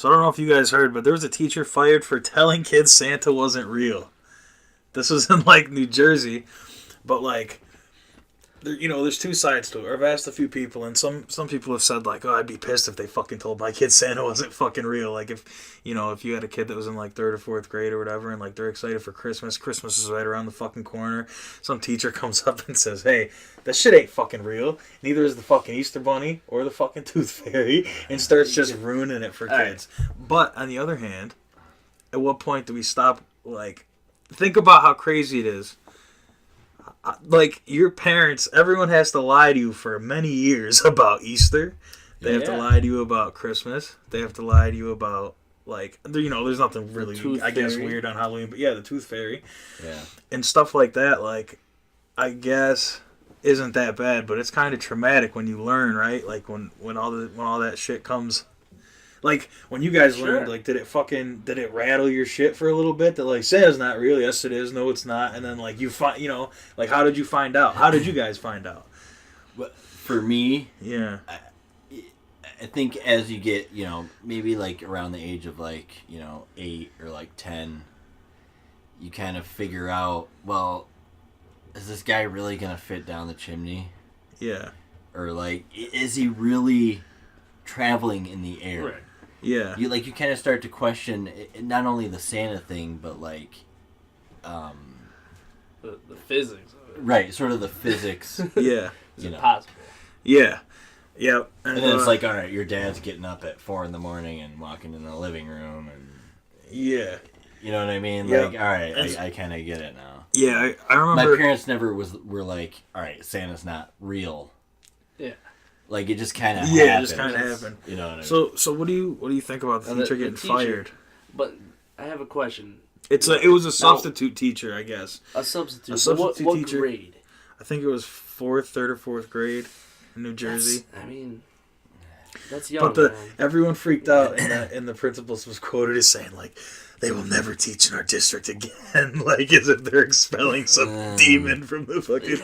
So I don't know if you guys heard, but there was a teacher fired for telling kids Santa wasn't real. This was in, like, New Jersey. But, like, there's two sides to it. I've asked a few people, and some people have said, like, oh, I'd be pissed if they fucking told my kid Santa wasn't fucking real. Like, if you had a kid that was in, like, 3rd or 4th grade or whatever, and, like, they're excited for Christmas is right around the fucking corner, some teacher comes up and says, hey, that shit ain't fucking real. Neither is the fucking Easter Bunny or the fucking Tooth Fairy, and starts just ruining it for kids. But, on the other hand, at what point do we stop, like, think about how crazy it is. Like, your parents, everyone has to lie to you for many years about Easter. They have to lie to you about Christmas. They have to lie to you about, like, there's nothing really, I guess, weird on Halloween. But, yeah, the Tooth Fairy. Yeah. And stuff like that, like, I guess, isn't that bad. But it's kind of traumatic when you learn, right? Like, when all that shit comes... Like, when you guys learned, like, did it rattle your shit for a little bit? That, like, Santa's not real. Yes, it is. No, it's not. And then, like, like, how did you find out? How did you guys find out? For me, yeah, I think as you get, maybe, like, around the age of, like, 8 or, like, 10, you kind of figure out, well, is this guy really going to fit down the chimney? Yeah. Or, like, is he really traveling in the air? Right. Yeah. You kind of start to question not only the Santa thing, but, like, the physics of it. Right, sort of the physics. Yeah. Is it possible? Yeah. Yep. And then it's like, all right, your dad's getting up at 4 a.m. and walking in the living room. And yeah. You know what I mean? Yep. Like, all right, I kind of get it now. Yeah, I remember... My parents never were like, all right, Santa's not real. Yeah. Like, it just kind of happened. Yeah, it just kind of happened. You know what I mean? So what do you think about the teacher getting fired? But I have a question. It was a substitute teacher, I guess. A substitute. What teacher. Grade? I think it was 3rd or 4th grade in New Jersey. That's young. But everyone freaked out, and the principal was quoted as saying, like, they will never teach in our district again. Like, as if they're expelling some demon from the fucking...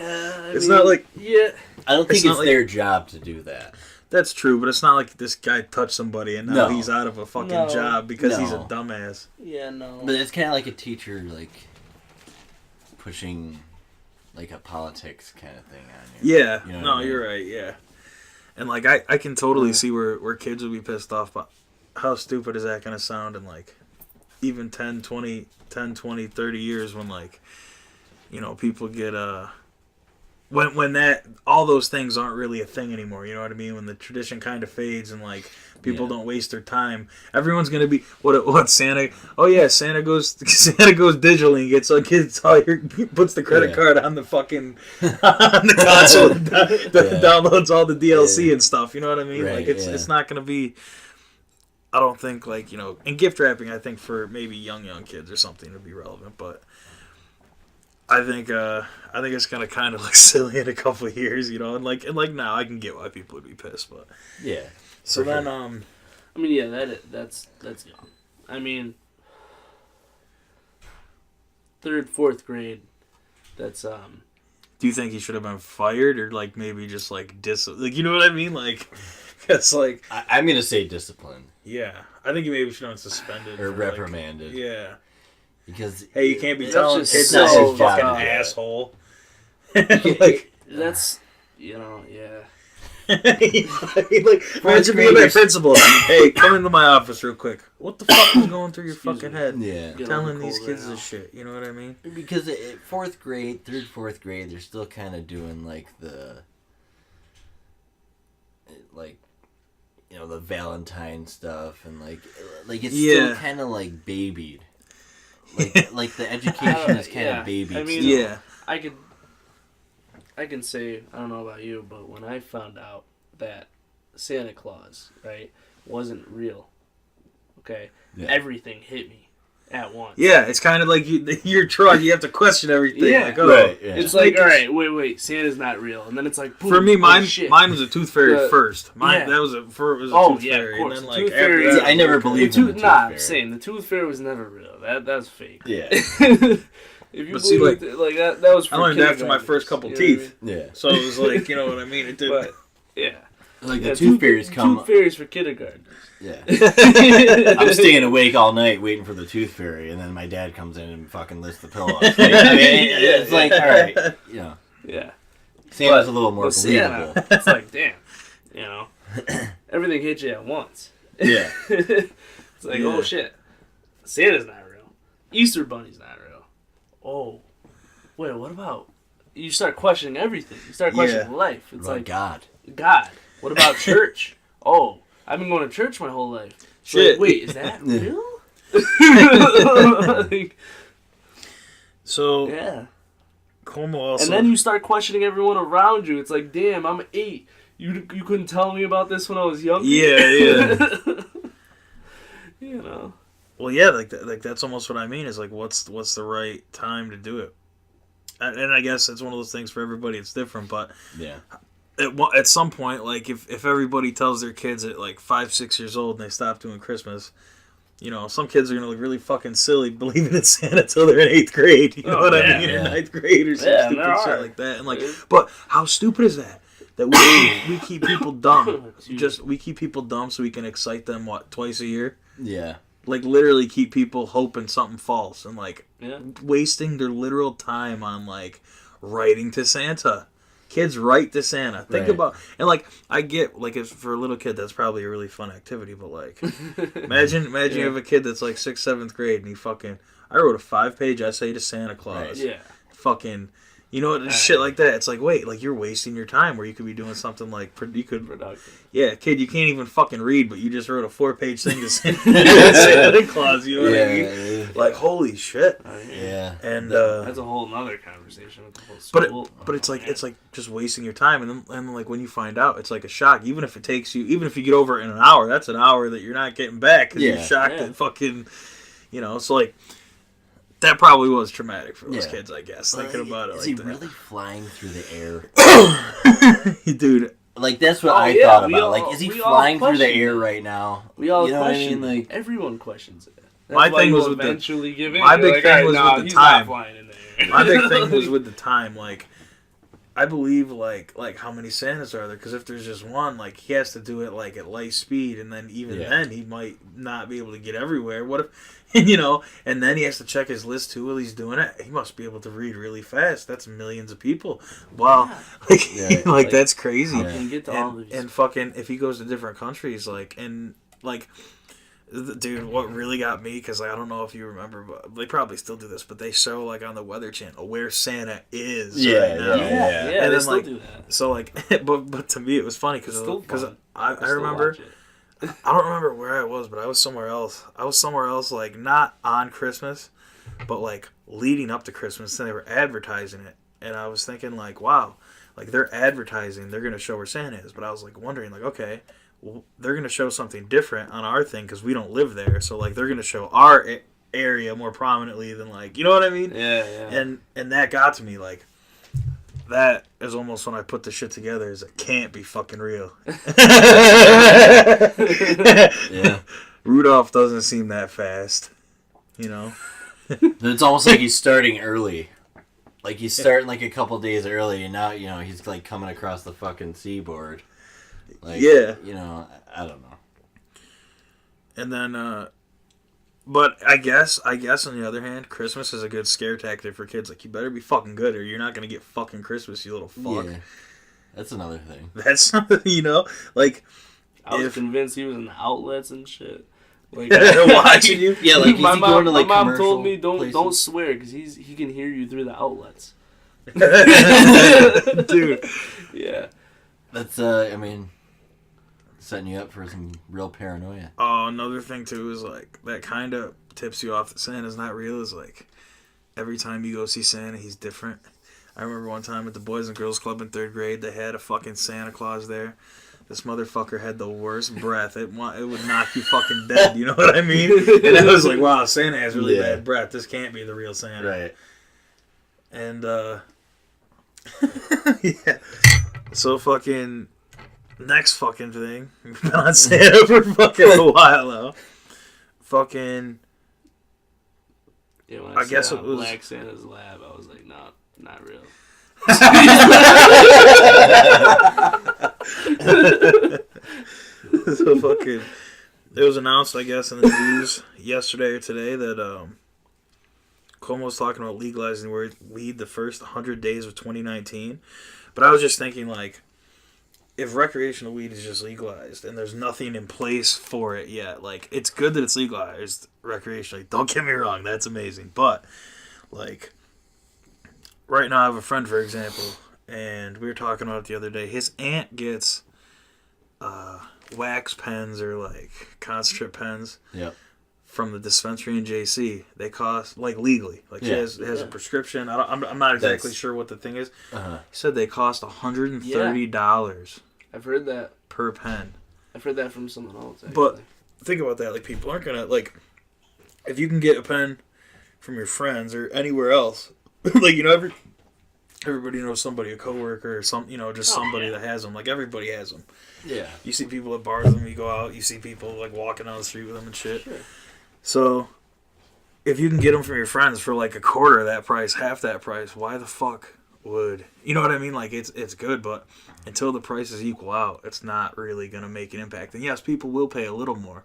not like... Yeah. I don't think it's their job to do that. That's true, but it's not like this guy touched somebody and now he's out of a fucking job because he's a dumbass. Yeah, no. But it's kind of like a teacher, like, pushing, like, a politics kind of thing on you. Yeah. You know you're right, yeah. And, like, I can totally see where kids would be pissed off, but how stupid is that going to sound in, like, even 10, 20, 30 years when, like, people get, when all those things aren't really a thing anymore, you know what I mean? When the tradition kind of fades and, like, people don't waste their time. Everyone's going to be, what, Santa? Oh, yeah, Santa goes digitally and gets, puts the credit card on the fucking, on the console, downloads all the DLC and stuff, you know what I mean? Right, like, it's not going to be... I don't think, like, and gift wrapping, I think for maybe young kids or something would be relevant, but I think it's gonna kind of look silly in a couple of years, and like now I can get why people would be pissed, but yeah. So then, that's young. I mean, 3rd, 4th grade. That's Do you think he should have been fired or like maybe just like you know what I mean? Like, it's like I'm gonna say discipline. Yeah, I think you maybe should have been suspended or reprimanded. Like, yeah, because you can't be telling kids not this his fucking job. asshole. Like that's yeah. Like, imagine being that principal. Hey, come into my office real quick. What the fuck is going through your fucking head? Yeah, telling these kids this shit. You know what I mean? Because at 4th grade, 3rd, 4th grade, they're still kind of doing like the Valentine stuff and like it's still kind of like babied. Like the education is kind of babied. I mean, yeah. I can say, I don't know about you, but when I found out that Santa Claus, right, wasn't real, okay, everything hit me at once. Yeah, it's kind of like your truck. You have to question everything. Yeah, like, right. Yeah. It's like, all right, wait, Santa's not real, and then it's like, boom, for me, mine was a Tooth Fairy first. That was a Tooth Fairy, and then the like Tooth after Fairy, that, I never believed in the Tooth Fairy. I'm saying the Tooth Fairy was never real. That's fake. Yeah. If you believe that was for I learned after my first couple teeth. Yeah. So it was like, you know what I mean? It did. But, yeah. Like the tooth fairies come. Tooth fairies for kindergartners. Yeah. I'm staying awake all night waiting for the tooth fairy, and then my dad comes in and fucking lifts the pillow. Like, I mean, it's like, all right, you know. Yeah. Santa's a little more believable. Santa, it's like, damn, you know, everything hits you at once. Yeah. It's like, oh shit, Santa's not real. Easter Bunny's not real. Oh, wait, what about? You start questioning everything. You start questioning life. It's like God. What about church? Oh, I've been going to church my whole life. Shit. Like, wait, is that real? Like, so yeah. Cuomo also, And then you start questioning everyone around you. It's like, damn, I'm 8. You couldn't tell me about this when I was younger. Yeah. You know. Well, yeah, like that's almost what I mean. Is like, what's the right time to do it? And I guess it's one of those things for everybody. It's different, but Yeah. At some point, like if everybody tells their kids at like 5, 6 years old and they stop doing Christmas, you know, some kids are gonna look really fucking silly believing in Santa till they're in 8th grade. You know what I mean? Or 9th grade or some stupid shit like that. And like, but how stupid is that? That we keep people dumb. We keep people dumb so we can excite them twice a year. Yeah. Like literally keep people hoping something false and like wasting their literal time on like writing to Santa. Kids write to Santa. Think about, and like I get like if for a little kid that's probably a really fun activity, but like imagine you have a kid that's like 6th, 7th grade and I wrote a 5-page essay to Santa Claus. Yeah. Fucking, you know, shit like that. It's like, wait, like you're wasting your time where you could be doing something like productive. Yeah, kid, you can't even fucking read, but you just wrote a 4-page thing to Santa Claus. You know what I mean? Yeah. Like, holy shit. Yeah. And that's a whole nother conversation with the whole school. But it's like just wasting your time, and then like when you find out, it's like a shock. Even if you get over it in an hour, that's an hour that you're not getting back because you're shocked and fucking, you know. So like. That probably was traumatic for those kids, I guess. Thinking about it like that. Is he really flying through the air? Dude. Like, that's what I thought about. Like, is he flying through the air it. right now? We all you know question what I mean? Like, everyone questions it. That's my why thing was with eventually give in. My big like, thing was with the time. Not flying in there. My big thing was with the time. Like, I believe, like how many Santas are there? Because if there's just one, like, he has to do it, like, at light speed. And then even then, he might not be able to get everywhere. What if... You know, and then he has to check his list too while he's doing it. He must be able to read really fast. That's millions of people. Wow, like that's crazy. How can you get to all of these? And fucking, if he goes to different countries, like, and like, dude, what really got me, because like, I don't know if you remember, but they probably still do this, but they show like on the Weather Channel where Santa is right now. Yeah, and they then still like, do that. so like, but to me it was funny because I remember. Watch it. I don't remember where I was, but I was somewhere else. Like, not on Christmas, but, like, leading up to Christmas, and they were advertising it. And I was thinking, like, wow, like, they're advertising, they're going to show where Santa is. But I was, like, wondering, like, okay, well, they're going to show something different on our thing because we don't live there. So, like, they're going to show our area more prominently than, like, you know what I mean? Yeah. And that got to me, like, that is almost when I put the shit together is it can't be fucking real. Yeah. Rudolph doesn't seem that fast, you know? It's almost like he's starting early. Like he's starting like a couple days early and now, you know, he's like coming across the fucking seaboard. Like, you know, I don't know. And then, but I guess on the other hand, Christmas is a good scare tactic for kids. Like, you better be fucking good or you're not going to get fucking Christmas, you little fuck. Yeah. That's another thing. That's something, you know? Like, I was convinced he was in the outlets and shit. Like, they're watching you? Yeah, like, my mom commercial told me places? don't swear because he can hear you through the outlets. Dude. Yeah. That's, I mean... setting you up for some real paranoia. Oh, another thing too is like that kind of tips you off that Santa's not real. Is like every time you go see Santa, he's different. I remember one time at the Boys and Girls Club in 3rd grade, they had a fucking Santa Claus there. This motherfucker had the worst breath. It would knock you fucking dead. You know what I mean? And I was like, wow, Santa has really bad breath. This can't be the real Santa. Right. And yeah. So fucking. Next fucking thing. We've been on Santa for fucking a while now. Fucking. Yeah, when I guess it was Black Santa's lab. I was like, nah, not real. So fucking, it was announced, I guess, in the news yesterday or today that Cuomo was talking about legalizing weed the first 100 days of 2019. But I was just thinking, like, if recreational weed is just legalized and there's nothing in place for it yet, like, it's good that it's legalized recreationally. Don't get me wrong, that's amazing. But, like, right now I have a friend, for example, and we were talking about it the other day. His aunt gets wax pens or, like, concentrate pens. Yep. From the dispensary in JC. They cost, like, legally. Like, she has a prescription. I'm not exactly sure what the thing is. Uh-huh. He said they cost $130 I've heard that. per pen. I've heard that from someone else, actually. But think about that. Like, people aren't going to, like, if you can get a pen from your friends or anywhere else, like, you know, everybody knows somebody, a coworker or some, you know, just somebody that has them. Like, everybody has them. Yeah. You see people at bars with them, you go out, you see people, like, walking down the street with them and shit. Sure. So, if you can get them from your friends for, like, a quarter of that price, half that price, why the fuck would... You know what I mean? Like, it's good, but until the prices equal out, it's not really going to make an impact. And yes, people will pay a little more,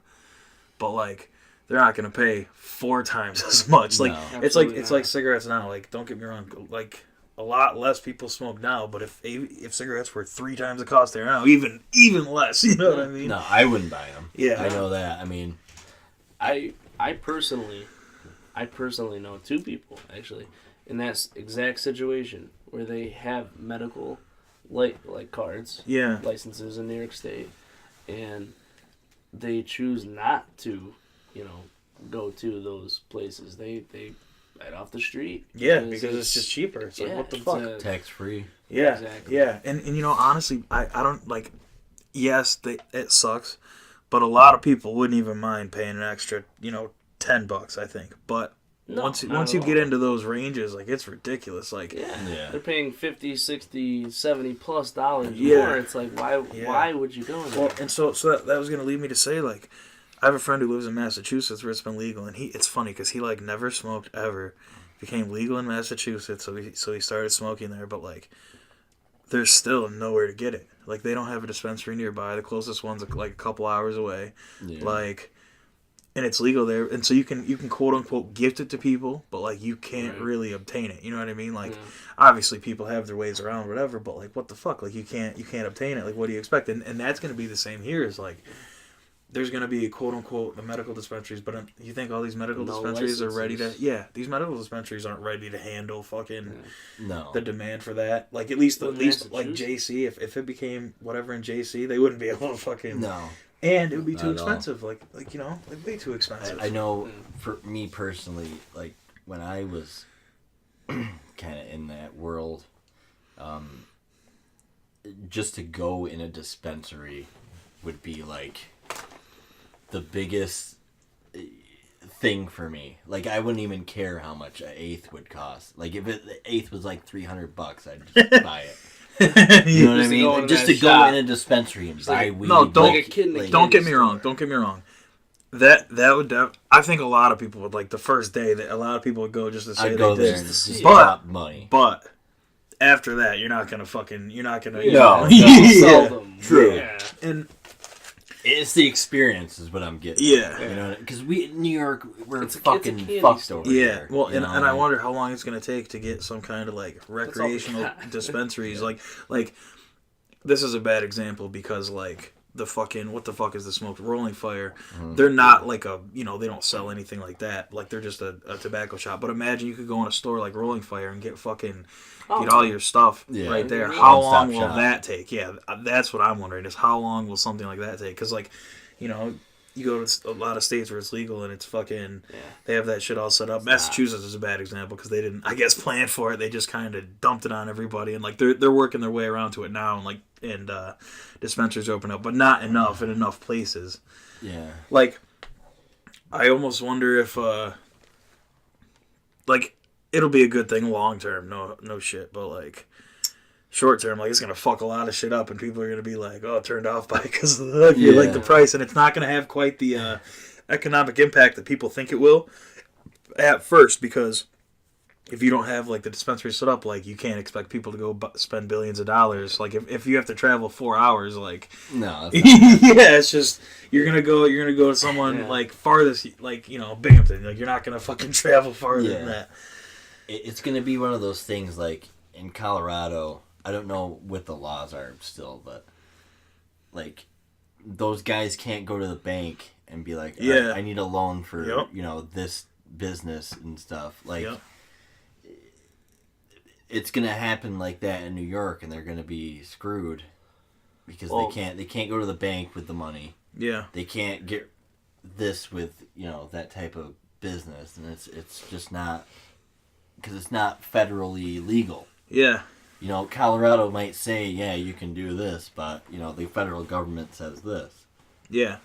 but, like, they're not going to pay 4 times as much. Like, No. it's like cigarettes now. Like, don't get me wrong. Like, a lot less people smoke now, but if cigarettes were 3 times the cost they are now, even less, you know what I mean? No, I wouldn't buy them. Yeah. I know that. I mean... I personally know 2 people, actually, in that exact situation where they have medical like cards, licenses in New York State, and they choose not to, you know, go to those places. They right off the street. Yeah, because it's just cheaper. It's like, what the fuck? Tax free. Yeah, exactly. yeah. And you know, honestly, I don't, like, yes, it sucks, but a lot of people wouldn't even mind paying an extra, you know, $10, I think. But once you get into those ranges, like, it's ridiculous. Like, yeah. They're paying $50, $60, $70+ more. It's like, why would you go there? Well, and so that was gonna lead me to say, like, I have a friend who lives in Massachusetts where it's been legal, and it's funny because he, like, never smoked ever. Became legal in Massachusetts, so he started smoking there. But, like, there's still nowhere to get it. Like, they don't have a dispensary nearby. The closest one's like a couple hours away. Yeah. Like, and it's legal there, and so you can quote unquote gift it to people, but, like, you can't really obtain it. You know what I mean? Like, obviously people have their ways around, whatever. But, like, what the fuck? Like, you can't obtain it. Like, what do you expect? And that's gonna be the same here. Is like, there's going to be, quote unquote, the medical dispensaries, but you think all these medical dispensaries are ready to... Yeah, these medical dispensaries aren't ready to handle fucking the demand for that. Like, at least like JC, if it became whatever in JC, they wouldn't be able to fucking... No. And it would be too expensive. Like, you know, like, way too expensive. I know, for me personally, like, when I was kind of in that world, just to go in a dispensary would be, like... the biggest thing for me. Like, I wouldn't even care how much an eighth would cost. Like, if the eighth was like $300, I'd just buy it. You know what I mean? Just to go in a dispensary and buy weed. No, don't get me wrong. Don't get me wrong. That would I think a lot of people would, like, the first day that a lot of people would go just to say I'd go they there did. and just drop money. But after that, you're not gonna sell them. True. Yeah. And it's the experience is what I'm getting. Yeah. You know, because in New York, we're it's fucking a fucked store. over yeah, here. well, and I wonder how long it's gonna take to get some kind of, like, recreational got. dispensaries. Like this is a bad example because, like, the fucking, what the fuck is the smoke? Rolling Fire. Mm-hmm. They're not like a, you know, they don't sell anything like that. Like, they're just a tobacco shop. But imagine you could go in a store like Rolling Fire and get fucking get all your stuff right there. How long will that take? Yeah, that's what I'm wondering, is how long will something like that take? Because, like, you know, you go to a lot of states where it's legal and it's fucking, they have that shit all set up. Massachusetts is a bad example because they didn't, I guess, plan for it. They just kind of dumped it on everybody, and, like, they're working their way around to it now, and, like, dispensaries open up, but not enough in enough places. Yeah. Like, I almost wonder if, like, it'll be a good thing long term, no shit, but, like, short term, like, it's gonna fuck a lot of shit up, and people are gonna be like, "Oh, turned off by because of the price," and it's not gonna have quite the economic impact that people think it will at first, because if you don't have like the dispensary set up, like you can't expect people to go spend billions of dollars. Like if you have to travel 4 hours, like No. yeah, it's just you're gonna go to someone like farthest, like Binghamton. Like you're not gonna fucking travel farther than that. It's gonna be one of those things like in Colorado. I don't know what the laws are still, but like those guys can't go to the bank and be like, I need a loan for this business and stuff. Like it's gonna happen like that in New York, and they're gonna be screwed because they can't go to the bank with the money. Yeah, they can't get this with that type of business, and it's just not because it's not federally legal. Yeah. Colorado might say, yeah, you can do this, but, the federal government says this. Yeah.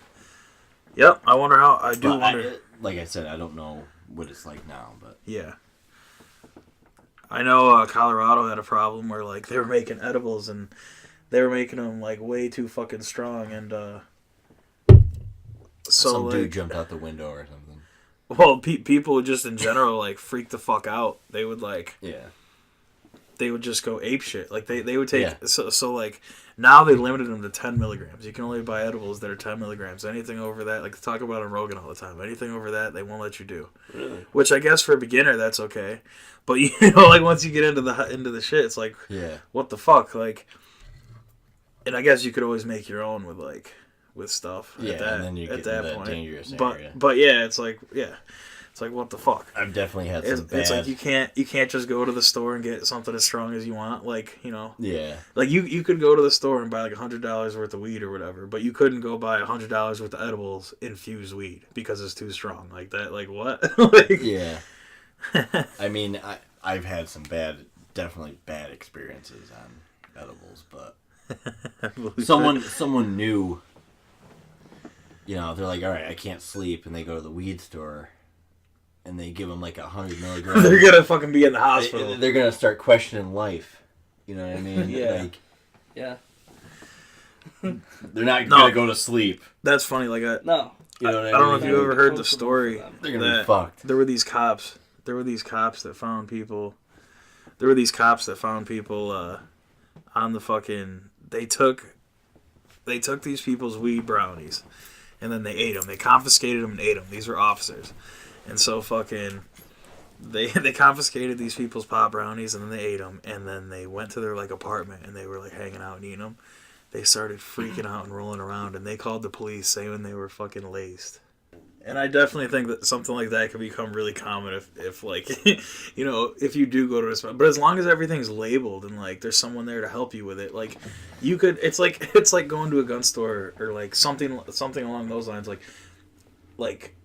Yep, I wonder how, wonder. Like I said, I don't know what it's like now, but. Yeah. I know Colorado had a problem where, like, they were making edibles, and they were making them, like, way too fucking strong, and, some dude jumped out the window or something. Well, people just in general, like, freak the fuck out. They would, like. Yeah. They would just go ape shit. Like they would take so like now they limited them to 10 milligrams. You can only buy edibles that are 10 milligrams. Anything over that, like they talk about on Rogan all the time. Anything over that, they won't let you do. Really? Which I guess for a beginner that's okay, but like once you get into the shit, it's like what the fuck, like. And I guess you could always make your own with stuff. Yeah, and then you get to that dangerous area. But yeah, it's like It's like, what the fuck? I've definitely had some bad... It's like you can't just go to the store and get something as strong as you want. Like, Yeah. Like, you could go to the store and buy, like, $100 worth of weed or whatever, but you couldn't go buy $100 worth of edibles infused weed because it's too strong. Like, that, like, what? Like... Yeah. I mean, I've had some definitely bad experiences on edibles, but... someone knew... they're like, all right, I can't sleep, and they go to the weed store... and they give them like 100 milligrams. They're gonna fucking be in the hospital. They're gonna start questioning life. You know what I mean? Yeah. They're not gonna go to sleep. That's funny. Like no. You know what I don't know if you ever heard the story. They're gonna be fucked. There were these cops. That found people. There were these cops that found people on the fucking. They took these people's weed brownies, and then they ate them. They confiscated them and ate them. These were officers. And so fucking, they confiscated these people's pot brownies and then they ate them. And then they went to their like apartment and they were like hanging out and eating them. They started freaking out and rolling around and they called the police saying they were fucking laced. And I definitely think that something like that could become really common if like, if you do go to a spot. But as long as everything's labeled and like there's someone there to help you with it, like you could. It's like going to a gun store or like something along those lines. Like.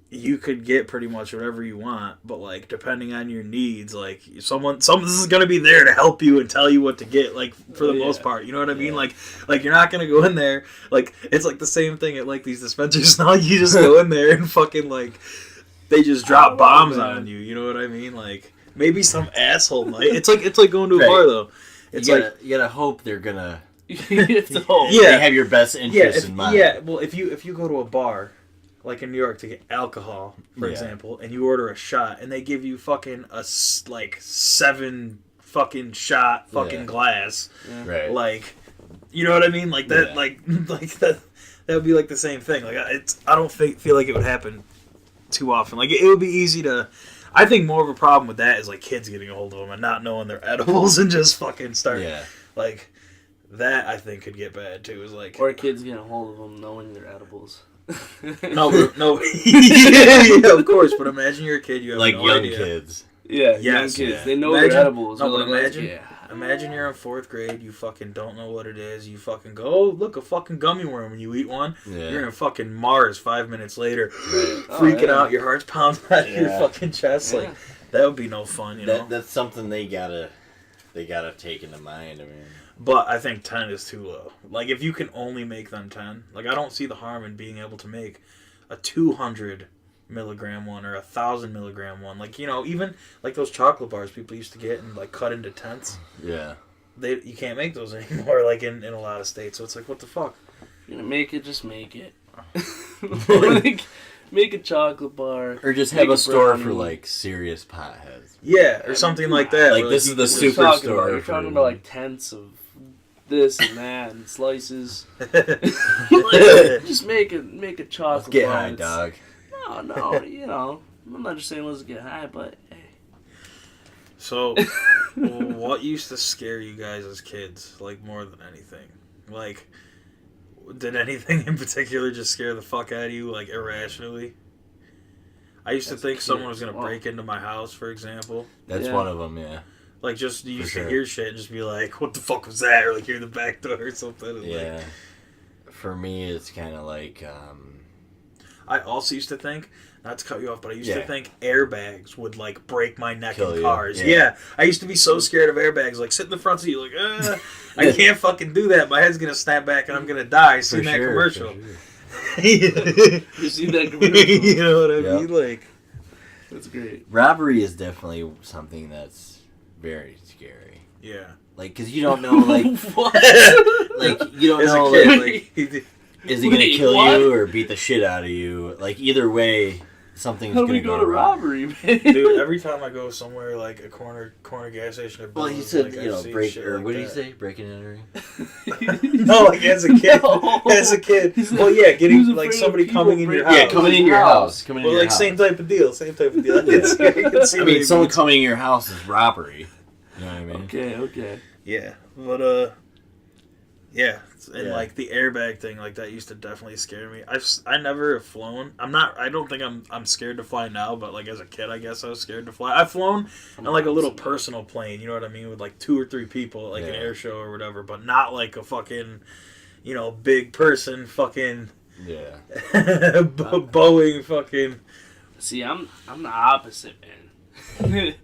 You could get pretty much whatever you want, but like depending on your needs, like someone is gonna be there to help you and tell you what to get, like for the most part. You know what I mean? Like you're not gonna go in there like it's like the same thing at like these dispensaries now. You just go in there and fucking like they just drop bombs on you. You know what I mean? Like maybe some asshole might. It's like going to a bar though. It's you gotta hope they're gonna. You have to hope. Yeah, they have your best interest in mind. Yeah, well if you go to a bar. Like in New York to get alcohol, for example, and you order a shot, and they give you fucking a 7 fucking shot fucking glass, right? Like, you know what I mean? Like that, like that would be like the same thing. Like I don't feel like it would happen too often. Like it would be easy to. I think more of a problem with that is like kids getting a hold of them and not knowing they're edibles and just fucking start like that. I think could get bad too. Is like or kids getting a hold of them knowing they're edibles. No, yeah, of course. But imagine you're a kid, you have like no young idea. Kids. Yeah, young kids. They know they're edibles. No, but imagine you're in 4th grade. You fucking don't know what it is. You fucking go, oh, look, a fucking gummy worm, and you eat one. Yeah. You're in fucking Mars 5 minutes later, freaking out. Your heart's pounding out of your fucking chest. Like that would be no fun, you know. That's something they gotta take into mind. I mean. But I think 10 is too low. Like, if you can only make them 10, like, I don't see the harm in being able to make a 200 milligram one or 1,000 milligram one. Like, even, like, those chocolate bars people used to get and, like, cut into tenths. Yeah. You can't make those anymore, like, in a lot of states. So it's like, what the fuck? You're gonna make it, just make it. Like, Make a chocolate bar. Or just make have a store brownie. for like serious potheads. Yeah, or something like that. Like where, this you is the can You're talking superstore. about- You're talking about like tenths of this and that and slices. just- Like, just make a chocolate Let's get bar. high, It's- dog. No, you know, I'm not just saying let's get high, but hey. So, what used to scare you guys as kids, like, more than anything? Like, did anything in particular just scare the fuck out of you, like, irrationally? I used to As a think kid, someone was going to wow. break into my house, for example. That's Yeah. one of them, yeah. Like, just, you For used sure. to hear shit and just be like, what the fuck was that? Or, like, hear the back door or something. And, Yeah. For me, it's kind of like, I also used to think, not to cut you off, but I used to Yeah. think airbags would, like, break my neck Kill in you, cars. yeah. Yeah. I used to be so scared of airbags. Like, sit in the front seat, like, I can't fucking do that. My head's going to snap back and I'm going to die. Seen that commercial. You see that commercial? You know what I Yeah. mean? Like, That's great. Robbery is definitely something that's very scary. yeah. Like, because you don't know, like, What? like you don't As know, a kid, like, like, is he gonna Wait, kill what? you or beat the shit out of you? Like, either way, something's How do gonna we go to wrong. robbery, man? dude, every time I go somewhere like a corner gas station or Well, he Bill's, said, like, you I know, see break, shit or like what did he that. say? Breaking and entering? No, like as a kid. No. As a kid. He's Well, like- yeah, he getting was like afraid somebody of people coming in your breaking- house. Yeah, coming in your house. Coming in Well, your like house. same type of deal. Same type of deal. I can see I what mean, you someone coming in your house is robbery. You know what I mean? Okay. Yeah, but yeah, and Yeah. like the airbag thing, like that used to definitely scare me. I never have flown. I'm not. I don't think I'm scared to fly now. But like as a kid, I guess I was scared to fly. I've flown on like a little personal plane. You know what I mean, with like 2 or 3 people, like an Yeah. air show or whatever. But not like a fucking, big person fucking Yeah. Boeing fucking. See, I'm the opposite, man.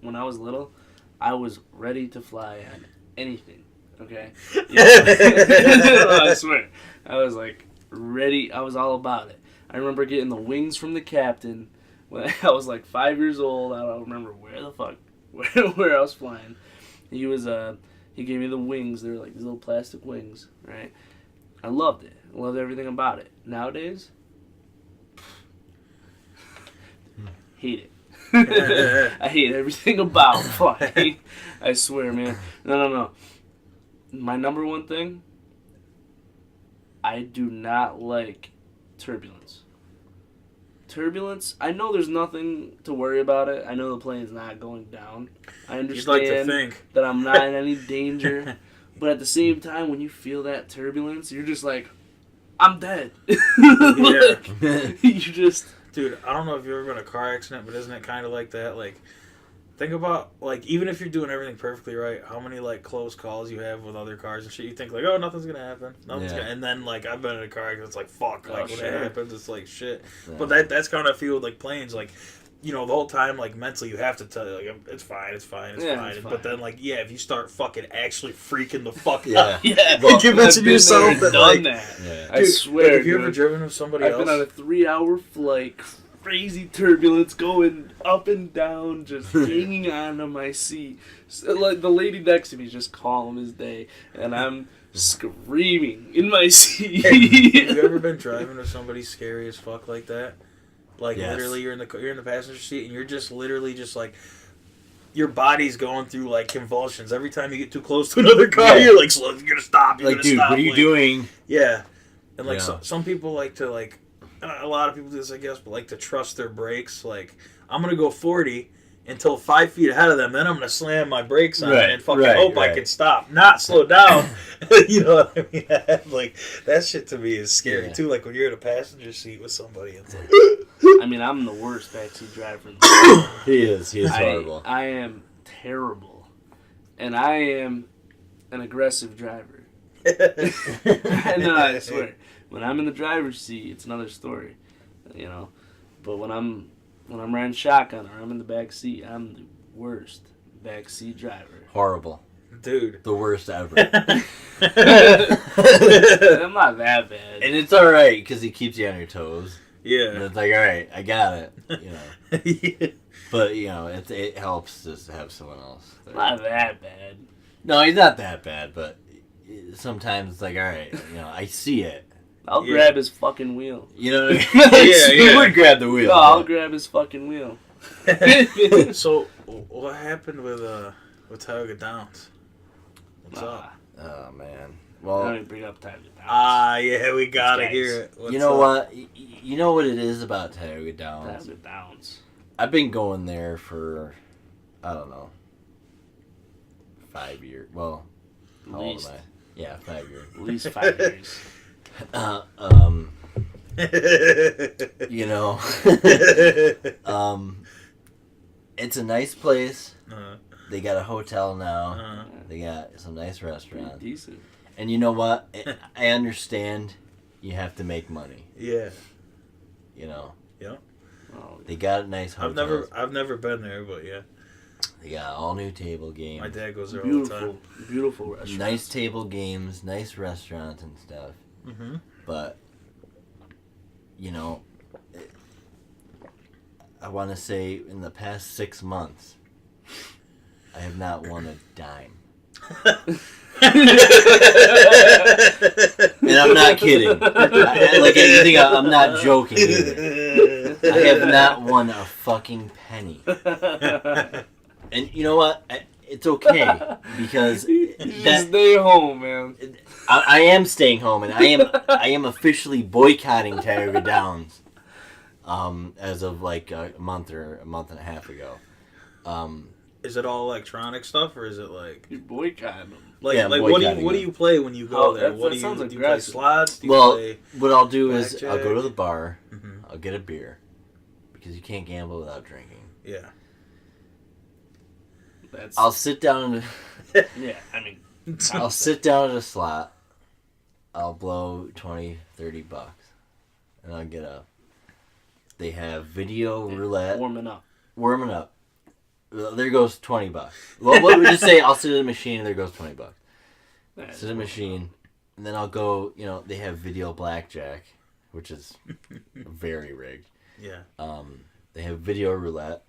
When I was little, I was ready to fly on anything. Okay, I swear, I was like ready. I was all about it. I remember getting the wings from the captain when I was like 5 years old. I don't remember where the fuck where I was flying. He gave me the wings. They were like these little plastic wings, right? I loved it. I loved everything about it. Nowadays, hate it. I hate everything about flying. I swear, man. No. My number one thing, I do not like turbulence. Turbulence, I know there's nothing to worry about it. I know the plane's not going down. I You'd understand like to think. that I'm not in any danger. But at the same time, when you feel that turbulence, you're just like, I'm dead. Yeah. You just... Dude, I don't know if you've ever been in a car accident, but isn't it kind of like that? Like, think about, like, even if you're doing everything perfectly right, how many, like, close calls you have with other cars and shit. You think, like, oh, nothing's going to happen. Nothing's Yeah. gonna... And then, like, I've been in a car accident, it's like, fuck. Like, when sure. that happens, it's like, shit. Yeah. But that's kind of feel with, like, planes. Like, the whole time, like, mentally, you have to tell you, like, it's fine. Yeah, it's But fine. then, like, yeah, if you start fucking actually freaking the fuck Yeah. out. Yeah, Well, you I've mentioned been yourself there and that, done like... that. Yeah. I Dude, swear, like, have you ever dude. driven with somebody I've else? been on a 3-hour flight, crazy turbulence, going up and down, just hanging on to my seat. So, like, the lady next to me is just calm as day, and I'm screaming in my seat. Have you ever been driving with somebody scary as fuck like that? Like, Yes. literally, you're in the passenger seat, and you're just literally just like, your body's going through like convulsions every time you get too close to another car. Yeah. You're like, slow, you're gonna stop. You're Like, gonna dude, stop. what are you like, doing? Yeah, and like Yeah. some people like to like, a lot of people do this, I guess, but like to trust their brakes. Like, I'm gonna go 40 until 5 feet ahead of them, then I'm gonna slam my brakes on Right, and fucking right, hope I right. can stop, not slow down. You know what I mean? Like, that shit to me is scary Yeah. too. Like when you're in a passenger seat with somebody, it's like, I mean, I'm the worst backseat driver in the world. He is horrible. I am terrible, and I am an aggressive driver. No, I swear. When I'm in the driver's seat, it's another story, But when I'm riding shotgun or I'm in the back seat, I'm the worst backseat driver. Horrible. dude. The worst ever. I'm not that bad. And it's alright, because he keeps you on your toes. And Yeah. it's like, alright, I got it. Yeah. But, it helps just to have someone else there. Not that bad. No, he's not that bad, but sometimes it's like, alright, I see it. I'll grab his fucking wheel. You know what I mean? You would grab the wheel. No, I'll grab his fucking wheel. So, what happened with Tioga Downs? What's up? Oh, man. I Well, don't even bring up Tioga Downs. Yeah, we gotta hear it. What's you know up? what? You know what it is about Tioga Downs? Tioga Downs. I've been going there for, I don't know, 5 years. Well, how old am I? Yeah, 5 years. At least 5 years. You know, it's a nice place. They got a hotel now. They got some nice restaurants. Pretty decent. And you know what? I understand you have to make money. Yeah. You know. Yeah. Oh, They got nice hotels. I've never been there, but yeah. They got all new table games. My dad goes there all the time. Beautiful restaurant. Nice table games, nice restaurants and stuff. Mm-hmm. But, you know, I want to say in the past 6 months, I have not won a dime. And I'm not kidding. Like anything, I'm not joking either. I have not won a fucking penny. And you know what? It's okay because Just stay home, man. I am staying home, and I am officially boycotting Tioga Downs. As of like a month and a half ago. Is it all electronic stuff, or is it like You boycott them. like Yeah, like boycotting what do you play when you go Oh, there? that What do you sounds do? You play aggressive. slots? Do you Well, play... what I'll do is I'll blackjack? go to the bar. Mhm. I'll get a beer because you can't gamble without drinking. Yeah. That's I'll sit down. yeah. I mean, I'll sit down at a slot. I'll blow $20, $30, and I'll get up. They have video roulette. warming up. Warming up. There goes $20. Well, what would you say? I'll sit at a machine and there goes $20. Sit at a machine, and then I'll go. You know, they have video blackjack, which is very rigged. Yeah. They have video roulette,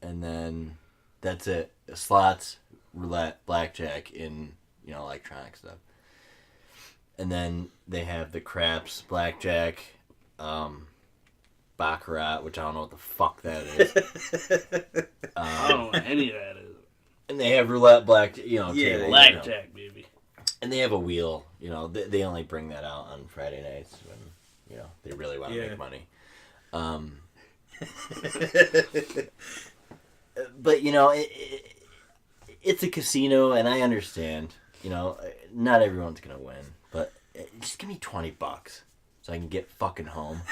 and then that's it. Slots, roulette, blackjack, in electronic stuff. And then they have the craps, blackjack, baccarat, which I don't know what the fuck that is. I don't know what any of that is. And they have roulette, Yeah, table, Blackjack, baby. And they have a wheel. They only bring that out on Friday nights when they really want to make money. But it's a casino, and I understand. Not everyone's gonna win, but just give me $20 so I can get fucking home.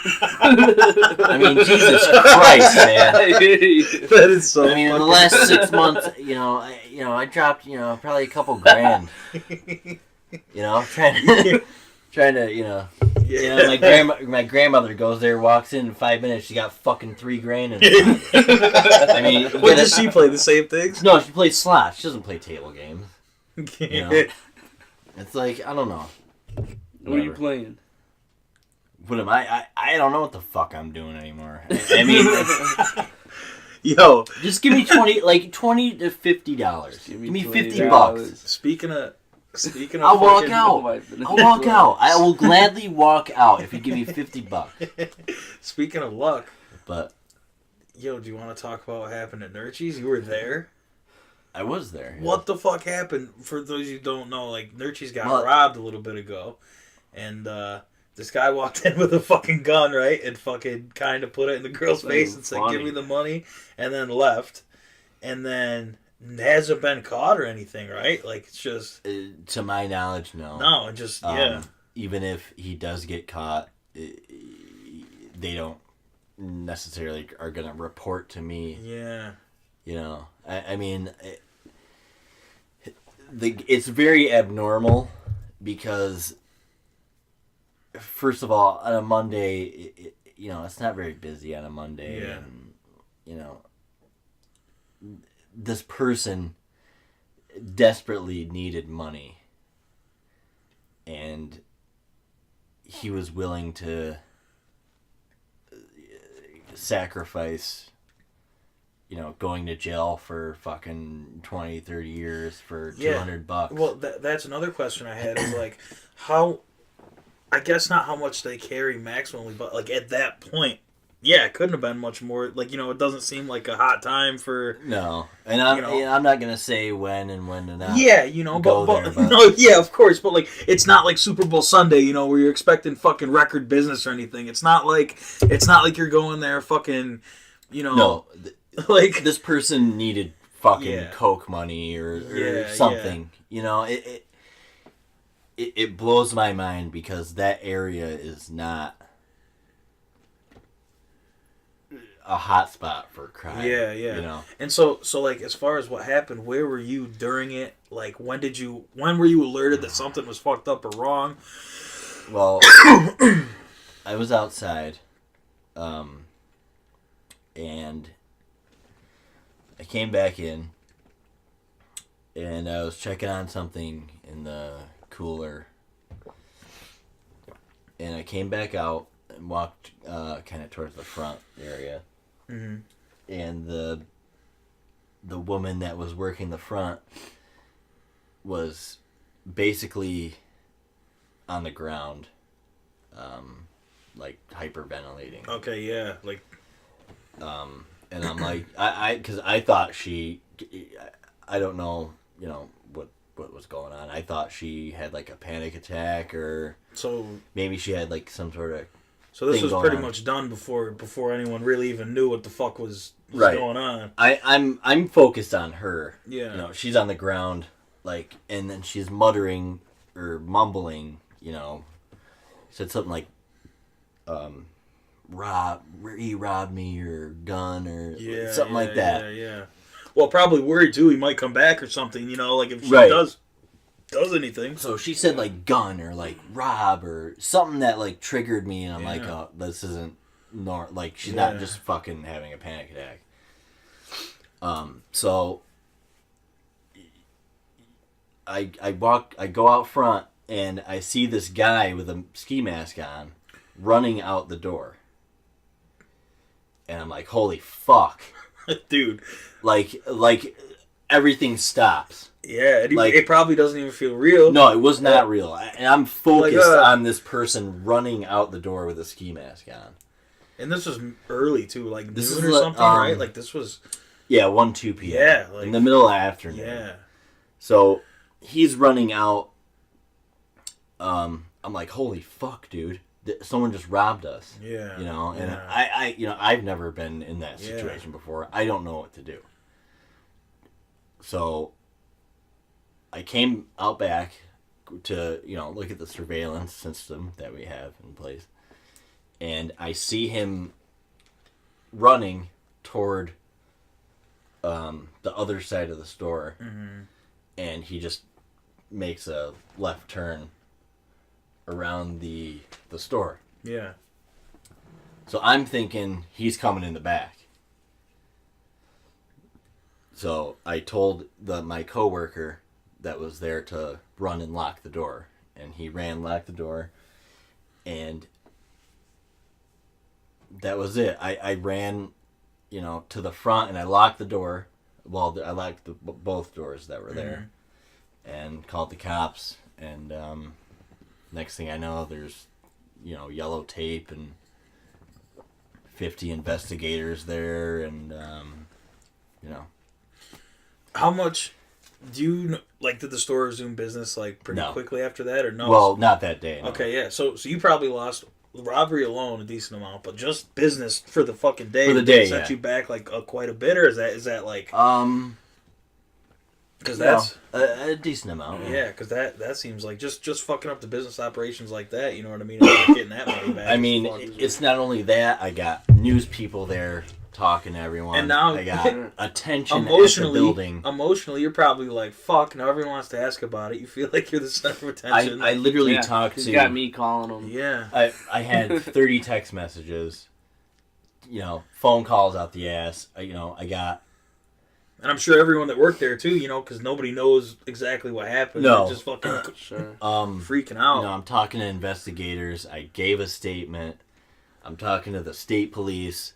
I mean, Jesus Christ, man. That is so. I mean, in the last 6 months, I dropped, probably a couple grand. Trying to, my grandmother goes there, walks in 5 minutes, she got fucking $3 grand in it. I mean, What does she play? The same things? No, she plays slots. She doesn't play table games. It's like, I don't know. What are you playing? What am I don't know what the fuck I'm doing anymore. I mean, Yo, just give me $20 to $50. Give me $50. Speaking of I'll walk fucking- out. I'll walk out. I will gladly walk out if you give me $50. Speaking of luck, But yo, do you want to talk about what happened at Nirchi's? You were there. I was there. Yeah. What the fuck happened? For those who don't know, like Nirchi's got What? robbed a little bit ago, and this guy walked in with a fucking gun, right, and fucking kind of put it in the girl's face and said, funny. "Give me the money," and then left, and then hasn't been caught or anything, right? Like it's just To my knowledge, no. no, it just yeah. Even if he does get caught, they don't necessarily are going to report to me. Yeah. I mean, it's very abnormal because, first of all, on a Monday, it's not very busy on a Monday. Yeah. And, this person desperately needed money. And he was willing to sacrifice, going to jail for fucking 20, 30 years for $200. Well, that's another question I had is like, how I guess not how much they carry maximally, but like at that point, yeah, it couldn't have been much more. Like, it doesn't seem like a hot time for. No, and I'm not gonna say when and when to not. Yeah, go but there, but no, yeah, of course, but like it's not like Super Bowl Sunday, where you're expecting fucking record business or anything. It's not like you're going there fucking, no, like this person needed fucking Yeah. Coke money or Yeah, something. It blows my mind because that area is not a hot spot for crime. Yeah. And so like as far as what happened, where were you during it? Like when were you alerted that something was fucked up or wrong? Well, I was outside, and I came back in, and I was checking on something in the cooler, and I came back out and walked kind of towards the front area, and the woman that was working the front was basically on the ground, like hyperventilating. Okay, yeah, like And I'm like, because I thought I don't know, what was going on. I thought she had like a panic attack, or so maybe she had like some sort of. So this thing was going pretty on. much done before anyone really even knew what the fuck was Right. going on. I'm focused on her. Yeah. She's on the ground, like, and then she's muttering or mumbling. Said something like, he robbed me, or gun, or something like that. Yeah. Well, probably worried too. He might come back or something. Like if she Right. does anything. So she said like gun or like rob or something that like triggered me, and I'm like, oh, this isn't like she's not just fucking having a panic attack. So I go out front, and I see this guy with a ski mask on running out the door, and I'm like, holy fuck, Dude. like everything stops. Yeah, Like- it probably doesn't even feel real. No, it was not real. And I'm focused Like, on this person running out the door with a ski mask on. And this was early too, like This noon is or like, something, right? Like this was. Yeah, 1-2 p.m. Yeah, like- in the middle of the afternoon. Yeah. So he's running out. I'm like, holy fuck, dude! Someone just robbed us. Yeah. And yeah. I've never been in that Yeah. situation before. I don't know what to do. So I came out back to, look at the surveillance system that we have in place. And I see him running toward the other side of the store. Mm-hmm. And he just makes a left turn around the store. Yeah. So I'm thinking he's coming in the back. So I told my coworker that was there to run and lock the door, and he ran, locked the door, and that was it. I ran, to the front, and I locked the door. Well, I locked both doors that were there, and called the cops. And next thing I know, there's yellow tape and 50 investigators there, and How much do you did the store resume business pretty No. quickly after that, or no? Well, not that day. No. Okay, yeah. So you probably lost robbery alone a decent amount, but just business for the fucking day. For the day, set yeah. you back quite a bit, or is that like because no, that's a decent amount. yeah, because that seems like just fucking up the business operations like that. You know what I mean? Like getting that money back. I mean, it's not only that. I got news people there talking to everyone, And now- I got attention at the building. Emotionally, you're probably like, fuck, now everyone wants to ask about it. You feel like you're the center of attention. I literally Yeah, talked 'cause to. you got me calling them. yeah. I had 30 text messages. Phone calls out the ass. I got. And I'm sure everyone that worked there, too, because nobody knows exactly what happened. No. They're just fucking Sure. freaking out. I'm talking to investigators. I gave a statement. I'm talking to the state police.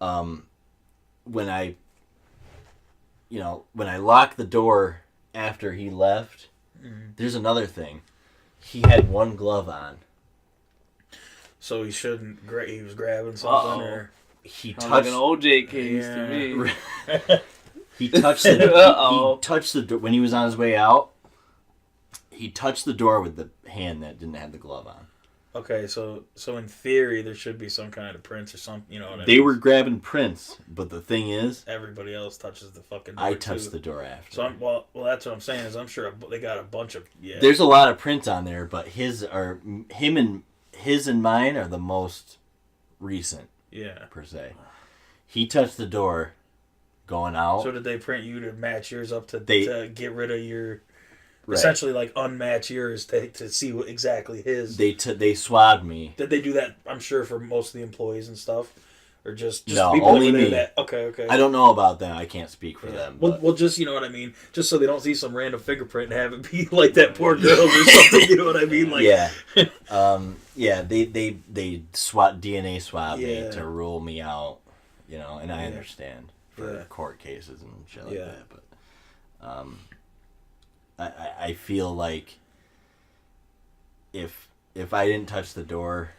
When I locked the door after he left, there's another thing. he had one glove on. So he shouldn't. He was grabbing something, or He Sounds touched. like an OJ case to me. He touched the. Uh-oh. He touched the door when he was on his way out. He touched the door with the hand that didn't have the glove on. okay, so in theory there should be some kind of prints or something. You know what I mean? They were grabbing prints, but the thing is, Everybody else touches the fucking door I touched too. the door after. So well, that's what I'm saying is I'm sure they got a bunch of There's a lot of prints on there, but his and mine are the most recent per se. He touched the door going out. So did they print you to match yours up to get rid of your essentially like unmatch yours to see what exactly his? They swabbed me. Did they do that? I'm sure for most of the employees and stuff, or just no, people only that were me. there okay. I don't know about them. I can't speak for them. Well, just you know what I mean. Just so they don't see some random fingerprint and have it be like that poor girl or something. You know what I mean? Like yeah. They DNA swab me to rule me out. You know, and I understand for court cases and shit like that. But I feel like if I didn't touch the door,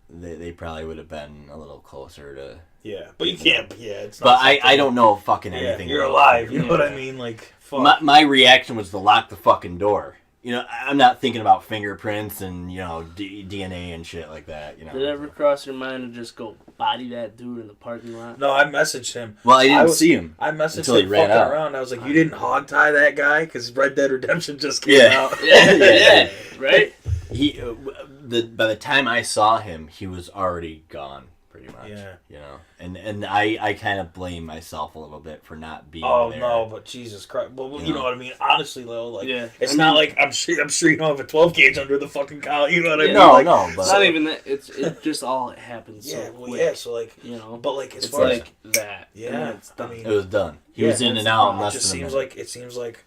they probably would have been a little closer to. Yeah, but you can't. Yeah, it's. Not but I don't know fucking anything. You're alive. You know what I mean? Like, fuck. My reaction was to lock the fucking door. You know, I'm not thinking about fingerprints and, you know, DNA and shit like that, you know. Did it ever cross your mind to just go body that dude in the parking lot? No, I messaged him. Well, I didn't see him. I messaged until him he ran fucking out. around. I was like, you didn't hog tie that guy? Because Red Dead Redemption just came out. Yeah, right? By the time I saw him, he was already gone, pretty much. Yeah. You know, and I kind of blame myself a little bit for not being there. Oh, no, but Jesus Christ. Well, you know what I mean? Honestly, though, like, it's I not mean, like I'm sure you don't have a 12 gauge under the fucking collar. You know what I mean? No, like, no, but it's not even that. It just all happens so quick. so like, you know, but like as it's far like as that. yeah, It's done. I mean, it was done. He was in and out in less than a minute. It seems like,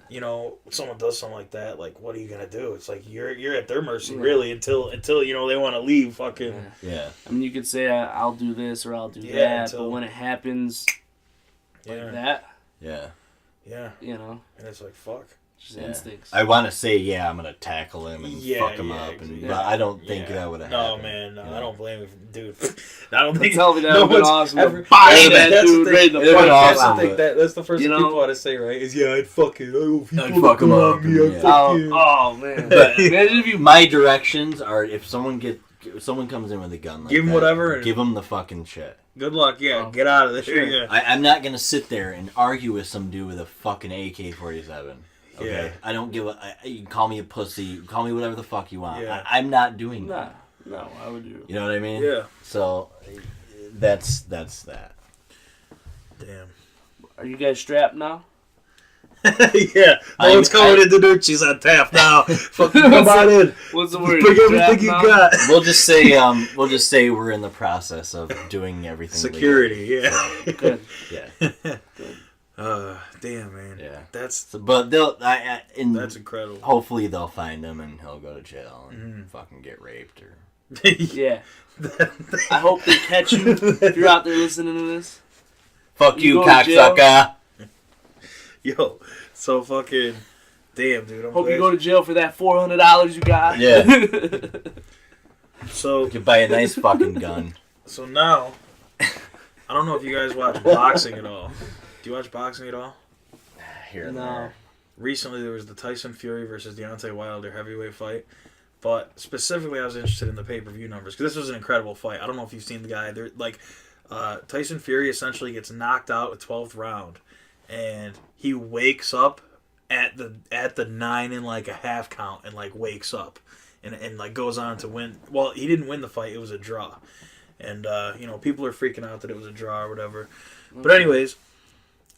you know, someone does something like that. Like, what are you gonna do? It's like you're at their mercy, really, until you know they want to leave. Fucking yeah. I mean, you could say I'll do this or I'll do that, but when it happens like that, yeah, you know, and it's like fuck. Just instincts. I want to say, I'm going to tackle him and fuck him up. Exactly. But I don't think that would have happened. No, man. No, you know? I don't blame him. Dude. I don't think... Tell me that would have been awesome. Ever, Body that dude right in the front. Awesome, that's the first thing people ought to say, right? Is, I'd fuck it. I'd fuck him up. Oh, man. But imagine if you... My directions are, if someone comes in with a gun like give him that, whatever. Give him the fucking shit. Good luck, get out of there. Sure. Yeah. I'm not going to sit there and argue with some dude with a fucking AK-47. Okay, yeah. I don't give a. You can call me a pussy. You can call me whatever the fuck you want. Yeah. I'm not doing that. No, I would do. You know what I mean? Yeah. So, that's that. Damn. Are you guys strapped now? Yeah. No one's going into Nirchi's on tap now. Fucking come on in. What's the word? Bring everything you got. We'll just say we're in the process of doing everything. Security. Legal. Yeah. Good. Yeah. Good. Damn, man. Yeah. That's incredible. Hopefully they'll find him and he'll go to jail and fucking get raped or. Yeah. I hope they catch you if you're out there listening to this. Fuck you, cocksucker. Yo, so fucking damn, dude. Hope you go to jail for that $400 you got. Yeah. So you could buy a nice fucking gun. So now, I don't know if you guys watch boxing at all. Do you watch boxing at all? Here and there. Recently, there was the Tyson Fury versus Deontay Wilder heavyweight fight. But specifically, I was interested in the pay-per-view numbers because this was an incredible fight. I don't know if you've seen the guy. They're like Tyson Fury essentially gets knocked out at 12th round, and he wakes up at the 9 and like a half count and like wakes up and like goes on to win. Well, he didn't win the fight; it was a draw, and people are freaking out that it was a draw or whatever. But anyways.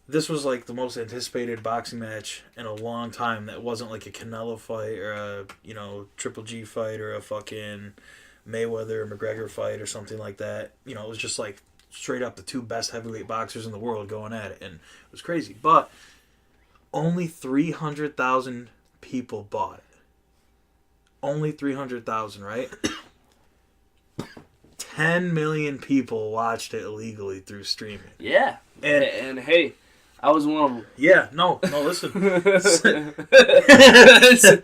This was like the most anticipated boxing match in a long time. That wasn't like a Canelo fight or a Triple G fight or a fucking Mayweather or McGregor fight or something like that. It was just like straight up the two best heavyweight boxers in the world going at it, and it was crazy. But only 300,000 people bought it. Only 300,000, right? 10 million people watched it illegally through streaming. Yeah, and hey. I was one of them. Yeah, no, listen.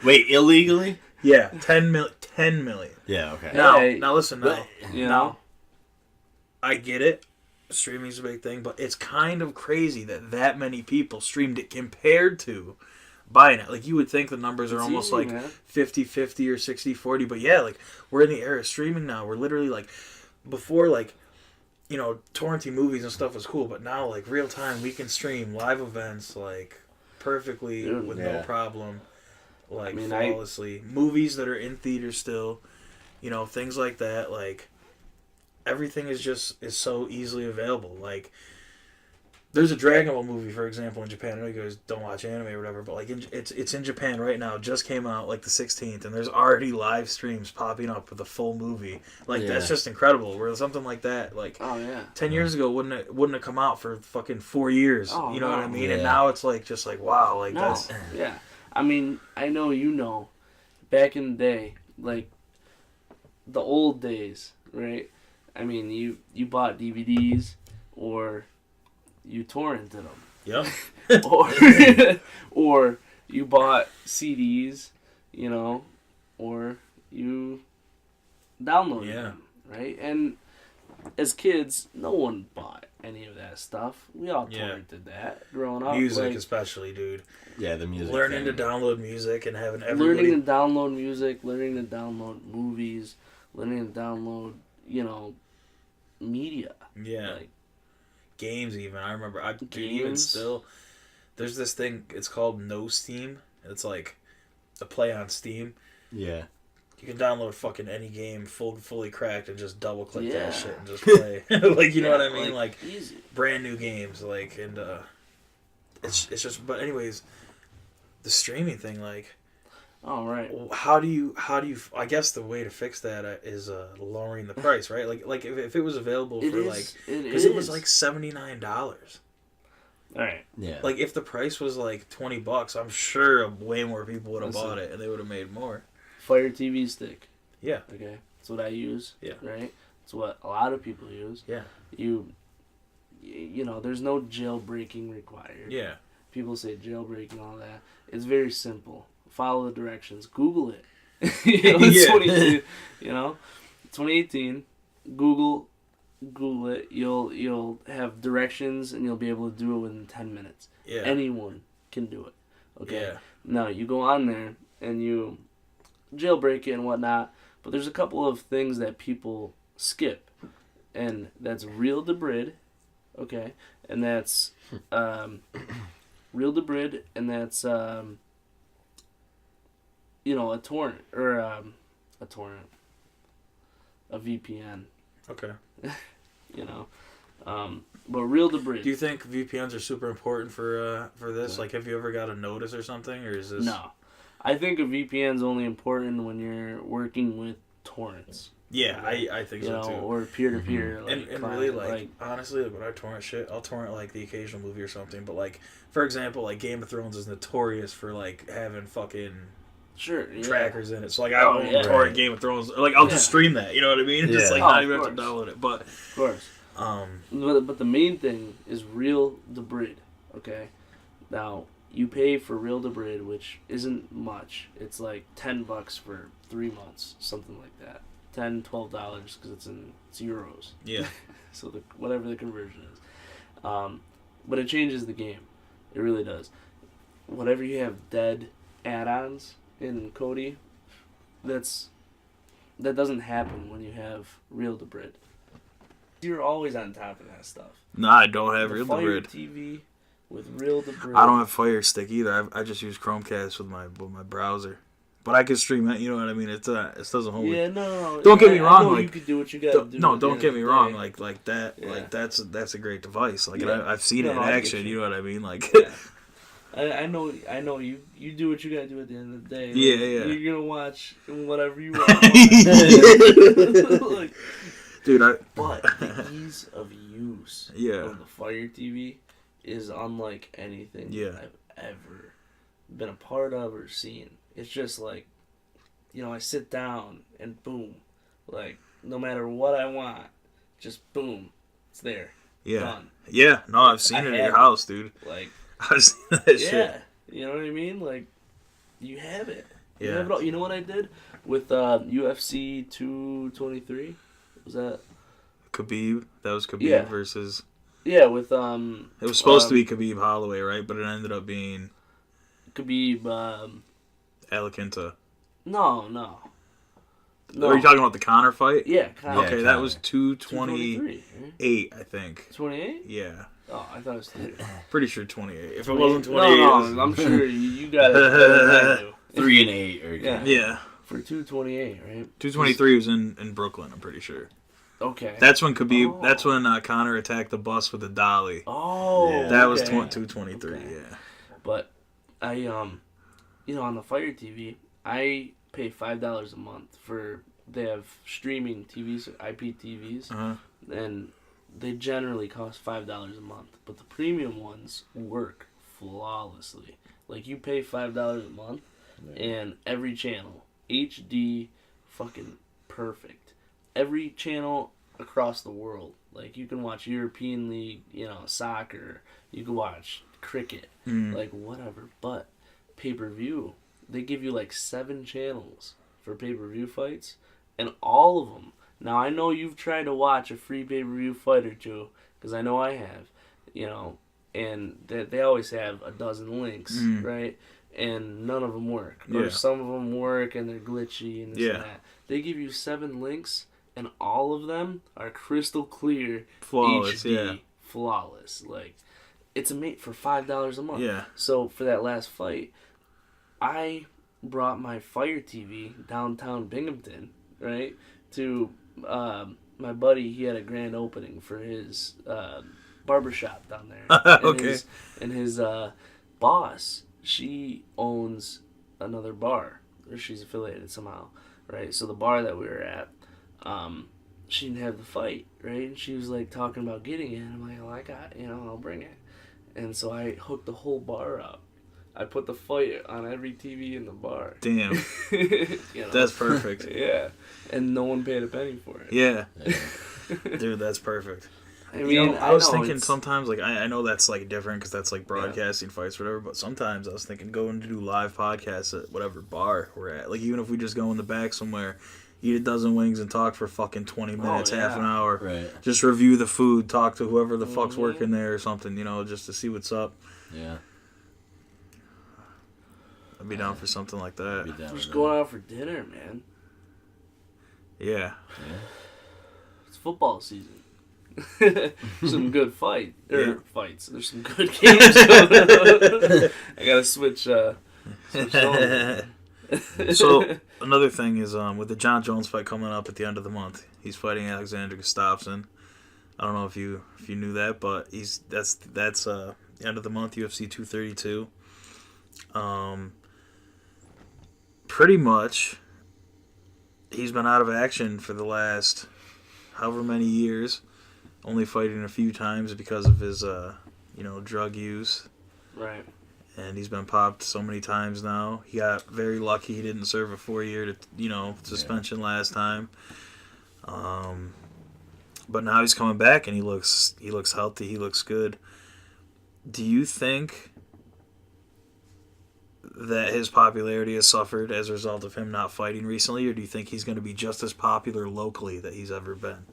Wait, illegally? Yeah, 10 million. Yeah, okay. Now listen, now, You know? now, I get it. Streaming's a big thing, but it's kind of crazy that many people streamed it compared to buying it. Like, you would think the numbers are It's almost easy, like man. 50-50 or 60-40, but yeah, like, we're in the era of streaming now. We're literally, like, before, like, you know, torrenting movies and stuff was cool, but now, like, real time, we can stream live events, like, perfectly Dude, with yeah. no problem, like, I mean, flawlessly. Movies that are in theaters still, you know, things like that, like, everything is so easily available. Like, there's a Dragon Ball movie, for example, in Japan. I know you guys don't watch anime or whatever, but like it's in Japan right now. It just came out like the 16th, and there's already live streams popping up with the full movie. Like, that's just incredible. Where something like that, like, Oh yeah. 10 years ago wouldn't have come out for fucking 4 years. Oh, you know what I no. mean? Yeah. And now it's like just like wow, like No. that's Yeah. I mean, I know you know, back in the day, like the old days, right? I mean, you bought DVDs or you torrented them. yep. Or you bought CDs, you know, or you downloaded Yeah. them, right? And as kids, no one bought any of that stuff. We all Yeah. torrented that growing up. Music like, especially, dude. Yeah, the music. Learning thing. to download music and having everybody. learning to download music, learning to download movies, learning to download, you know, media. Yeah. Like, Games even. I remember dude, even Games? still there's this thing, it's called No Steam. It's like a play on Steam. Yeah. You can download fucking any game fully cracked and just double click Yeah. that shit and just play. Like, you know yeah, what I mean? Like easy. brand new games, like, and it's just, but anyways, the streaming thing, like, All right. how do you I guess the way to fix that is lowering the price, right? Like if it was available for because it was like $79. All right. Yeah. Like, if the price was like $20, I'm sure way more people would have Listen. bought it and they would have made more. Fire TV stick. Yeah. Okay. That's what I use. Yeah. Right. It's what a lot of people use. Yeah. You know, there's no jailbreaking required. Yeah. People say jailbreaking, all that. It's very simple. Follow the directions. Google it. You know, it's Yeah. 2018, you know, 2018. Google it. You'll have directions and you'll be able to do it within 10 minutes. Yeah. Anyone can do it. Okay. Yeah. Now you go on there and you jailbreak it and whatnot, but there's a couple of things that people skip, and that's real debrid, okay, and that's real debrid, and that's you know, a torrent or a VPN, Okay. you know, but real debrid. Do you think VPNs are super important for this? Like, have you ever got a notice or something, or is this? No, I think a VPN is only important when you're working with torrents. Yeah, I think You so know, too. or peer to peer, And really, like, honestly, like, when I torrent shit, I'll torrent like the occasional movie or something. But like, for example, like Game of Thrones is notorious for like having fucking sure, yeah. trackers in it. So like, I don't yeah. torrent Right. Game of Thrones. Or, like, I'll just Yeah. stream that. You know what I mean? Just Yeah. like Oh, not of even have to course. download it. But Of course. But the main thing is real debrid. Now you pay for real debrid, which isn't much. It's like $10 for 3 months, something like that. $10-12 because it's euros. yeah, So whatever the conversion is, but it changes the game. It really does. Whatever you have dead add-ons in Cody, that doesn't happen when you have real debrid. You're always on top of that stuff. no, I don't have The real Fire debrid. TV with real debrid. I don't have Fire Stick either. I just use Chromecast with my browser. But I can stream it. You know what I mean? It doesn't hold me. Yeah, no. Don't get me I wrong, know like, you could do what you got to do. No, at the don't end get of me the wrong. day. Like that. Yeah. Like that's a great device. Like, and Yeah. I've seen it No, in I get action. you. You know what I mean? Like, Yeah. I know you do what you gotta do at the end of the day. Like, Yeah, yeah. You're gonna watch whatever you want to watch. Like, dude, but the ease of use Yeah. of the Fire TV is unlike anything Yeah. I've ever been a part of or seen. It's just like, you know, I sit down and boom, like, no matter what I want, just boom, it's there. yeah, Done. yeah. No, I've seen I it in have your it. house, dude. Like, I've seen that yeah, shit. you know what I mean? Like, you have it. Yeah. You know what I did with UFC 223? Was that? Khabib. That was Khabib Yeah. versus. Yeah, with It was supposed to be Khabib Holloway, right? But it ended up being Khabib. Alaquinta. No. Are you talking about the Conor fight? Yeah, Conor. Okay, Yeah, that Conor. was 228, I think. 28? Yeah. Oh, I thought it was 30. Pretty sure 28. If it wasn't 28, No, I'm sure you got it better than I do. 3 and 8. Or Yeah. Yeah. For 228, right? 223 was in Brooklyn, I'm pretty sure. Okay. That's when Khabib. Oh. That's when Conor attacked the bus with the dolly. Oh, Yeah. That was okay. 223. Okay. Yeah. But I on the Fire TV, I pay $5 a month for. They have streaming TVs, IPTVs, Uh-huh. and they generally cost $5 a month. But the premium ones work flawlessly. Like you pay $5 a month, and every channel HD, fucking perfect. Every channel across the world. Like you can watch European League, soccer. You can watch cricket, like whatever. But pay-per-view, they give you like 7 channels for pay-per-view fights, and all of them. Now I know you've tried to watch a free pay-per-view fight or two, because I know I have, and they always have a dozen links, right? And none of them work. Yeah. Or some of them work and they're glitchy and this and that. They give you 7 links, and all of them are crystal clear, Flawless, HD, yeah. flawless. Like, it's a mate for $5 a month. Yeah. So for that last fight, I brought my Fire TV downtown Binghamton, right, to my buddy. He had a grand opening for his barbershop down there. Okay. And his boss, she owns another bar, or she's affiliated somehow, right? So the bar that we were at, she didn't have the fight, right? And she was like talking about getting it. And I'm like, well, I got, I'll bring it. And so I hooked the whole bar up. I put the fight on every TV in the bar. Damn. That's perfect. Yeah. And no one paid a penny for it. Yeah. Dude, that's perfect. I mean, I was know thinking it's- sometimes, like, I know that's, like, different because that's, like, broadcasting fights or whatever, but sometimes I was thinking going to do live podcasts at whatever bar we're at. Like, even if we just go in the back somewhere, eat a dozen wings and talk for fucking 20 minutes, half an hour. Right. Just review the food, talk to whoever the fuck's working there or something, just to see what's up. Yeah. I'd be down for something like that. Be down Just with going out for dinner, man. Yeah. that. Yeah. It's football season. Some good fights. There's some good games going on. I gotta switch on. So another thing is with the John Jones fight coming up at the end of the month, he's fighting Alexander Gustafsson. I don't know if you knew that, but that's the end of the month, UFC 232. Pretty much, he's been out of action for the last however many years, only fighting a few times because of his drug use. Right. And he's been popped so many times now. He got very lucky he didn't serve a 4-year suspension last time. But now he's coming back and he looks healthy. He looks good. Do you think that his popularity has suffered as a result of him not fighting recently, or do you think he's going to be just as popular locally that he's ever been?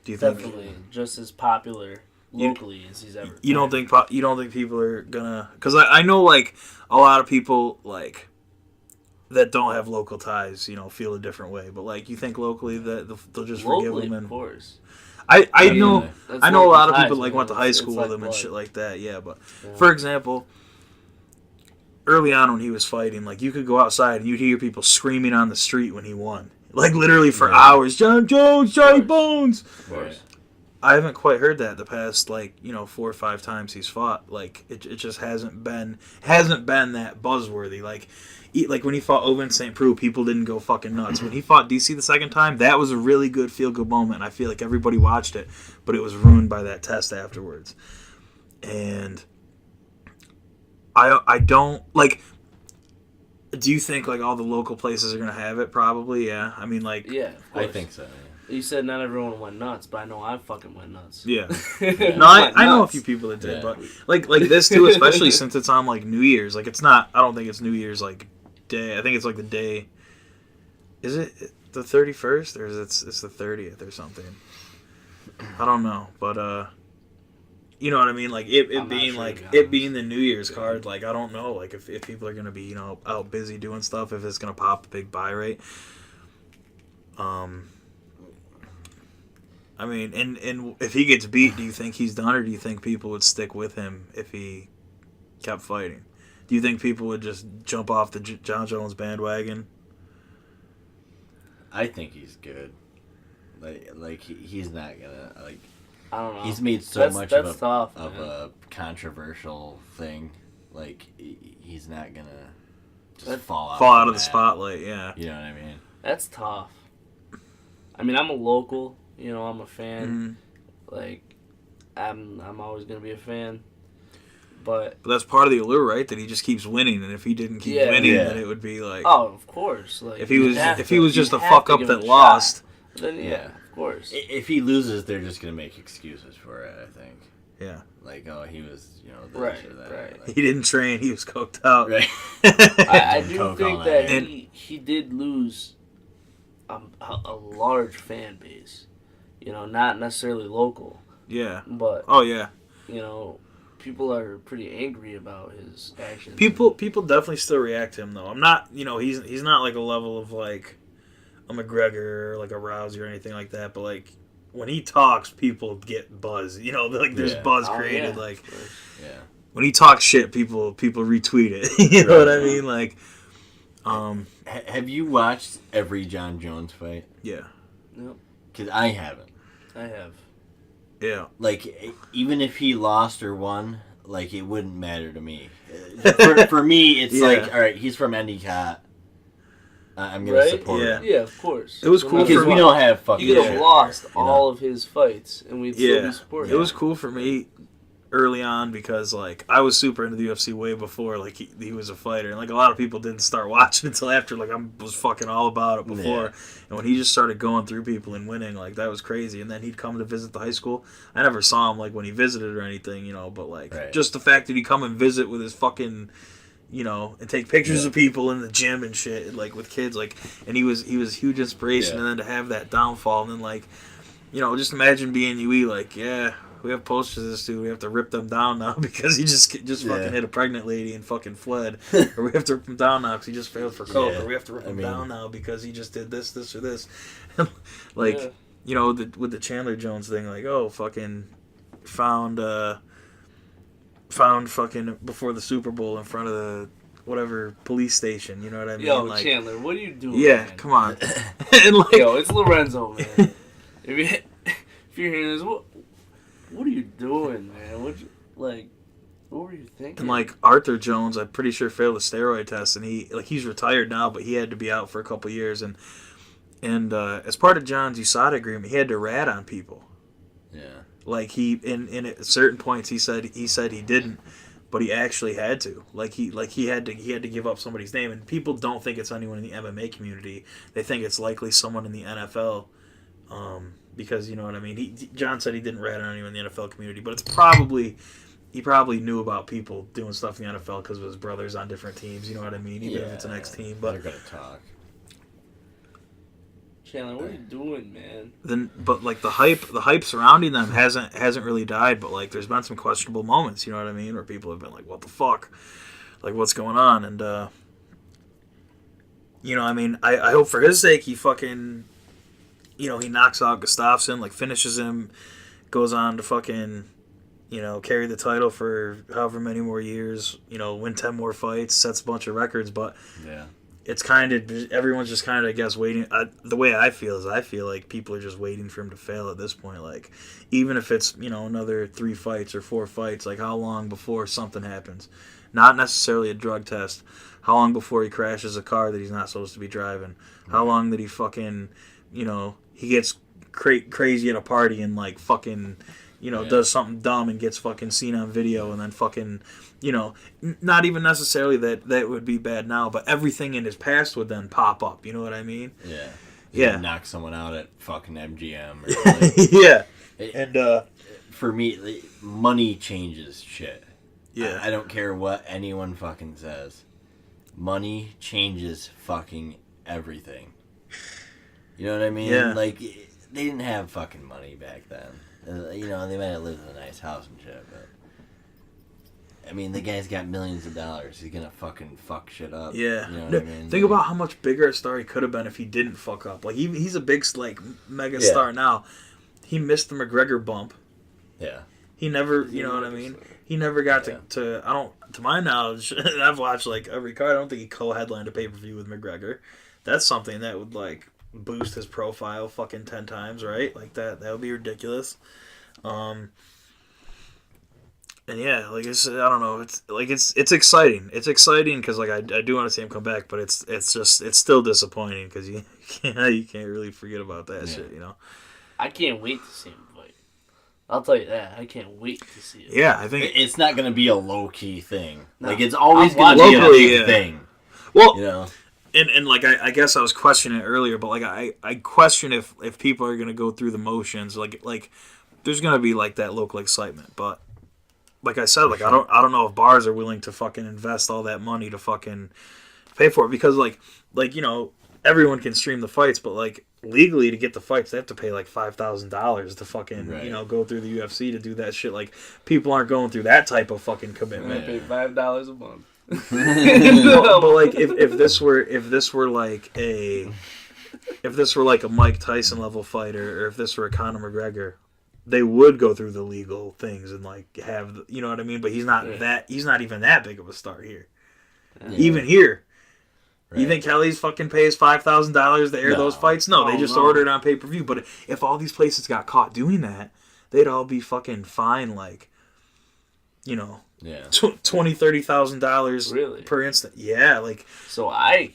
Do you think? Definitely just as popular locally as he's ever. You don't think people are gonna? Because I know like a lot of people like that don't have local ties, feel a different way. But like you think locally that they'll just forgive locally, him. of And course. I know That's I know a local lot of ties, people like man. went to high It's school like with him and blood. shit like that. Yeah, but Yeah. for example, early on when he was fighting, like you could go outside and you'd hear people screaming on the street when he won, like literally for hours. John Jones, Johnny Bones. Of course. I haven't quite heard that the past 4 or 5 times he's fought. Like it just hasn't been that buzzworthy. Like when he fought Owen St. Preux, people didn't go fucking nuts. When he fought DC the second time, that was a really good feel good moment. And I feel like everybody watched it, but it was ruined by that test afterwards. And I don't like. Do you think like all the local places are gonna have it? Probably, yeah. I mean, like, Yeah, of I course. think so. You said not everyone went nuts, but I know I fucking went nuts. Yeah. I No, I know a few people that did, but like this too, especially since it's on like New Year's. Like it's not. I don't think it's New Year's like day. I think it's like the day. Is it the 31st or is it's the 30th or something? I don't know, but you know what I mean. Like it being sure, like it being the New Year's card. Like I don't know. Like if people are gonna be out busy doing stuff, if it's gonna pop a big buy rate. I mean, and if he gets beat, do you think he's done, or do you think people would stick with him if he kept fighting? Do you think people would just jump off the John Jones bandwagon? I think he's good. Like he's not gonna like. I don't know. He's made so much of tough, a controversial thing. Like he's not gonna just fall out of the spotlight. Yeah, you know what I mean. That's tough. I mean, I'm a local. You know, I'm a fan. Mm-hmm. Like, I'm always gonna be a fan. But that's part of the allure, right? That he just keeps winning, and if he didn't keep winning, then it would be like, oh, of course. Like if he was just a fuck up that lost, then of course. If he loses, they're just gonna make excuses for it. I think. Yeah. Like, oh, he was, this or that. Right. Like, he didn't train. He was coked out. Right. I do think that he did lose a large fan base. You know, not necessarily local. Yeah. But oh yeah. You know, people are pretty angry about his actions. People definitely still react to him though. I'm not, he's not like a level of like a McGregor or like a Rousey or anything like that. But like when he talks, people get buzz. You know, like there's buzz created. Yeah. Like yeah. When he talks shit, people retweet it. You know what I mean? Like, have you watched every John Jones fight? Yeah. Nope. Because I haven't. I have. Yeah. Like, even if he lost or won, like, it wouldn't matter to me. For me, it's like, all right, he's from Endicott. I'm going to support him. Yeah, of course. It was cool because we don't have fucking You could have lost shit, all of his fights, and we'd still be supporting him. It was cool for me early on because, like, I was super into the UFC way before, like, he was a fighter. And, like, a lot of people didn't start watching until after, like, I was fucking all about it before. Yeah. And when he just started going through people and winning, like, that was crazy. And then he'd come to visit the high school. I never saw him, like, when he visited or anything, but, like, just the fact that he'd come and visit with his fucking... and take pictures of people in the gym and shit, and, like, with kids, like, and he was a huge inspiration, and then to have that downfall, and then, like, just imagine being UE, like, we have posters of this dude, we have to rip them down now because he just fucking hit a pregnant lady and fucking fled, or we have to rip him down now because he just failed for coke, or we have to rip him down now because he just did this, or this, like, with the Chandler Jones thing, like, oh, fucking found fucking before the Super Bowl in front of the whatever police station, you know what I mean? Yo, like, Chandler, what are you doing? Yeah, man? come on. And like, yo, it's Lorenzo, man. if you're hearing this, what are you doing, man? What were you thinking? And like Arthur Jones, I'm pretty sure failed a steroid test, and he's retired now, but he had to be out for a couple years, and as part of John's USADA agreement, he had to rat on people. Yeah. Like he in at certain points he said he didn't, but he actually had to. Like he had to give up somebody's name, and people don't think it's anyone in the MMA community. They think it's likely someone in the NFL, because you know what I mean. John said he didn't rat on anyone in the NFL community, but he probably knew about people doing stuff in the NFL because of his brothers on different teams. You know what I mean? Even if it's an ex team, but they're gonna talk. Chandler, what are you doing, man? But like the hype surrounding them hasn't really died. But like, there's been some questionable moments. You know what I mean? Where people have been like, "What the fuck? Like, what's going on?" And I mean, I hope for his sake he fucking, he knocks out Gustafsson, like finishes him, goes on to fucking, carry the title for however many more years. Win 10 more fights, sets a bunch of records. But yeah. It's kind of, everyone's just kind of, I guess, waiting. The way I feel is I feel like people are just waiting for him to fail at this point. Like, even if it's, another 3 fights or 4 fights, like, how long before something happens? Not necessarily a drug test. How long before he crashes a car that he's not supposed to be driving? How long that he fucking, he gets crazy at a party and, like, fucking, does something dumb and gets fucking seen on video and then fucking... not even necessarily that would be bad now, but everything in his past would then pop up. You know what I mean? Yeah. Yeah. Knock someone out at fucking MGM. Or like, Yeah. And for me, money changes shit. yeah. I don't care what anyone fucking says. Money changes fucking everything. You know what I mean? Yeah. Like, they didn't have fucking money back then. You know, they might have lived in a nice house and shit, but... I mean, the guy's got millions of dollars. He's gonna fucking fuck shit up. Yeah. You know what I mean? Think about how much bigger a star he could have been if he didn't fuck up. Like, he's a big, like, mega star now. He missed the McGregor bump. Yeah. He never, you know what I mean? He never got to I don't, to my knowledge, and I've watched, like, every card, I don't think he co-headlined a pay-per-view with McGregor. That's something that would, like, boost his profile fucking 10 times, right? Like, that would be ridiculous. And yeah, like I said, I don't know. It's like it's exciting. It's exciting because like I do want to see him come back, but it's still disappointing because you can't really forget about that shit, you know. I can't wait to see him fight. I'll tell you that. I can't wait to see it. Yeah, I think it's not gonna be a low key thing. No. Like it's always gonna be a big thing. Well, you know. And like I guess I was questioning it earlier, but like I question if people are gonna go through the motions, like there's gonna be like that local excitement, but. Like I said, like I don't know if bars are willing to fucking invest all that money to fucking pay for it because like you know everyone can stream the fights, but like legally to get the fights they have to pay like $5,000 to fucking you know go through the UFC to do that shit. Like people aren't going through that type of fucking commitment. I pay $5 a month. but like if this were like a Mike Tyson level fighter or if this were a Conor McGregor. They would go through the legal things and like have you know what I mean, but he's not he's not even that big of a star here. Yeah. Even here, you think Kelly's fucking pays $5,000 to air those fights? No, they just order it on pay-per-view. But if all these places got caught doing that, they'd all be fucking fine, like you know, $20,000-$30,000 really per instant. Yeah, like so what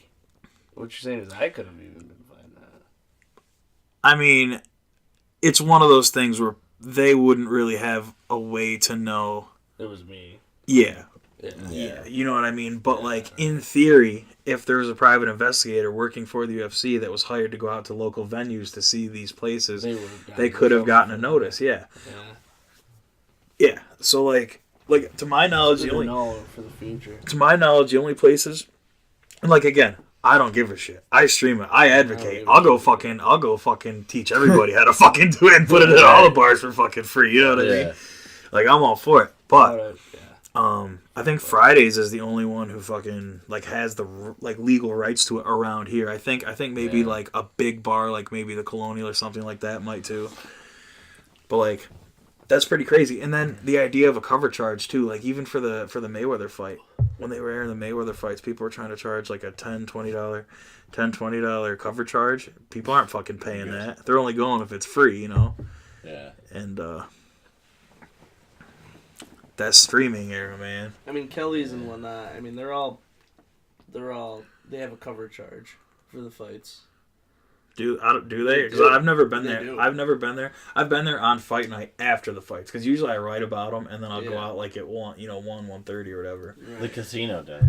you're saying is I could have even been fighting that. I mean, it's one of those things where. They wouldn't really have a way to know. It was me. Yeah. You know what I mean? But, like, in theory, if there was a private investigator working for the UFC that was hired to go out to local venues to see these places, they could have gotten a notice, Yeah. So, like to my knowledge, the only places, and, like, again, I don't give a shit. I stream it. I advocate. I'll go fucking teach everybody how to fucking do it and put it at all the bars for fucking free. You know what I mean? Like I'm all for it. But I think Fridays is the only one who fucking like has the like legal rights to it around here. I think maybe like a big bar like maybe the Colonial or something like that might too. But like that's pretty crazy. And then the idea of a cover charge too, like even for the Mayweather fight. When they were airing the Mayweather fights, people were trying to charge like a $20 cover charge. People aren't fucking paying that. They're only going if it's free, you know? Yeah. And that's streaming era, man. I mean, Kelly's and whatnot, I mean, they have a cover charge for the fights. Do they? Because I've never been there. I've never been there. I've been there on fight night after the fights. Because usually I write about them and then I'll go out like at 1:30 or whatever. Right. The casino does.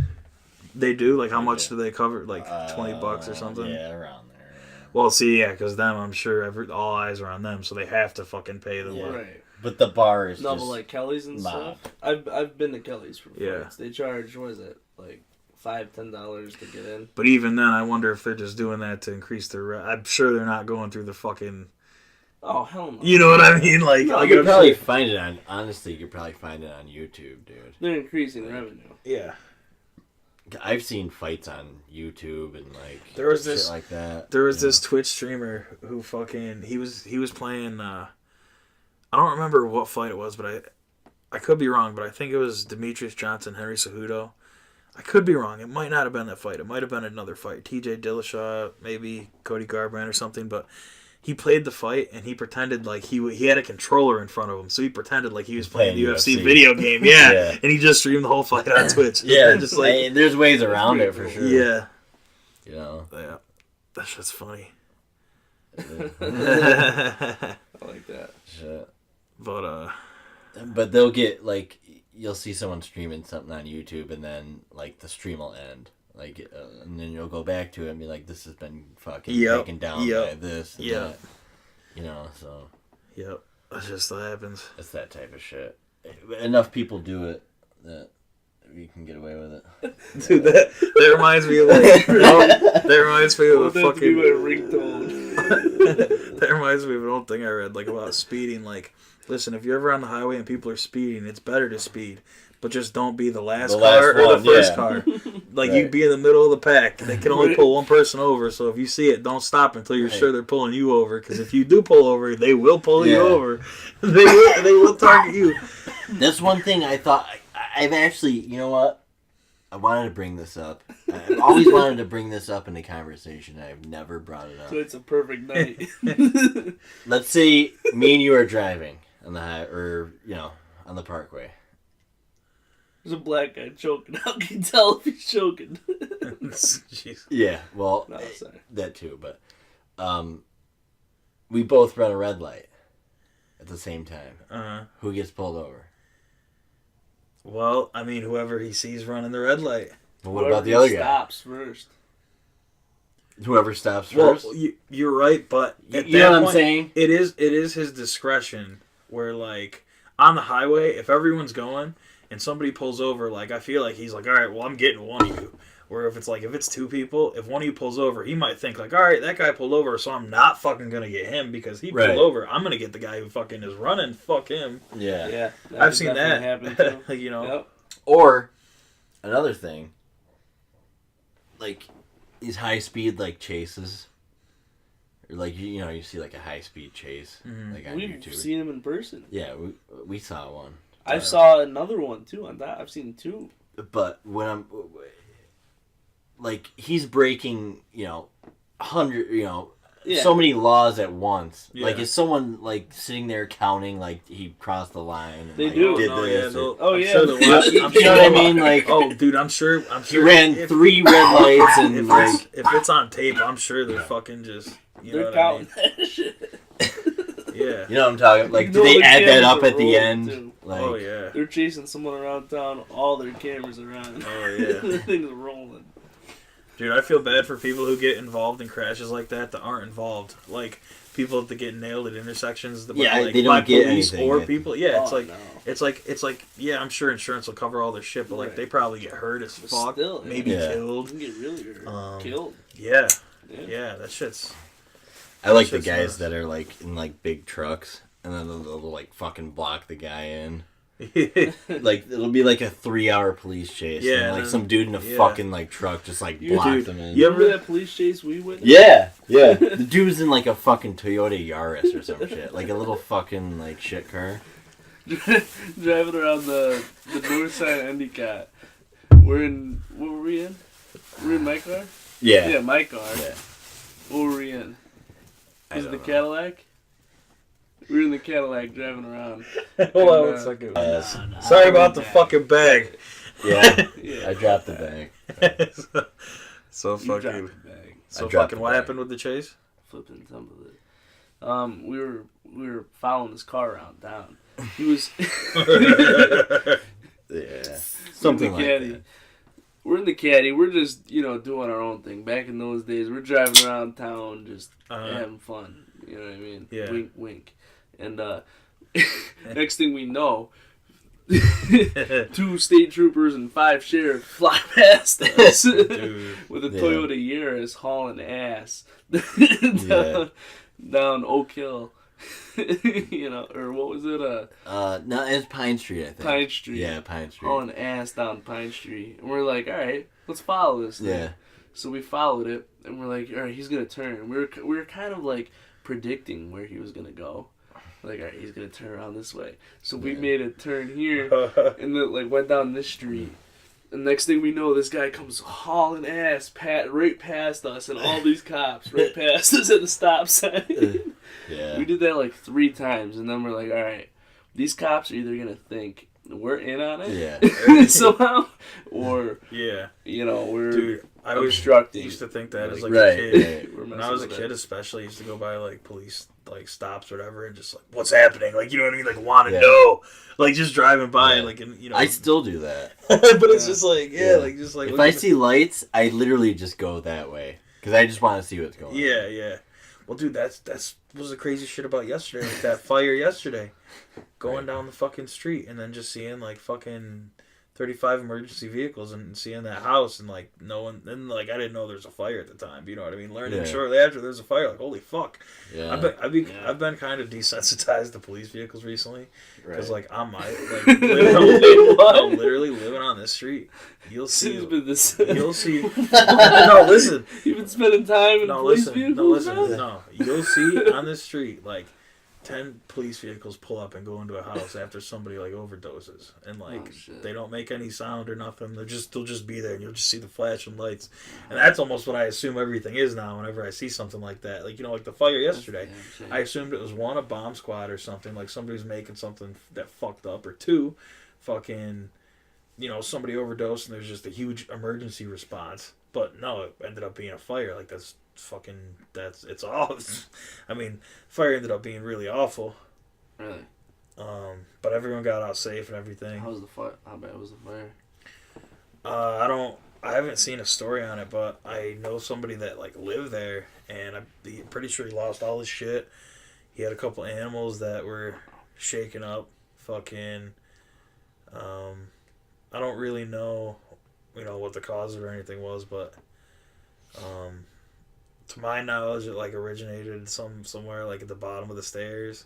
They do? Like how much do they cover? Like $20 or something? Yeah, around there. Yeah. Well, see, yeah, because them, I'm sure all eyes are on them, so they have to fucking pay them. Yeah. Right. But the bar is but like Kelly's and stuff. I've been to Kelly's for fights. They charge, what is it, like $5-$10 to get in. But even then, I wonder if they're just doing that to increase their. I'm sure they're not going through the fucking. Oh hell no! You know what I mean? Like, you could probably find it on. Honestly, you could probably find it on YouTube, dude. They're increasing revenue. Yeah. I've seen fights on YouTube and like there was shit this like that. There was this Twitch streamer who fucking he was playing. I don't remember what fight it was, but I could be wrong, but I think it was Demetrius Johnson, Henry Cejudo. I could be wrong. It might not have been that fight. It might have been another fight. TJ Dillashaw, maybe Cody Garbrandt or something. But he played the fight and he pretended like he had a controller in front of him. So he pretended like he was playing the UFC video game. Yeah. And he just streamed the whole fight on Twitch. Just like there's ways around it for sure. Yeah. You know. Yeah. That shit's funny. I like that. Shit. But they'll get like you'll see someone streaming something on YouTube and then like the stream will end. Like, and then you'll go back to it and be like, this has been fucking Yep. taken down Yep. by this and Yep. that. You know, so Yep. That's just what happens. it's that type of shit. Enough people do it that we can get away with it. Dude, that reminds me of like, that reminds me of a That'd be my fucking. ringtone. That reminds me of an old thing I read, like about speeding. Like, listen, if you're ever on the highway and people are speeding, it's better to speed, but just don't be the last car or one, the first yeah. car. Like, Right. you be in the middle of the pack. They can only pull one person over, so if you see it, don't stop until you're Right. sure they're pulling you over. Because if you do pull over, they will pull you Yeah. over. They will target you. That's one thing I thought. I've actually, you know what? I wanted to bring this up. I've always wanted to bring this up in the conversation. I've never brought it up. So it's a perfect night. Let's say me and you are driving on the or on the parkway. There's a black guy choking. How can you tell if he's choking? Jeez. Yeah, well, No, sorry. that too, but we both run a red light at the same time. Uh-huh. Who gets pulled over? Well, I mean, whoever he sees running the red light. Well, what about the other guy? Stops first. Whoever stops first. Well, you're right, but at You that know what I'm point, saying? it is his discretion. Where like on the highway, if everyone's going and somebody pulls over, like I feel like he's like, all right, well I'm getting one of you. Where if it's two people, if one of you pulls over, he might think like, all right, that guy pulled over, so I'm not fucking gonna get him because he Right. pulled over. I'm gonna get the guy who fucking is running. Fuck him. Yeah. Yeah, I've seen that. happen too. Like, you know. Yep. Or another thing, like these high speed like chases, or like you see like a high speed chase like on We've YouTube. seen him in person. Yeah, we saw one. I saw another one too on that. I've seen two. But when I'm like, he's breaking, 100, Yeah. so many laws at once. Yeah. Like, is someone like sitting there counting like he crossed the line? And, They like, do. Did Oh, this, yeah, or- Oh, I'm yeah. sure they'll watch- I'm You know sure what I they'll mean? watch- Like, oh, dude, I'm sure. he ran if- 3 red lights and If like, it's on tape, I'm sure they're fucking just. You know They're what I mean? counting that shit. Yeah. you know what I'm talking? Like, You do know they the add that cameras up are at the rolling, end? too. Like, Oh yeah. They're chasing someone around town. All their cameras are on. Oh yeah. The thing's rolling. Dude, I feel bad for people who get involved in crashes like that aren't involved. Like people that get nailed at intersections. That Yeah, like, they don't by get police anything. or people. Yeah, it's Oh, like no. it's like yeah, I'm sure insurance will cover all their shit, but like Right. they probably get hurt as But fuck, still, yeah. maybe Yeah. You killed. can get really hurt. Killed. Yeah, Yeah. yeah, that shit's. I like the Shit's guys nuts. that are like in like big trucks, and then they'll like fucking block the guy in. Like, it'll be like a 3-hour police chase. Yeah, and like and some dude in a yeah. fucking like truck just like You- blocked dude, him in. you Remember that police chase we witnessed? Yeah, yeah. The dude was in like a fucking Toyota Yaris or some shit, like a little fucking like shit car. Driving around the north side of Endicott. What were we in? We were in my car? Yeah, Yeah, my car. yeah. What were we in? I Was it don't the know. Cadillac? We were in the Cadillac driving around. Hold on And, one second. Yes. Sorry about the fucking bag. Yeah, Yeah. I dropped the bag. So You dropped fucking. the bag. So I dropped fucking. the What bag. happened with the chase? Flipping some of it. We were following this car around town. He was Yeah, something like caddy. that. We're in the caddy. We're just doing our own thing. Back in those days, we're driving around town, just having fun. You know what I mean? Yeah. Wink, wink. And next thing we know, 2 state troopers and 5 sheriffs fly past us Dude. with a Yeah. Toyota Yaris hauling ass Yeah. down Oak Hill. Or what was it? No, it's Pine Street, I think. Pine Street. Yeah, Pine Street. Hauling ass down Pine Street. And we're like, all right, let's follow this thing. Yeah. So we followed it, and we're like, all right, he's gonna turn. We were kind of like predicting where he was gonna go. Like, all right, he's gonna turn around this way. So we made a turn here, and then like went down this street. And next thing we know, this guy comes hauling ass right past us, and all these cops right past us at the stop sign. Yeah. We did that like 3 times, and then we're like, all right, these cops are either gonna think we're in on it. Yeah. Somehow, or Yeah. we're Dude, I obstructing. used to think that as like Right. a kid. We're When I was a messing kid, with it. especially, I used to go by like police like stops or whatever, and just like, what's happening? Like, you know what I mean? Like, want to Yeah. know? Like, just driving by, Yeah. like, and I still do that. but it's Yeah. just like, like just like If I see lights, I literally just go that way because I just want to see what's going on. Yeah. Well, dude, that's was the crazy shit about yesterday. Like that fire yesterday, going Right. down the fucking street and then just seeing like fucking 35 emergency vehicles and seeing that house and like no one. And like I didn't know there was a fire at the time. You know what I mean? Learning Yeah. shortly after there's a fire. Like holy fuck. Yeah. I've been kind of desensitized to police vehicles recently because Right. like I'm literally living on this street. You'll see. It's been this. You'll see. No, listen. You've been spending time in police vehicles. No. You'll see on this street like 10 police vehicles pull up and go into a house after somebody like overdoses and like Oh, shit. they don't make any sound or nothing. They'll just be there and you'll just see the flashing lights. And that's almost what I assume everything is now whenever I see something like that. Like like the fire yesterday. I assumed it was one, a bomb squad or something, like somebody was making something that fucked up, or two, fucking, somebody overdosed and there's just a huge emergency response. But no, it ended up being a fire. Like it's awful. I mean, fire ended up being really awful. Really? But everyone got out safe and everything. How was the fire? How bad was the fire? I haven't seen a story on it, but I know somebody that like lived there, and I'm pretty sure he lost all his shit. He had a couple animals that were shaken up. Fucking, I don't really know, what the cause of it or anything was, but, to my knowledge, it like originated somewhere like at the bottom of the stairs.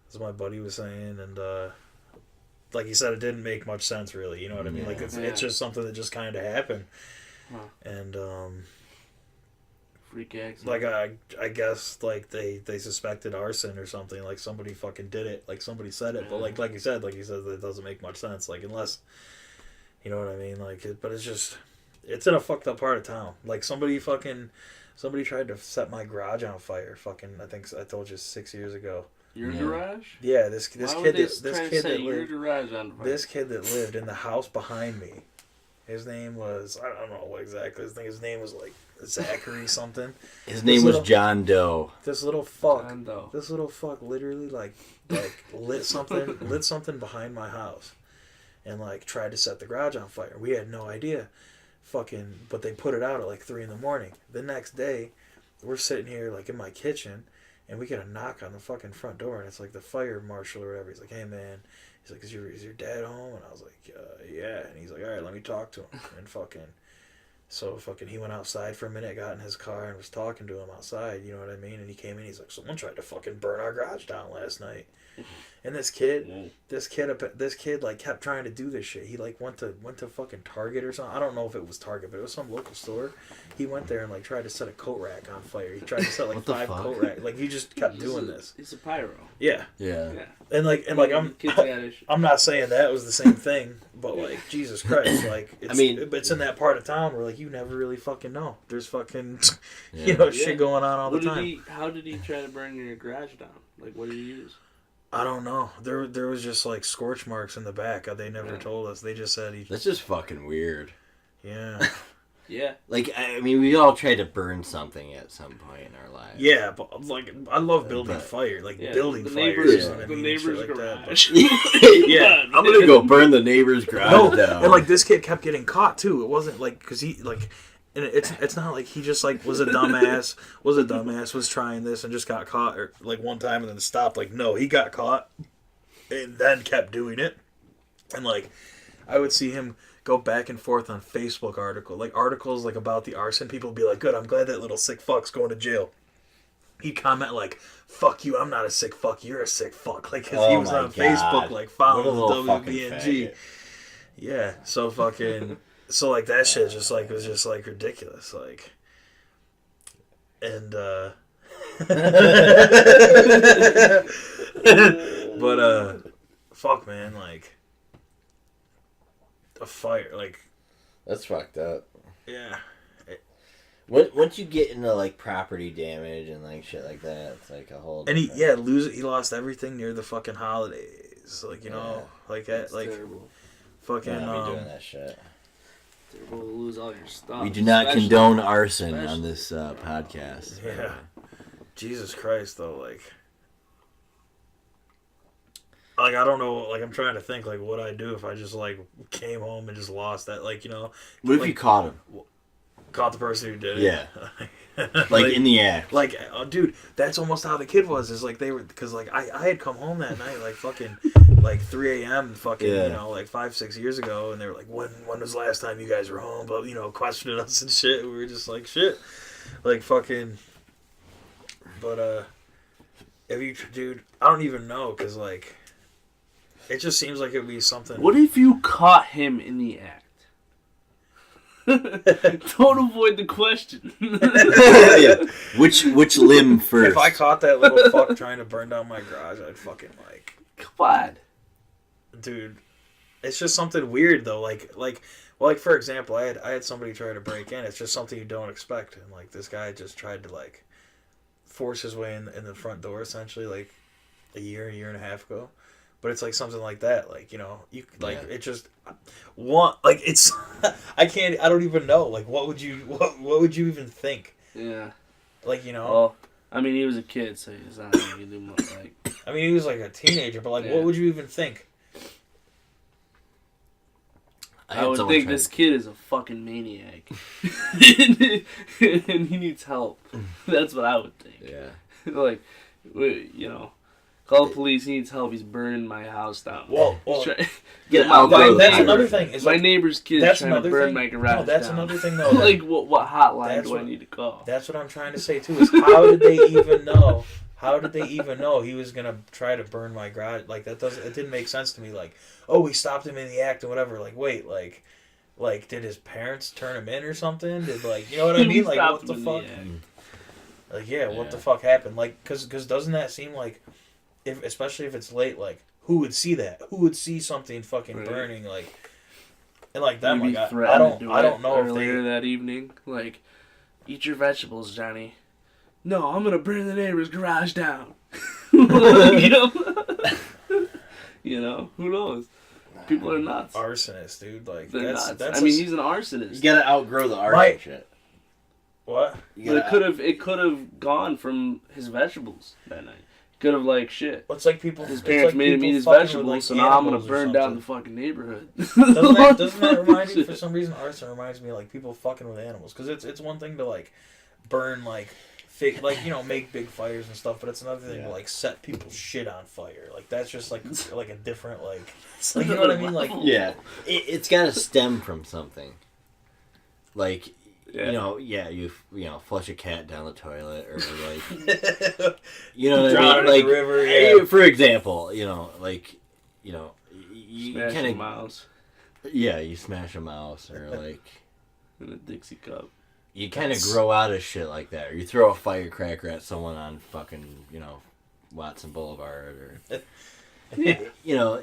That's what my buddy was saying, and like he said, it didn't make much sense really. You know what I mean? Yeah. Like it's just something that just kind of happened, and Freak accident. like I guess like they suspected arson or something. Like somebody fucking did it. Like somebody said it, but like he said, it doesn't make much sense. Like unless, you know what I mean? Like but it's just. It's in a fucked up part of town. Like somebody tried to set my garage on fire. Fucking, I think I told you 6 years ago. Your garage? Yeah, this Why kid would they that try to set your garage on fire? This kid that lived in the house behind me. His name was I don't know what exactly. I think his name was like Zachary something. His name was John Doe. This little fuck. John Doe. This little fuck literally like lit something behind my house, and like tried to set the garage on fire. We had no idea. But they put it out at like 3 a.m. The next day, we're sitting here like in my kitchen, and we get a knock on the fucking front door, and it's like the fire marshal or whatever. He's like, "Hey man," he's like, "Is your dad home?" And I was like, "Yeah." And he's like, "All right, let me talk to him." And he went outside for a minute, got in his car, and was talking to him outside. You know what I mean? And he came in, he's like, "Someone tried to fucking burn our garage down last night." And this kid like kept trying to do this shit. He like went to fucking Target or something. I don't know if it was Target, but it was some local store. He went there and like tried to set a coat rack on fire. He tried to set like 5 coat racks. Like he just kept doing this. He's a pyro. Yeah. Yeah. And I'm not saying that was the same thing, but like Jesus Christ, like it's in that part of town where like you never really fucking know. There's fucking shit going on all the time. How did he try to burn your garage down? Like what did he use? I don't know. There was just like scorch marks in the back. They never told us. They just said That's just fucking weird. Yeah. Yeah. Like I mean, we all tried to burn something at some point in our lives. Yeah, but like I love building fire, like building the fires. Neighbors, You know what I the mean? neighbor's Shit like garage. Yeah, I'm gonna go burn the neighbor's garage down. And like this kid kept getting caught too. It wasn't like because he like. And it's not like he just like was a dumbass, was trying this and just got caught or like one time and then stopped. Like no, he got caught and then kept doing it. And like I would see him go back and forth on Facebook articles like about the arson. People would be like, "Good, I'm glad that little sick fuck's going to jail." He'd comment like, "Fuck you, I'm not a sick fuck, you're a sick fuck." Like cause he was on Facebook like following the WBNG. Yeah, so fucking. So like that shit just like was just like ridiculous, like, and but fuck man, like a fire, like that's fucked up. Yeah. Once you get into like property damage and like shit like that, it's like a whole. And he lost everything near the fucking holidays. It's like, you know, like that, It's like terrible. fucking. Not be doing that shit. Terrible to lose all your stuff. We do not especially- condone arson on especially- this podcast. Yeah. Jesus Christ, though, like I don't know, like I'm trying to think like what I'd do if I just like came home and just lost that, like, you know, What if like, you caught him? caught the person who did it. Yeah. Like in the act. Like, dude, that's almost how the kid was. Is like they were, because like I had come home that night like fucking like 3 a.m. fucking, Yeah. you know, like 5-6 years ago, and they were like, when was the last time you guys were home? But, you know, questioning us and shit. We were just like, shit, like fucking. But if you, dude, I don't even know, because like it just seems like it would be something. What if you caught him in the act? Don't avoid the question. Yeah. Which limb first? If I caught that little fuck trying to burn down my garage, I'd fucking like. Come on. Dude, it's just something weird though. Like for example, I had somebody try to break in. It's just something you don't expect, and like this guy just tried to like force his way in the front door essentially, like a year and a half ago. But it's like something like that, like, you know, you like it just like it's I don't even know, like what would you even think? Yeah. Like, you know. Well, I mean, he was a kid, so he's not going to do much. Like, I mean, he was like a teenager, but like, Yeah. what would you even think? I would think this kid is a fucking maniac, and he needs help. That's what I would think. Yeah. Like, you know, call the police. He needs help. He's burning my house down. Well, Get my out neighbor's- that's another thing. Is My like, neighbor's kid that's trying to another burn thing. my garage No, that's down. another thing though. Like, what hotline That's do I what- need to call? That's what I'm trying to say too. Is how did they even know? How did they even know he was gonna try to burn my garage? Like it didn't make sense to me. Like, oh, we stopped him in the act and whatever. Like, wait, like did his parents turn him in or something? Did, like, you know what I mean? Like, what the fuck? Like, yeah, what the fuck happened? Like, cause doesn't that seem like, especially if it's late, like, who would see that? Who would see something fucking burning? Like, and like that, Maybe like threatened I to do don't it know if earlier they. that evening, like, eat your vegetables, Johnny. No, I'm gonna burn the neighbor's garage down. you know, you know, who knows? People are nuts. Arsonist, dude. Like, They're that's nuts. that's. I mean, he's an arsonist. You gotta outgrow the arson shit. What? But it could have gone from his vegetables that night. Could have, like, shit. It's like people. His it's parents like made him people eat his fucking with, vegetables, like, so now I'm gonna animals or burn down the something. fucking neighborhood. Doesn't that remind you? For some reason, arson reminds me of like people fucking with animals. Because it's one thing to like burn like fake, like, you know, make big fires and stuff, but it's another thing to like set people's shit on fire. Like that's just like a different like you know what I mean? Like, yeah, it's gotta stem from something. Like, Yeah. you know, you flush a cat down the toilet, or like, you know what drown I in mean? Like, the river. Yeah. for example, you Smash kind a of mouse you smash a mouse, or like in a Dixie cup. you kind of grow out of shit like that, or you throw a firecracker at someone on fucking Watson Boulevard, or you know,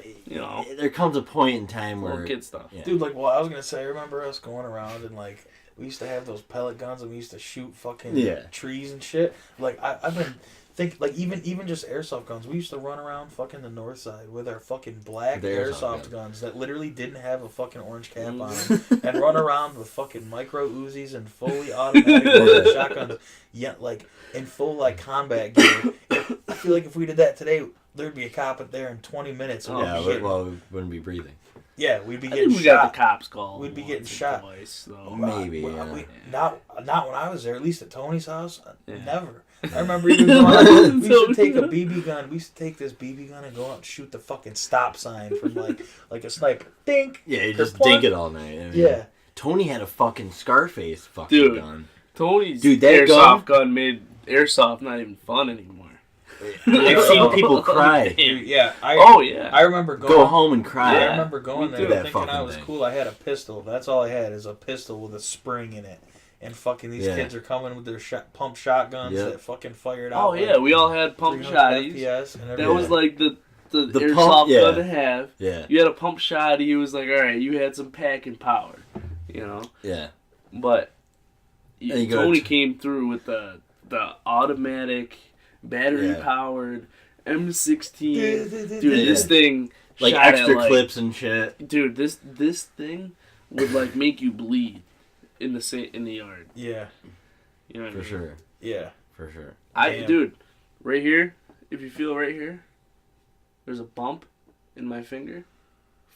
there comes a point in time where Little kid stuff. Yeah. Dude, like, well, I was gonna say, I remember us going around and like we used to have those pellet guns and we used to shoot fucking trees and shit. Like I've been thinking, like even just airsoft guns. We used to run around fucking the north side with our fucking black The airsoft airsoft guns that literally didn't have a fucking orange cap on them, and run around with fucking micro Uzis and fully automatic shotguns. Yeah, like in full like combat gear. I feel like if we did that today, there'd be a cop there in 20 minutes. And we wouldn't be breathing. yeah, we'd be I getting think we shot. got the cops called. We'd be getting once or shot. twice, though. Maybe, Not when I was there. At least at Tony's house, Yeah. never. I remember even going. We used to take a BB gun. We used to take this BB gun and go out and shoot the fucking stop sign from like a sniper. Dink. Yeah, you Or just point. dink it all night. I mean, Yeah. Tony had a fucking Scarface fucking Dude. gun. Tony's Dude, that airsoft gun made airsoft not even fun anymore. I've seen people cry. Dude, yeah. Yeah. I remember going. Go home and cry. I remember going me there too. That thinking I fucking was thing. cool. I had a pistol. That's all I had is a pistol with a spring in it. And fucking these kids are coming with their pump shotguns that fucking fired out. Oh yeah, we all had pump 300 shotties. FPS and That everything. was like the airsoft pump, gun to have. Yeah. You had a pump shotty. It was like, all right, you had some packing power, Yeah. But And you go Tony to- came through with the automatic, battery powered. M16. Dude, this thing like shot extra at, clips and shit. Dude, this thing would like make you bleed in the yard. Yeah. You know what I mean? Sure. Yeah. For sure. Dude, right here, if you feel right here, there's a bump in my finger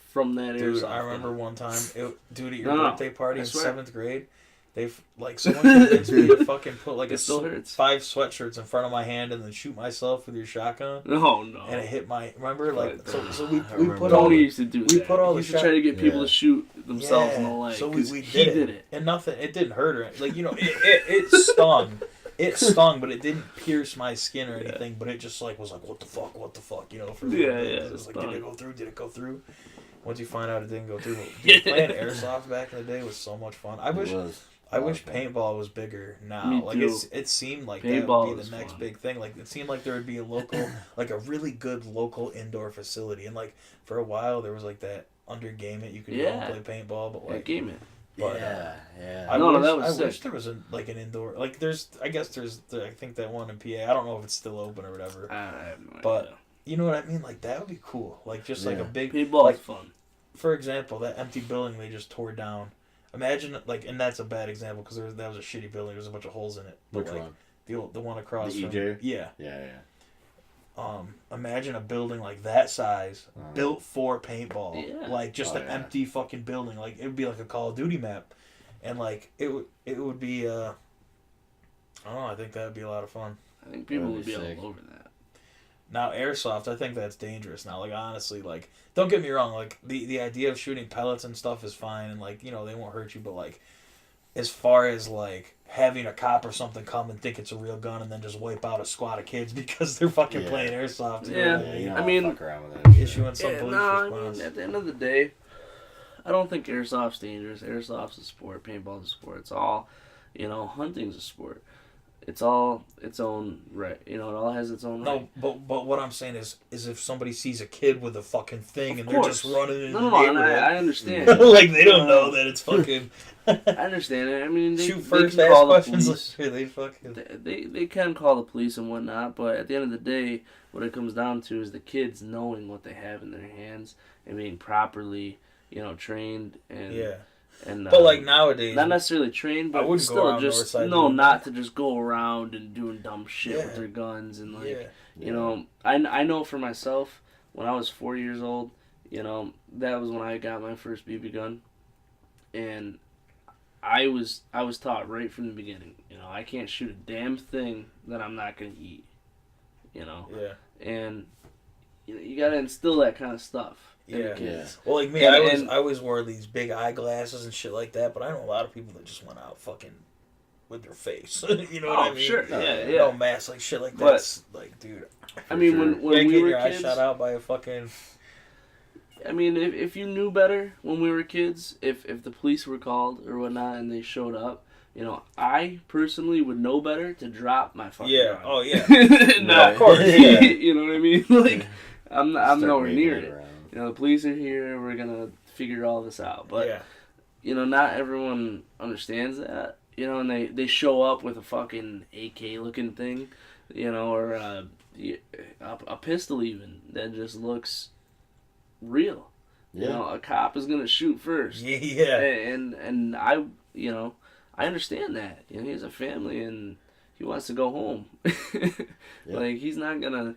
from that airsoft. Dude, I remember one time, at your birthday party in swear. 7th grade, someone convinced me to fucking put like It still hurts. 5 sweatshirts in front of my hand and then shoot myself with your shotgun. No. And it hit my. Remember, like so we remember. put all. Tony used to do that. We put all he the used to try to get people to shoot themselves in the leg. So we he did it, and nothing. It didn't hurt or like it stung. It stung, but it didn't pierce my skin or anything. But it just like was like what the fuck, For me. It was like did it go through? Once you find out it didn't go through, dude, playing airsoft back in the day was so much fun. I wish paintball was bigger now. Me like too. it seemed like paintball that would be the next big thing. Like it seemed like there would be a local, like a really good local indoor facility. And like for a while there was like that under game it you could go and play paintball, but like game it. But, yeah. I wish there was like an indoor like I think that one in PA. I don't know if it's still open or whatever. I have no but idea. you know what I mean? Like that would be cool. Like just like a big paintball like, is fun. For example, that empty building they just tore down. Imagine and that's a bad example because that was a shitty building. There was a bunch of holes in it. But Which one? The one across the from EJ? Yeah. Yeah. Imagine a building like that size built for paintball. Yeah. Like just an empty fucking building. Like it would be like a Call of Duty map, and like it would be. I don't know. I think that would be a lot of fun. I think people would be all over that. Now airsoft, I think that's dangerous. Now, like honestly, like don't get me wrong. Like the idea of shooting pellets and stuff is fine, and like they won't hurt you. But like, as far as like having a cop or something come and think it's a real gun and then just wipe out a squad of kids because they're fucking playing airsoft. I mean, fuck around with that shit. Issuing some police response. At the end of the day, I don't think airsoft's dangerous. Airsoft's a sport. Paintball's a sport. It's all, hunting's a sport. It's all its own right. It all has its own right. No, but what I'm saying is if somebody sees a kid with a fucking thing of and course. they're just running in the No, neighborhood. I understand. like they don't know that it's fucking. I understand it. I mean, they shoot first, can ask call the questions police. later. They fucking. They can call the police and whatnot, but at the end of the day, what it comes down to is the kids knowing what they have in their hands and being properly, trained and And but like nowadays, not necessarily trained, but wouldn't still go around just not to just go around and doing dumb shit with their guns and I know for myself when I was 4 years old, that was when I got my first BB gun, and I was taught right from the beginning, I can't shoot a damn thing that I'm not gonna eat, and you gotta instill that kind of stuff. Yeah. Well, like me, I always wore these big eyeglasses and shit like that. But I know a lot of people that just went out fucking with their face. You know what I mean? Sure. Yeah. No mask, like shit like that. It's like, dude. I mean, when we were your kids, eyes shot out by a fucking. I mean, if you knew better when we were kids, if the police were called or whatnot and they showed up, I personally would know better to drop my fucking gun. Oh yeah. No, of course. Yeah. You know what I mean? Like, I'm nowhere near it. Around. The police are here. We're gonna figure all this out. But not everyone understands that. And they show up with a fucking AK looking thing, or a pistol even that just looks real. Yeah. A cop is gonna shoot first. Yeah. And I understand that. He has a family and he wants to go home. Like he's not gonna.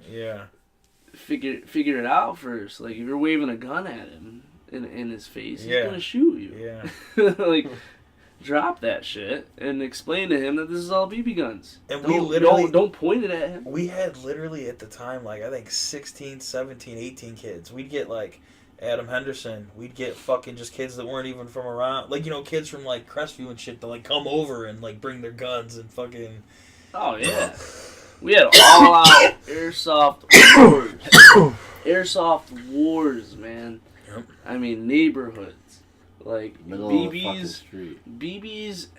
Figure it out first. Like if you're waving a gun at him in his face, he's gonna shoot you. Yeah. Like drop that shit and explain to him that this is all BB guns. And we literally don't point it at him. We had literally at the time like I think 16, 17, 18 kids. We'd get like Adam Henderson. We'd get fucking just kids that weren't even from around. Like kids from like Crestview and shit to like come over and like bring their guns and fucking. Oh yeah. We had all-out airsoft wars. Airsoft wars, man. Yep. I mean, neighborhoods. Like, BBs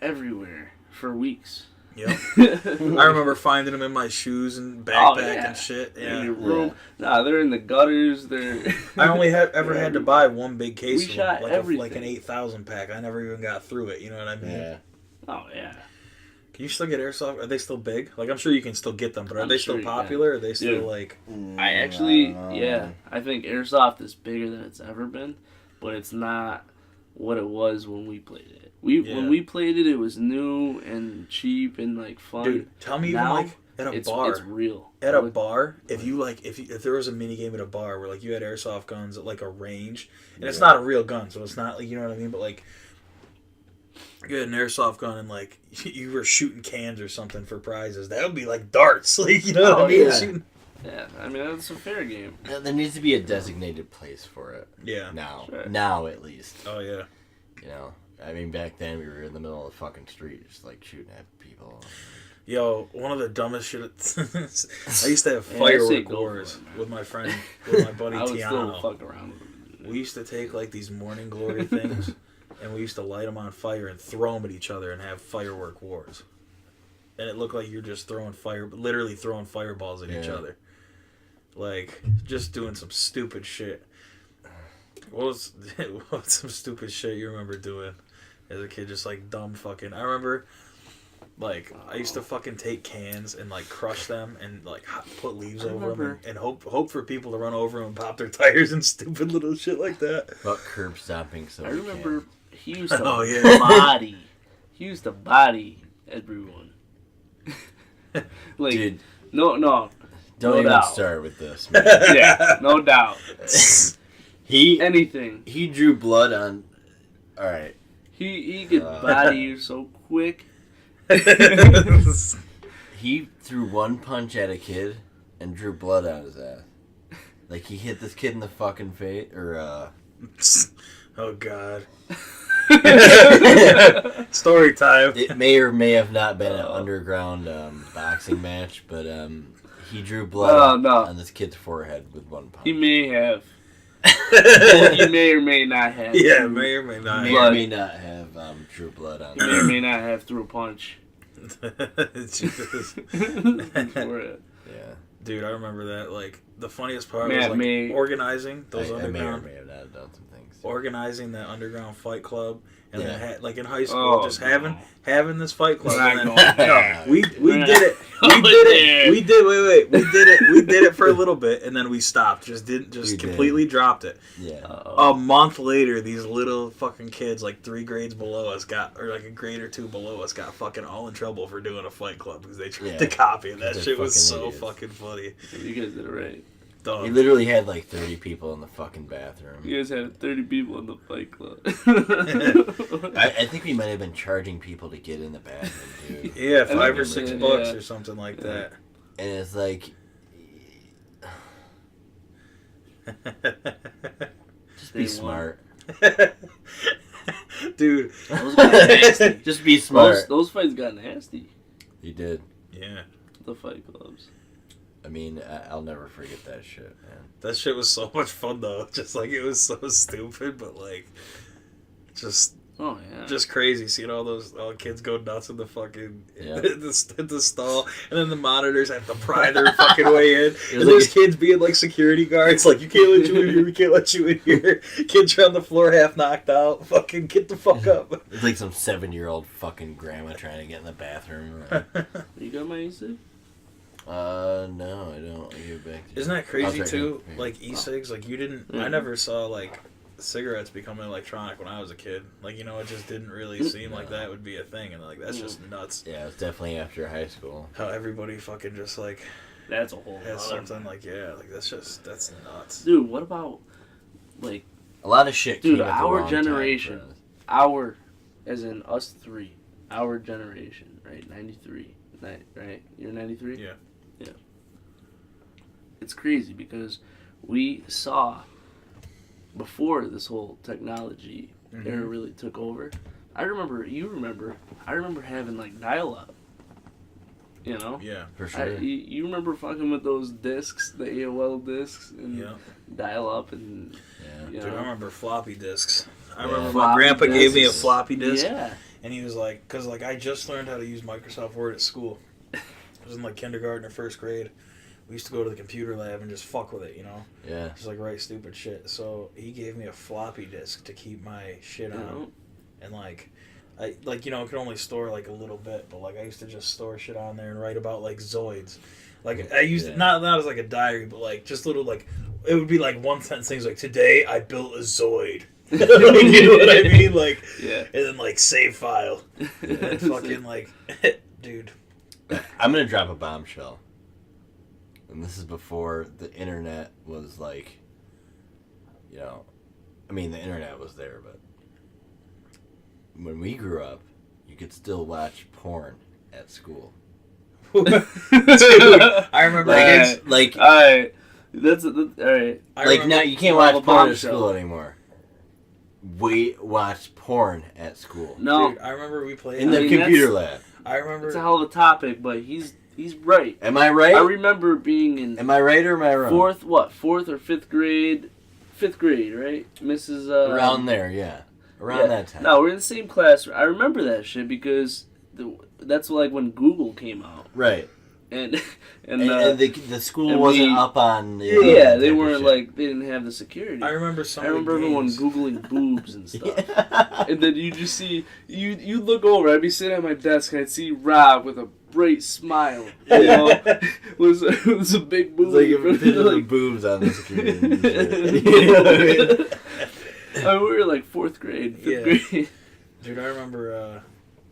everywhere for weeks. Yep. I remember finding them in my shoes and backpack and shit. Yeah. In your room. Yeah. Nah, they're in the gutters. I only ever had to buy one big case of them, everything. like an 8,000 pack. I never even got through it. You know what I mean? Yeah. Oh, yeah. Can you still get airsoft? Are they still big? Like, I'm sure you can still get them, but are I'm they sure still you can. popular? Or are they still Dude. like? I actually, I think Airsoft is bigger than it's ever been, but it's not what it was when we played it. When we played it, it was new and cheap and like fun. Dude, tell me now, even like at a bar. It's real. At a bar, if there was a mini game at a bar where like you had airsoft guns at like a range, and it's not a real gun, so it's not like, you know what I mean, but like you had an airsoft gun and like you were shooting cans or something for prizes, that would be like darts, like, you know what I mean? Yeah. Shooting... Yeah, I mean that's a fair game. There needs to be a designated place for it. Yeah. Now at least. Oh yeah. You know, I mean, back then we were in the middle of the fucking street, just like shooting at people. Yo, one of the dumbest shit. I used to have firework wars with my friend, with my buddy I would still Tiano. fuck around with them. We used to take like these morning glory things, and we used to light them on fire and throw them at each other and have firework wars. And it looked like you're just literally throwing fireballs at each other, like just doing some stupid shit. What's some stupid shit you remember doing as a kid? Just like dumb fucking. I remember. Like, I used to fucking take cans and, like, crush them and, like, put leaves over them and hope for people to run over them and pop their tires and stupid little shit like that. About curb stomping, so I remember he used to body. He used to body everyone. Like, dude, no. Don't even doubt. start with this, man. Yeah, no doubt. Anything. He drew blood on... Alright. He could body you so quick. He threw one punch at a kid and drew blood out his ass. Like, he hit this kid in the fucking face, or, Oh, God. Story time. It may or may have not been an underground boxing match, but he drew blood on this kid's forehead with one punch. He may have. He may or may not have. Yeah, may or may not. May or may not have drew blood on him. He may or may not have threw a punch. Jesus. Yeah. Dude, I remember that. Like, the funniest part was like organizing those underground. I may or may have done some things. Organizing that underground fight club, and then like in high school, just having this fight club. And then, we did it. We did it for a little bit, and then we stopped. Completely dropped it. Yeah. A month later, these little fucking kids, like 3 grades below us, or like a grade or 2 below us, got fucking all in trouble for doing a fight club because they tried to copy it. That shit was so idiots. Fucking funny. You guys did it right. Dumb. We literally had like 30 people in the fucking bathroom. You guys had 30 people in the fight club. I think we might have been charging people to get in the bathroom, dude. Yeah, $5 or $6 or something like that. And it's like, just be smart. Dude. Those got nasty. Just be smart. Those fights got nasty. You did. Yeah. The fight clubs. I mean, I'll never forget that shit, man. That shit was so much fun, though. Just, like, it was so stupid, but, like, just... Oh, yeah. Just crazy seeing all those kids go nuts in the fucking the stall, and then the monitors have to pry their fucking way in. And there's kids being like security guards, like, you can't let you in here, we can't let you in here. Kids are on the floor half knocked out. Fucking get the fuck up. It's like some 7-year-old fucking grandma trying to get in the bathroom. You got my e-cig? No, I don't. I give it back to you. Isn't that crazy too? Like e-cigs, like you didn't. I never saw like cigarettes become electronic when I was a kid. Like, you know, it just didn't really seem like that would be a thing, and like that's just nuts. Yeah, it was definitely after high school. How everybody fucking just like that's a whole has something like like that's nuts. Dude, what about like a lot of shit? Dude, our generation, as in us 3, our generation, right? 93, right? You're 93. Yeah. Yeah. It's crazy because we saw. Before this whole technology era really took over, I remember having like dial-up. You know? Yeah, for sure. You remember fucking with those discs, the AOL discs, and dial-up, and Dude, I remember floppy disks. I remember my grandpa gave me a floppy disk, and he was like, because like I just learned how to use Microsoft Word at school. I was in like kindergarten or first grade. We used to go to the computer lab and just fuck with it, you know? Yeah. Just like write stupid shit. So he gave me a floppy disk to keep my shit on. And like, I like I could only store like a little bit, but like I used to just store shit on there and write about like Zoids. Like I used it not as like a diary, but like just little like it would be like one sentence things like today I built a Zoid. You know what I mean? Like and then like save file and fucking like dude. I'm gonna drop a bombshell, and this is before the internet was like, I mean the internet was there, but when we grew up, you could still watch porn at school. Dude, I remember that's all right. Like now you can't watch porn at school anymore. We watched porn at school. No, dude, I remember we played in the computer lab. I remember it's a hell of a topic, but he's right. Am I right? I remember being in. Am I right or am I wrong? Fourth or fifth grade? Fifth grade, right, Mrs. Around there, yeah. Around that time. No, we're in the same class. I remember that shit because that's like when Google came out. Right. And the school wasn't up on they weren't like they didn't have the security. I remember everyone googling boobs and stuff. And then you just see you look over. I'd be sitting at my desk and I'd see Rob with a bright smile. You know, it was a big boob. Like a picture of boobs on the screen. We were like fourth grade, fifth grade. Dude, I remember.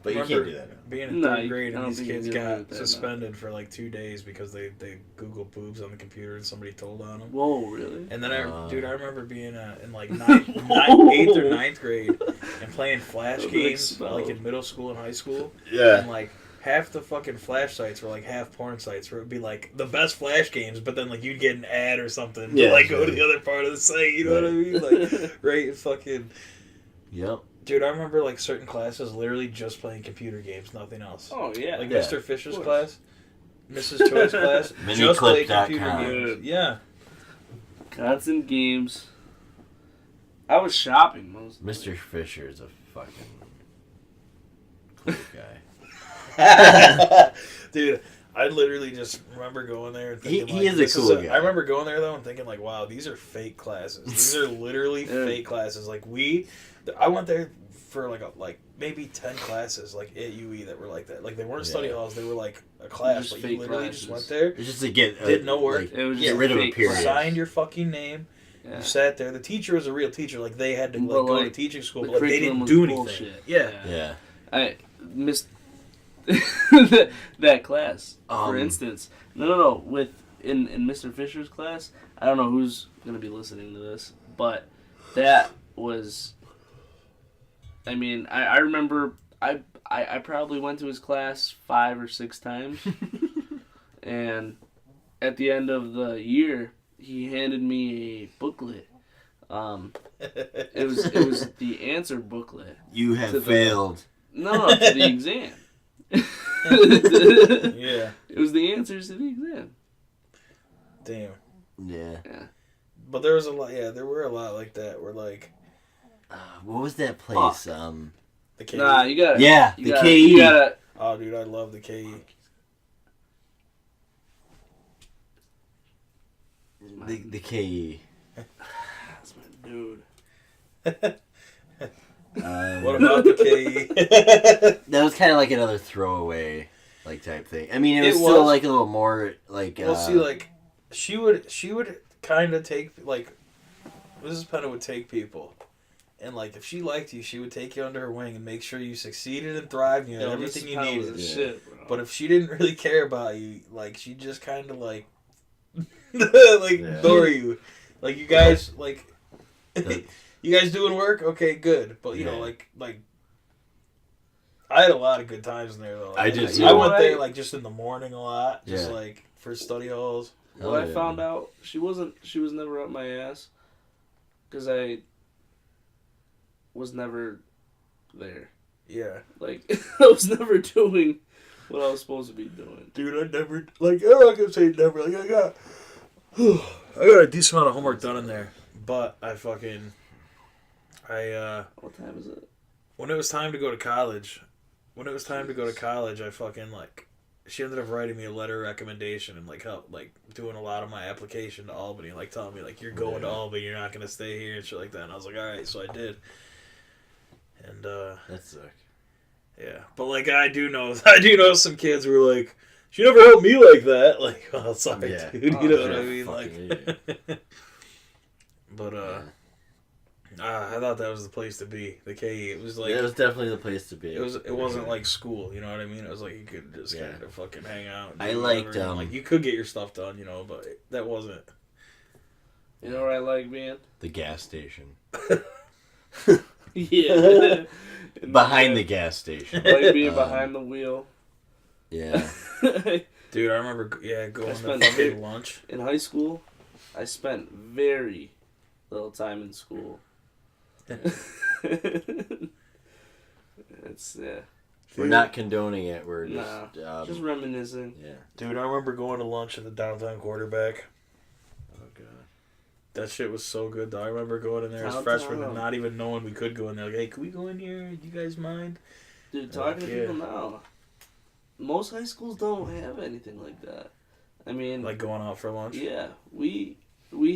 But you can't do that now. Being in third grade and these kids got suspended for like 2 days because they Googled boobs on the computer and somebody told on them. Whoa, really? And then I remember being in like 8th or 9th grade and playing flash games like in middle school and high school. Yeah. And like half the fucking flash sites were like half porn sites where it would be like the best flash games, but then like you'd get an ad or something to like go to the other part of the site. You know what I mean? Like right fucking. Yep. Dude, I remember like certain classes literally just playing computer games, nothing else. Oh yeah, like Mr. Fisher's class, Mrs. Choi's class, just play computer games. Yeah, constant games. I was shopping most. Mr. Fisher is a fucking cool guy. Dude, I literally just remember going there and thinking he is a cool guy. I remember going there though and thinking like, wow, these are fake classes. These are literally fake classes. Like I went there for like maybe 10 classes like at UE that were like that. Like they weren't study halls, they were like a class. Like you literally just went there. It's just to get did no work. Like, it was get rid of a period. Signed your fucking name. Yeah. You sat there. The teacher was a real teacher. Like they had to go to teaching school, but like, they didn't do anything. Bullshit. Yeah. I missed that class, for instance. No. In Mr. Fisher's class, I don't know who's gonna be listening to this, but that was. I mean, I remember I probably went to his class 5 or 6 times, and at the end of the year, he handed me a booklet. It was the answer booklet. You have failed. To the exam. Yeah. It was the answers to the exam. Damn. Yeah. But there was a lot. Yeah, there were a lot like that. Where like. What was that place? The KE. Nah, you gotta. Yeah, the KE. You gotta. Oh, dude, I love the KE. The KE. That's my dude. What about the KE? That was kind of like another throwaway, like type thing. I mean, it was still like a little more like. Well, see, like she would kind of take like Mrs. Penna would take people. And, like, if she liked you, she would take you under her wing and make sure you succeeded and thrived. You had everything you needed. Shit, but if she didn't really care about you, like, she'd just kind of, like, ignore you. Like, you guys, like, you guys doing work? Okay, good. But, you know, like, I had a lot of good times in there, though. Like, I did, too. I went there, like, just in the morning a lot. Just, like, for study halls. What I found out, she was never up my ass. Because I was never there. Yeah. Like, I was never doing what I was supposed to be doing. Dude, I never, like, I'm not gonna say never, like, I got a decent amount of homework done in there, but what time is it? When it was time to go to college, I fucking, like, she ended up writing me a letter of recommendation and, like, help, like, doing a lot of my application to Albany, like, telling me, like, you're going to Albany, you're not gonna stay here and shit like that, and I was like, alright, so I did. And, that sucked. Yeah, but like I do know some kids who were like, she never helped me like that. Like, oh, sorry, Yeah. dude. Oh, You know sure. what I mean? Fucking Like, but I thought that was the place to be. The KE. It was like it was definitely the place to be. It wasn't like school. You know what I mean? It was like you could just Yeah. kind of fucking hang out. And I do liked, whatever, and, like you could get your stuff done. You know, but that wasn't. You know where I like being? the gas station. Yeah. Behind the gas station. I like being behind the wheel. Yeah. Dude, I remember going to spent fucking lunch. In high school, I spent very little time in school. It's We're not condoning it. We're just reminiscing. Yeah. Dude, I remember going to lunch at the downtown quarterback. Oh god. That shit was so good, though. I remember going in there as freshmen and not even knowing we could go in there. Like, hey, can we go in here? Do you guys mind? Dude, talking to people now, most high schools don't have anything like that. I mean, Like going out for lunch? yeah, we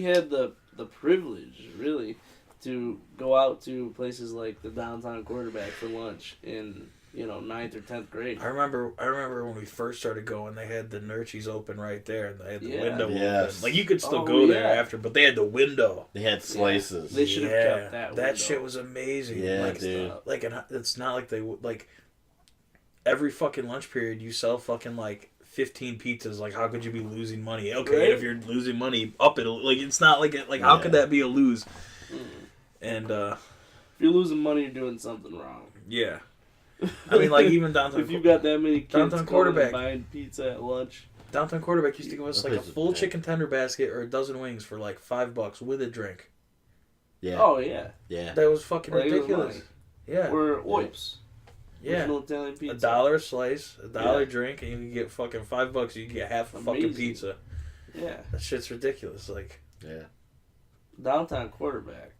had the privilege, really, to go out to places like the downtown quarterback for lunch in 9th or 10th grade. I remember when we first started going, they had the Nirchis open right there, and they had the Yeah. window Yes. open. Like, you could still Oh, go there yeah. after, but they had the window. They had slices. They should have kept that window. shit was amazing. Yeah, like, dude. Like, and it's not like they would, like, every fucking lunch period, you sell fucking, like, 15 pizzas. Like, how could you be losing money? Okay, Right? if you're losing money, up it. Like, it's not like, how could that be a lose? And, If you're losing money, you're doing something wrong. yeah. I mean, like, even downtown... If you got that many kids Downtown coming quarterback. and buying pizza at lunch. Downtown quarterback used to give us, That like, a place is full bad. chicken tender basket or a dozen wings for, like, $5 with a drink. Yeah. Oh, yeah. Yeah. That was fucking Like, it was ridiculous. money. Yeah. Or Oips. Yeah. Original Italian pizza. $1 a slice, $1 Yeah. drink, and you can get fucking $5. You can get half a fucking Amazing. pizza. Yeah. That shit's ridiculous. Like, Yeah. Downtown quarterback.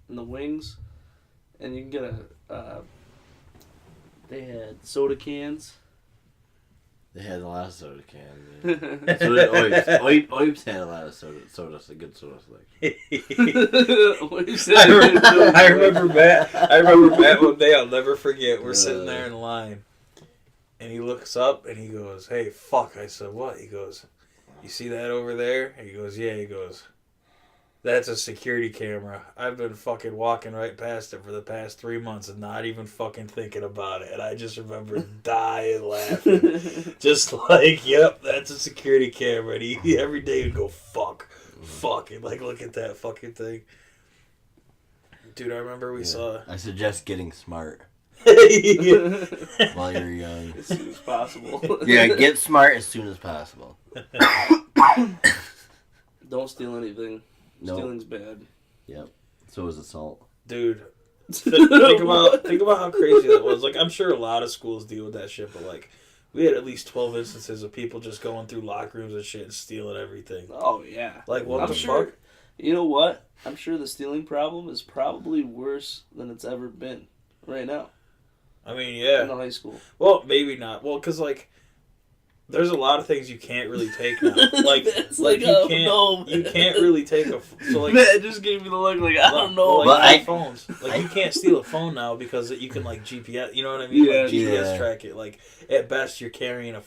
And the wings. And you can get they had soda cans. They had a lot of soda cans. Yeah. So did Oips. Oips had a lot of soda, a good soda selection. I remember Matt one day. I'll never forget. We're sitting there in line, and he looks up and he goes, "Hey, fuck!" I said, "What?" He goes, "You see that over there?" And he goes, "Yeah." He goes, "That's a security camera. I've been fucking walking right past it for the past 3 months and not even fucking thinking about it." And I just remember dying laughing. Just like, yep, that's a security camera. And he every day would go, fuck. And like, look at that fucking thing. Dude, I remember we saw... I suggest getting smart Yeah. while you're young. As soon as possible. Yeah, get smart as soon as possible. Don't steal anything. Nope. Stealing's bad. Yep. So is assault. Dude, think about how crazy that was. Like, I'm sure a lot of schools deal with that shit, but like, we had at least 12 instances of people just going through locker rooms and shit and stealing everything. Oh, yeah. Like, what I'm the sure, fuck? You know what? I'm sure the stealing problem is probably worse than it's ever been right now I mean, in yeah. the high school. Well, maybe not. Well, because like, there's a lot of things you can't really take now. Like, It's like like, you oh, can't, no, you man. can't really take a. So like, Matt just gave me the look like, I don't know. Like, Well, phones. Like, you can't steal a phone now because you can like GPS. You know what I mean? Yeah, like GPS yeah. track it. Like, at best, you're carrying a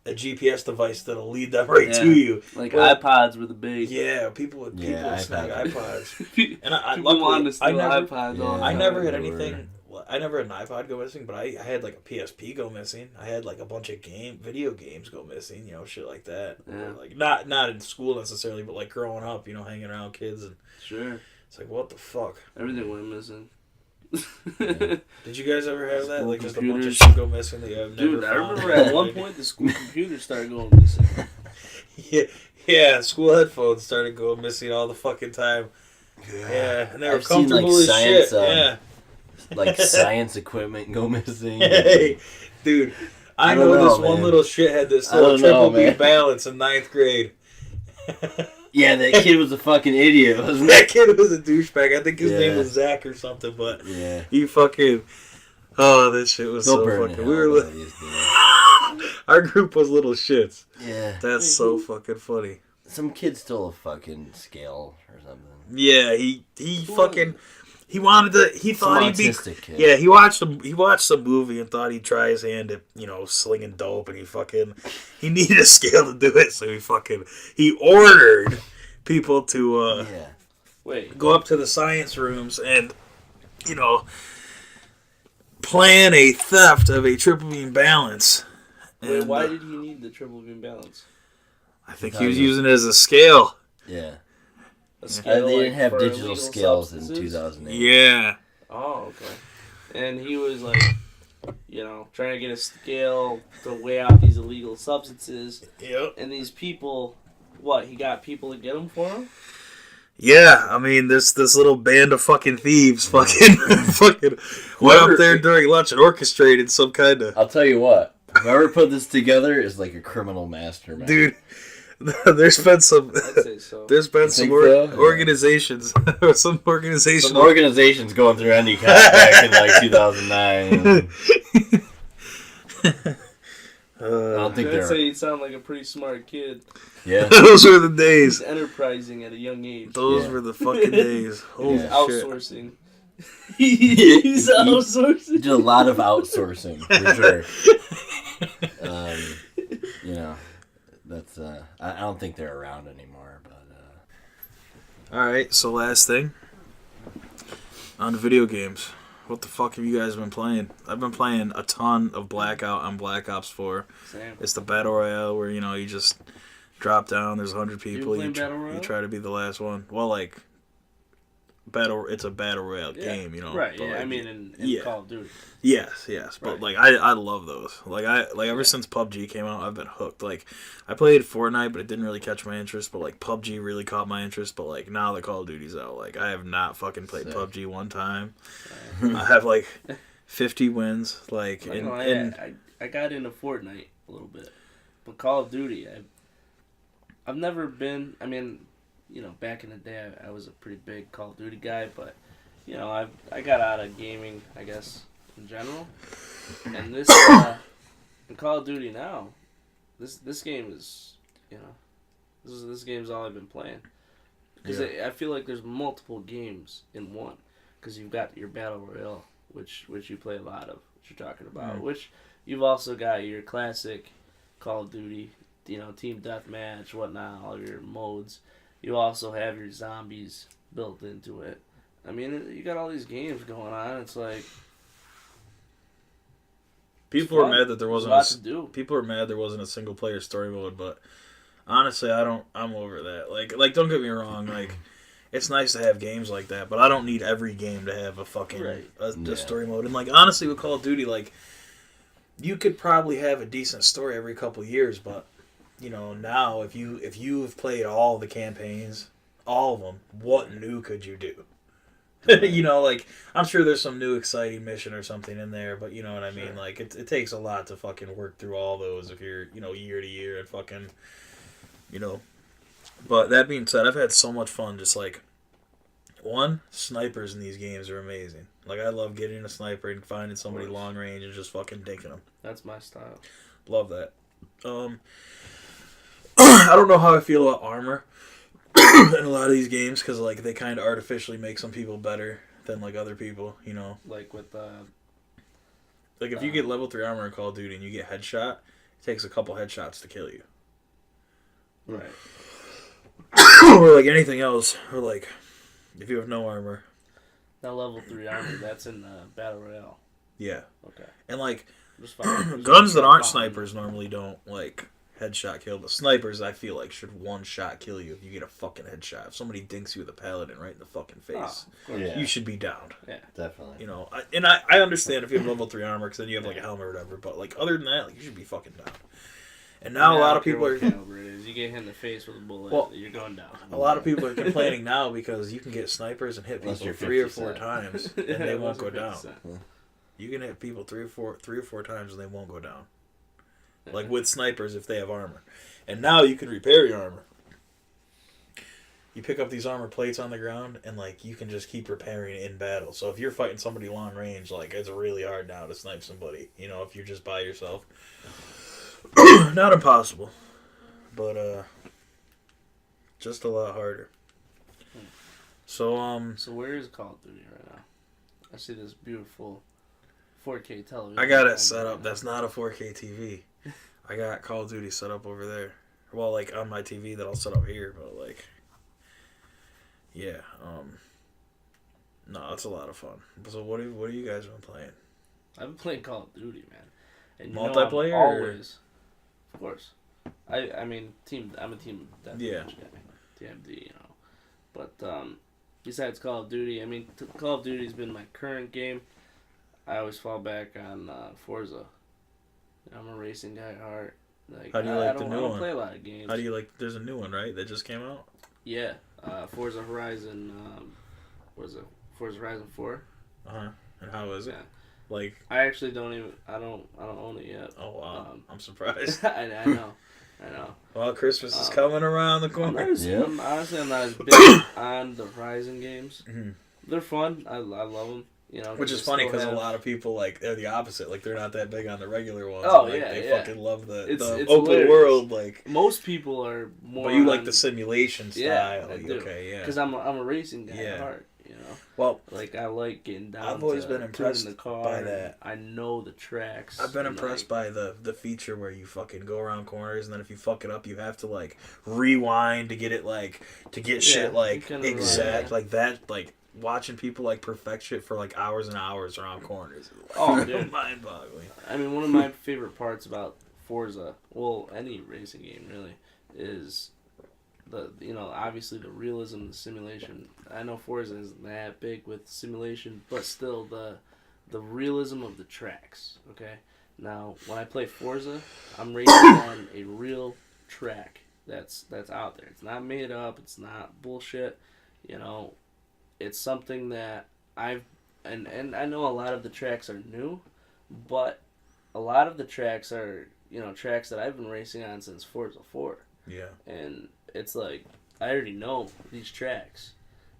GPS device that'll lead them right Yeah. to you. Like, Well, iPods were the big. Yeah, people would snag iPods. And I People wanted to steal never, iPods Yeah. all the I time. never had they were. anything. I never had an iPod go missing, but I had like a PSP go missing. I had like a bunch of video games go missing. You know, shit like that. Yeah. Like not in school necessarily, but like growing up, you know, hanging around kids, and Sure. it's like, what the fuck? Everything went missing. Did you guys ever have that? School Like just a computers. bunch of shit go missing that you have never Dude, I found? remember at one point the school computer started going missing. Yeah, school headphones started going missing all the fucking time. Yeah, and they were I've seen, comfortable like, as science, shit. Yeah. Like science equipment go missing. Hey, dude, I don't know know, this one man. little shit had this I little don't know, triple B man. balance in 9th grade. Yeah, that kid was a fucking idiot, wasn't That he? kid was a douchebag. I think his name Yeah. was Zach or something, but Yeah. he fucking... Oh, this shit was They'll so burn fucking... in We hell, were... one of these days. Our group was little shits. Yeah. That's so fucking funny. Some kid stole a fucking scale or something. Yeah, he fucking... He wanted to. He Some thought he'd be. autistic kid. Yeah, he watched the movie and thought he'd try his hand at slinging dope, and he needed a scale to do it, so he ordered people to go up to the science rooms and plan a theft of a triple beam balance. Wait, And, why did he need the triple beam balance? I think he was using it as a scale. Yeah. A scale, They like, didn't have for digital illegal scales in substances? 2008. Yeah. Oh, okay. And he was like, trying to get a scale to weigh out these illegal substances. Yep. And these people, he got people to get them for him? Yeah, I mean, this little band of fucking thieves fucking went up there during lunch and orchestrated some kind of... I'll tell you what. Whoever put this together is like a criminal mastermind. Dude, there's been some... I'd say so. There's been some organizations... some organizations... Some organizations going through Endicott back in like 2009. I don't think I'd say you sound like a pretty smart kid. Yeah. Those were the days. He's enterprising at a young age. Those were the fucking days. Holy He's shit. outsourcing. He's outsourcing. Did a lot of outsourcing, for sure. That's I don't think they're around anymore, but Alright, so last thing. On video games. What the fuck have you guys been playing? I've been playing a ton of Blackout on Black Ops 4. Same. It's the Battle Royale where, you just drop down, there's 100 people, you try to be the last one. Well, like, it's a Battle Royale game, Right, but, yeah, like, I mean in Call of Duty. Yes, but right. like I love those. Like ever since PUBG came out, I've been hooked. Like I played Fortnite, but it didn't really catch my interest. But like PUBG really caught my interest. But like now that Call of Duty's out, like I have not fucking played PUBG one time. I have like 50 wins. Like I got into Fortnite a little bit, but Call of Duty, I've never been. I mean, back in the day, I was a pretty big Call of Duty guy, but I got out of gaming, I guess, in general. And this in Call of Duty now, this game is this game's all I've been playing because I feel like there's multiple games in one because you've got your Battle Royale, which you play a lot of, which you're talking about, which you've also got your classic Call of Duty, team deathmatch, whatnot, all your modes. You also have your zombies built into it. I mean, you got all these games going on. It's like people were mad that there wasn't people are mad there wasn't a single player story mode, but honestly, I'm over that. Like don't get me wrong, like it's nice to have games like that, but I don't need every game to have a fucking a story mode. And like honestly, with Call of Duty, like you could probably have a decent story every couple of years, but now if you've played all the campaigns, all of them, what new could you do? Like I'm sure there's some new exciting mission or something in there, but you know what I mean. Like it takes a lot to fucking work through all those if you're year to year and fucking But that being said, I've had so much fun. Just like snipers in these games are amazing. Like I love getting a sniper and finding somebody long range and just fucking dinking them. That's my style. Love that. I don't know how I feel about armor in a lot of these games because like they kind of artificially make some people better than like other people, Like with like if you get level 3 armor in Call of Duty and you get headshot, it takes a couple headshots to kill you. Right. Or like anything else, or like if you have no armor. Now level 3 armor, that's in Battle Royale. Yeah. Okay. And like guns that aren't snipers normally don't like headshot kill, but snipers I feel like should one shot kill you if you get a fucking headshot. If somebody dinks you with a paladin right in the fucking face, you should be downed. Yeah, definitely. I understand if you have level 3 armor because then you have like a helmet or whatever, but like other than that, like, you should be fucking down. And now a lot of people are. You get hit in the face with a bullet, you're going down. A lot of people are complaining now because you can get snipers and hit people 3 or 4 times and they won't go down. You can hit people 3 or 4 times and they won't go down. Like with snipers if they have armor. And now you can repair your armor. You pick up these armor plates on the ground and like you can just keep repairing it in battle. So if you're fighting somebody long range, like it's really hard now to snipe somebody, if you're just by yourself. Not impossible. But just a lot harder. So where is Call of Duty right now? I see this beautiful 4K television. I got it set up. That's not a 4K TV. I got Call of Duty set up over there. Well, like on my TV that I'll set up here, but like, yeah. No, it's a lot of fun. So what have you guys been playing? I've been playing Call of Duty, man. And Multiplayer? I'm always, of course. I mean, I'm a team deathmatch guy. TMD, you know. But besides Call of Duty, I mean, Call of Duty's been my current game. I always fall back on Forza. I'm a racing guy at heart. Like, How do you like the new one? I don't play a lot of games. How do you like? There's a new one, right? That just came out. Yeah, Forza Horizon. What is it? Forza Horizon 4. And how is it? Yeah. Like, I actually don't even. I don't own it yet. oh wow, I'm surprised. I know. Well, Christmas is coming around the corner. Honestly, I'm not as big on the Horizon games. Mm-hmm. They're fun. I love them. You know, which is funny because a lot of people like they're the opposite. Like they're not that big on the regular ones. Oh like, yeah, they fucking love the it's open hilarious. world. Like most people are more. But you like the simulation style. Yeah, I do. Okay, yeah. Because I'm a racing guy at heart. You know. Well, like I like getting down. I've always been impressed in the car by that. I know the tracks. I've been impressed by the feature where you fucking go around corners and then if you fuck it up, you have to like rewind to get it like to get shit like exact like that like. Watching people like perfect shit for like hours and hours around corners. Oh, dude. Mind-boggling. I mean, one of my favorite parts about Forza, well, any racing game really, is obviously the realism, the simulation. I know Forza isn't that big with simulation, but still the realism of the tracks. Okay, now when I play Forza, I'm racing on a real track that's out there. It's not made up. It's not bullshit. You know. It's something that and I know a lot of the tracks are new, but a lot of the tracks are, tracks that I've been racing on since Forza 4. Yeah. And it's like, I already know these tracks.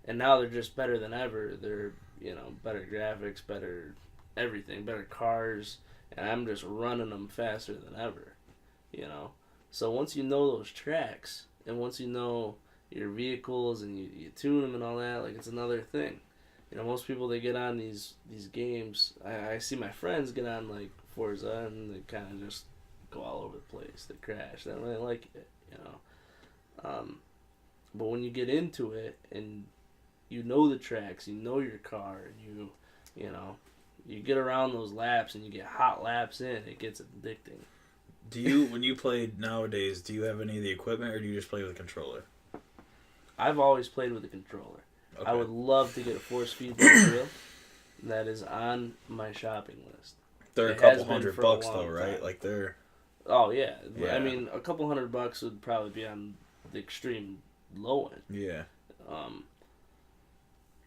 And now they're just better than ever. They're, better graphics, better everything, better cars. And I'm just running them faster than ever, So once you know those tracks, and once you know your vehicles and you tune them and all that, like it's another thing. Most people they get on these games. I see my friends get on like Forza and they kind of just go all over the place. They crash. They don't really like it, But when you get into it and you know the tracks, you know your car, and you get around those laps and you get hot laps in, it gets addicting. Do you when you play nowadays? Do you have any of the equipment, or do you just play with a controller? I've always played with a controller. Okay. I would love to get a force feedback wheel. That is on my shopping list. They're a couple $100 though, right? Like they're. Oh yeah. Yeah. I mean, a couple $100 would probably be on the extreme low end. Yeah.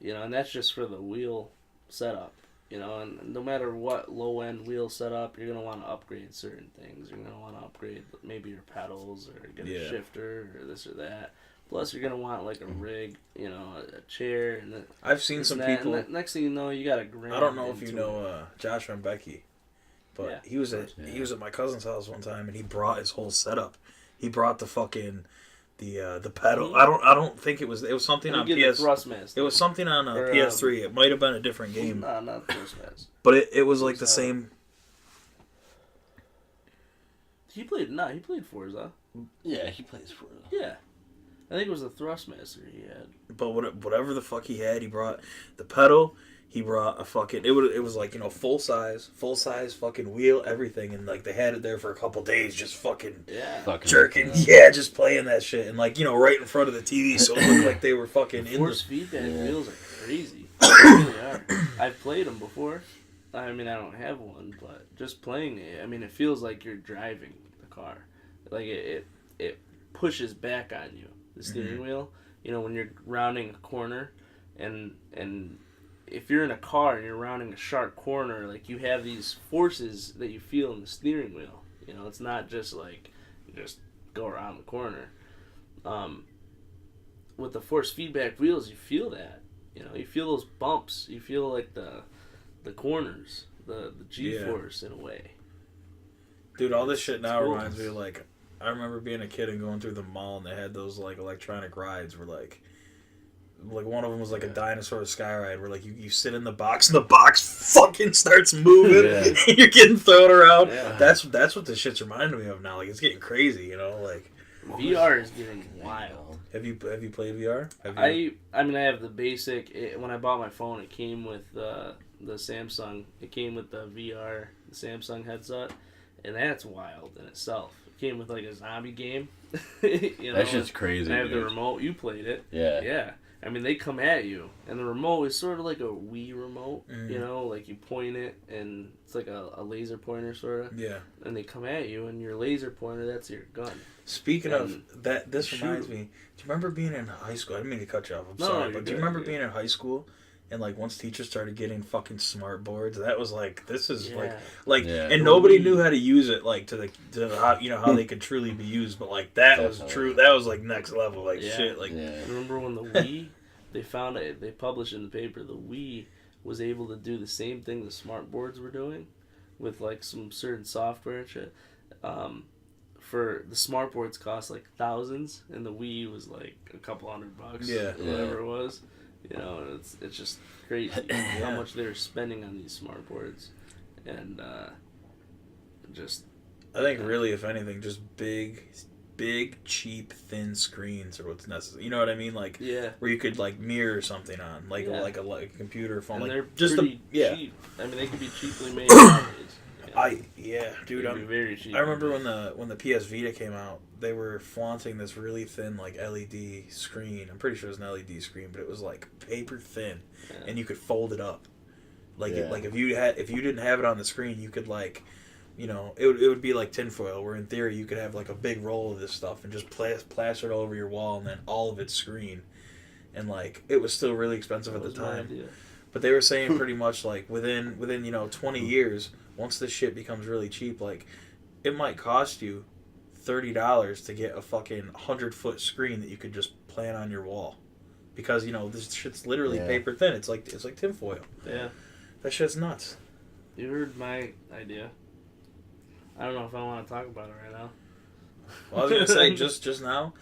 And that's just for the wheel setup. And no matter what low end wheel setup, you're gonna want to upgrade certain things. You're gonna want to upgrade maybe your pedals or get a shifter or this or that. Plus, you're gonna want like a rig, a chair, and I've seen some people. And next thing you know, you got a grand. I don't know if you know Joshua and Becky, but he was at my cousin's house one time, and he brought his whole setup. He brought the fucking the pedal. Mm-hmm. I don't think it was something on PS. Thrustmaster. It was something on PS3. It might have been a different game. No, not Thrustmaster. But it was like the same. He played Forza. Yeah, he plays Forza. Yeah. I think it was the Thrustmaster he had. But whatever the fuck he had, he brought the pedal. He brought a fucking. It was like full size fucking wheel, everything, and like they had it there for a couple days, just fucking jerking, just playing that shit, and like right in front of the TV, so it looked like they were fucking in force feedback wheels are crazy. They really are. I've played them before. I mean, I don't have one, but just playing it, I mean, it feels like you're driving the car. Like it pushes back on you. The steering wheel, when you're rounding a corner, and if you're in a car and you're rounding a sharp corner, like you have these forces that you feel in the steering wheel. It's not just like you just go around the corner. With the force feedback wheels, you feel that. You feel those bumps. You feel like the corners, the G-force in a way. Dude, all this shit now reminds me of like. I remember being a kid and going through the mall and they had those like electronic rides where like Like one of them was like a dinosaur sky ride where like you sit in the box and the box fucking starts moving and you're getting thrown around. Yeah. That's what this shit's reminding me of now. Like it's getting crazy, you know. Like VR is getting wild. Have you played VR? I mean I have the basic. When I bought my phone, it came with the Samsung. It came with the VR the Samsung headset, and that's wild in itself. It came with like a zombie game. You know, that's just crazy. And I have the remote. You played it. Yeah. Yeah. I mean, they come at you, and the remote is sort of like a Wii remote, you know, like you point it, and it's like a laser pointer, sort of. Yeah. And they come at you, and your laser pointer, that's your gun. Speaking of that, this reminds me, do you remember being in high school? I didn't mean to cut you off, I'm sorry, but do you remember being in high school, and like once teachers started getting fucking smart boards, that was like, this is and nobody knew how to use it, like to how, you know, how they could truly be used, but like that was true, that was like next level, like shit, like. Yeah. Remember when the Wii, they found it, they published in the paper, the Wii was able to do the same thing the smart boards were doing, with like some certain software and shit. For the smart boards cost like thousands, and the Wii was like a couple $100, whatever it was. You know, it's just crazy how much they were spending on these smart boards, and just. I think really, if anything, just big, cheap, thin screens are what's necessary. You know what I mean? Like where you could like mirror something on, like a computer phone. And like they're just pretty cheap. I mean, they could be cheaply made nowadays. Dude, I'm very cheap. I remember when the PS Vita came out, they were flaunting this really thin like LED screen. I'm pretty sure it was an LED screen, but it was like paper thin, and you could fold it up. Like if you didn't have it on the screen, you could like, you know, it would be like tinfoil. Where in theory you could have like a big roll of this stuff and just plaster it all over your wall, and then all of it's screen, and like it was still really expensive at the time. But they were saying pretty much like within 20 years. Once this shit becomes really cheap, like, it might cost you $30 to get a fucking 100-foot screen that you could just plant on your wall, because you know this shit's literally paper thin. It's like tinfoil. Yeah, that shit's nuts. You heard my idea. I don't know if I want to talk about it right now. Well, I was gonna say just now,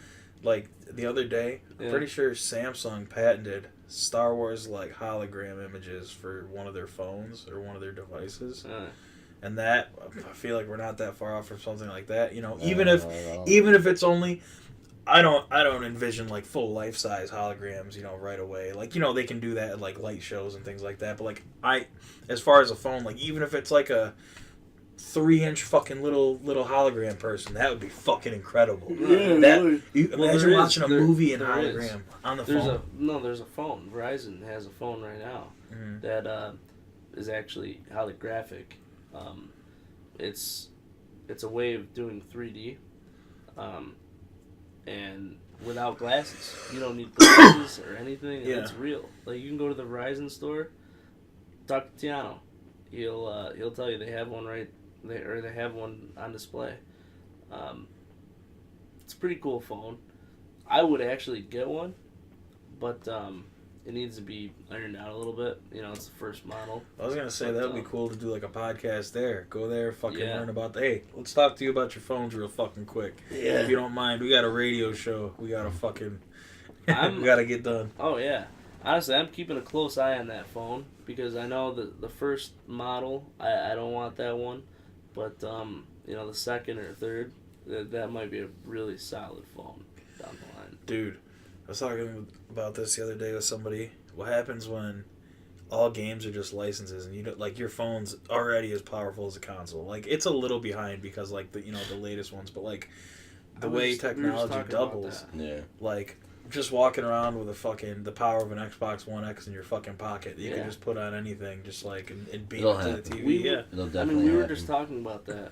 like the other day, I'm pretty sure Samsung patented Star Wars like hologram images for one of their phones or one of their devices. And that, I feel like we're not that far off from something like that. You know, even if it's only, I don't envision like full life size holograms, you know, right away. Like, you know, they can do that at like light shows and things like that. But like as far as a phone, like even if it's like a 3-inch fucking little hologram person, that would be fucking incredible. Imagine watching a movie in hologram on the phone. There's a phone. Verizon has a phone right now that is actually holographic. It's a way of doing 3D, and without glasses. You don't need glasses or anything. And it's real. Like you can go to the Verizon store, talk to Tiano. He'll tell you they have one they have one on display. It's a pretty cool phone. I would actually get one, but it needs to be ironed out a little bit. You know, it's the first model. I was gonna say that would be cool to do like a podcast there. Go there, fucking learn about hey, let's talk to you about your phones real fucking quick. Yeah. If you don't mind, we got a radio show. We got to fucking we gotta get done. Oh yeah. Honestly, I'm keeping a close eye on that phone because I know the first model, I don't want that one, but you know, the second or third, that might be a really solid phone down the line. Dude, I was talking about this the other day with somebody. What happens when all games are just licenses and you don't, like your phone's already as powerful as a console? Like it's a little behind because like the latest ones, but like the way technology doubles, like just walking around with the power of an Xbox One X in your fucking pocket. You can just put on anything, just like and beam it to the TV. We were just talking about that.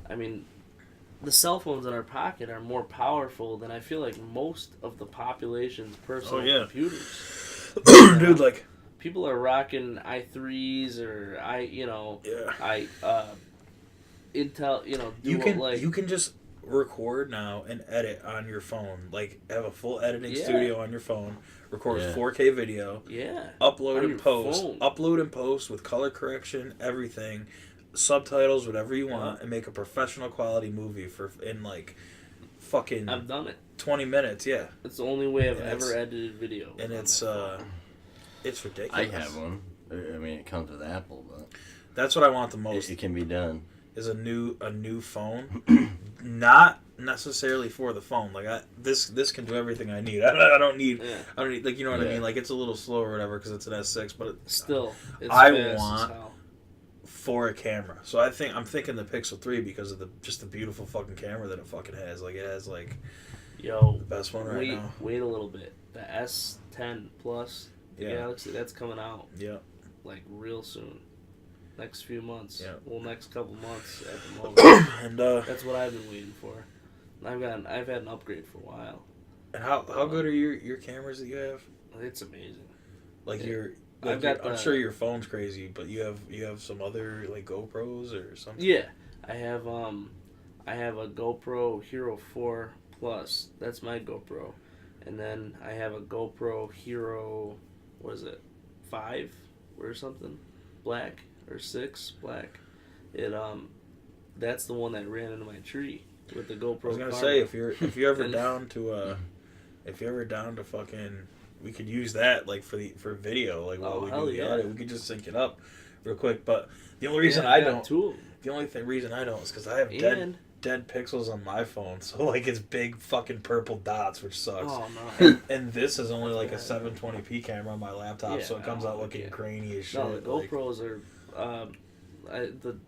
I mean, the cell phones in our pocket are more powerful than I feel like most of the population's personal computers. Dude, like people are rocking i3s or Intel. You know, you can just record now and edit on your phone. Like have a full editing studio on your phone. Record 4K video. Yeah. Upload and post with color correction, everything. Subtitles, whatever you want, and make a professional quality movie in like fucking I've done it. 20 minutes. Yeah, It's the only way I've And ever it's- edited video. and on it's my phone. it's I ridiculous. have one. I mean, it comes with Apple, but That's what I want the most. it can be done. Is a new phone, not necessarily for the phone. Like this can do everything I need. I don't need Yeah. I don't need, like, you know what I Yeah. mean. Like, it's a little slow or whatever because it's an S6, but Still, it's I fast as want- hell. for a camera. So I'm thinking the Pixel 3 because of the beautiful fucking camera that it fucking has. Like, it has like Yo, the best one right now. wait a little bit. The S10 Plus, the Yeah. Galaxy, that's coming out Yeah. like real soon. Next few months. Yeah. Well, next couple months at the moment. And That's what I've been waiting for. I've had an upgrade for a while. and how good are your cameras that you have? It's amazing. Like, Yeah. like got I'm the- sure your phone's crazy, but you have some other like GoPros or something. Yeah, I have a GoPro Hero 4 Plus. That's my GoPro, and then I have a GoPro Hero, what is it, 5 or something, black or 6 black. It that's the one that ran into my tree with the GoPro. I was gonna Karma. say if you're ever And- down to fucking, we could use that like for video, like while Oh, we hell do the yeah. audio. We could just sync it up real quick. But the only reason Yeah, I got don't, two of them. the only reason I don't is because I have And dead pixels on my phone, so like it's big fucking purple dots, which sucks. oh no, And this is only like a Yeah. 720p camera on my laptop, Yeah, so it comes out oh, looking yeah. grainy as shit. no, the like- GoPros are.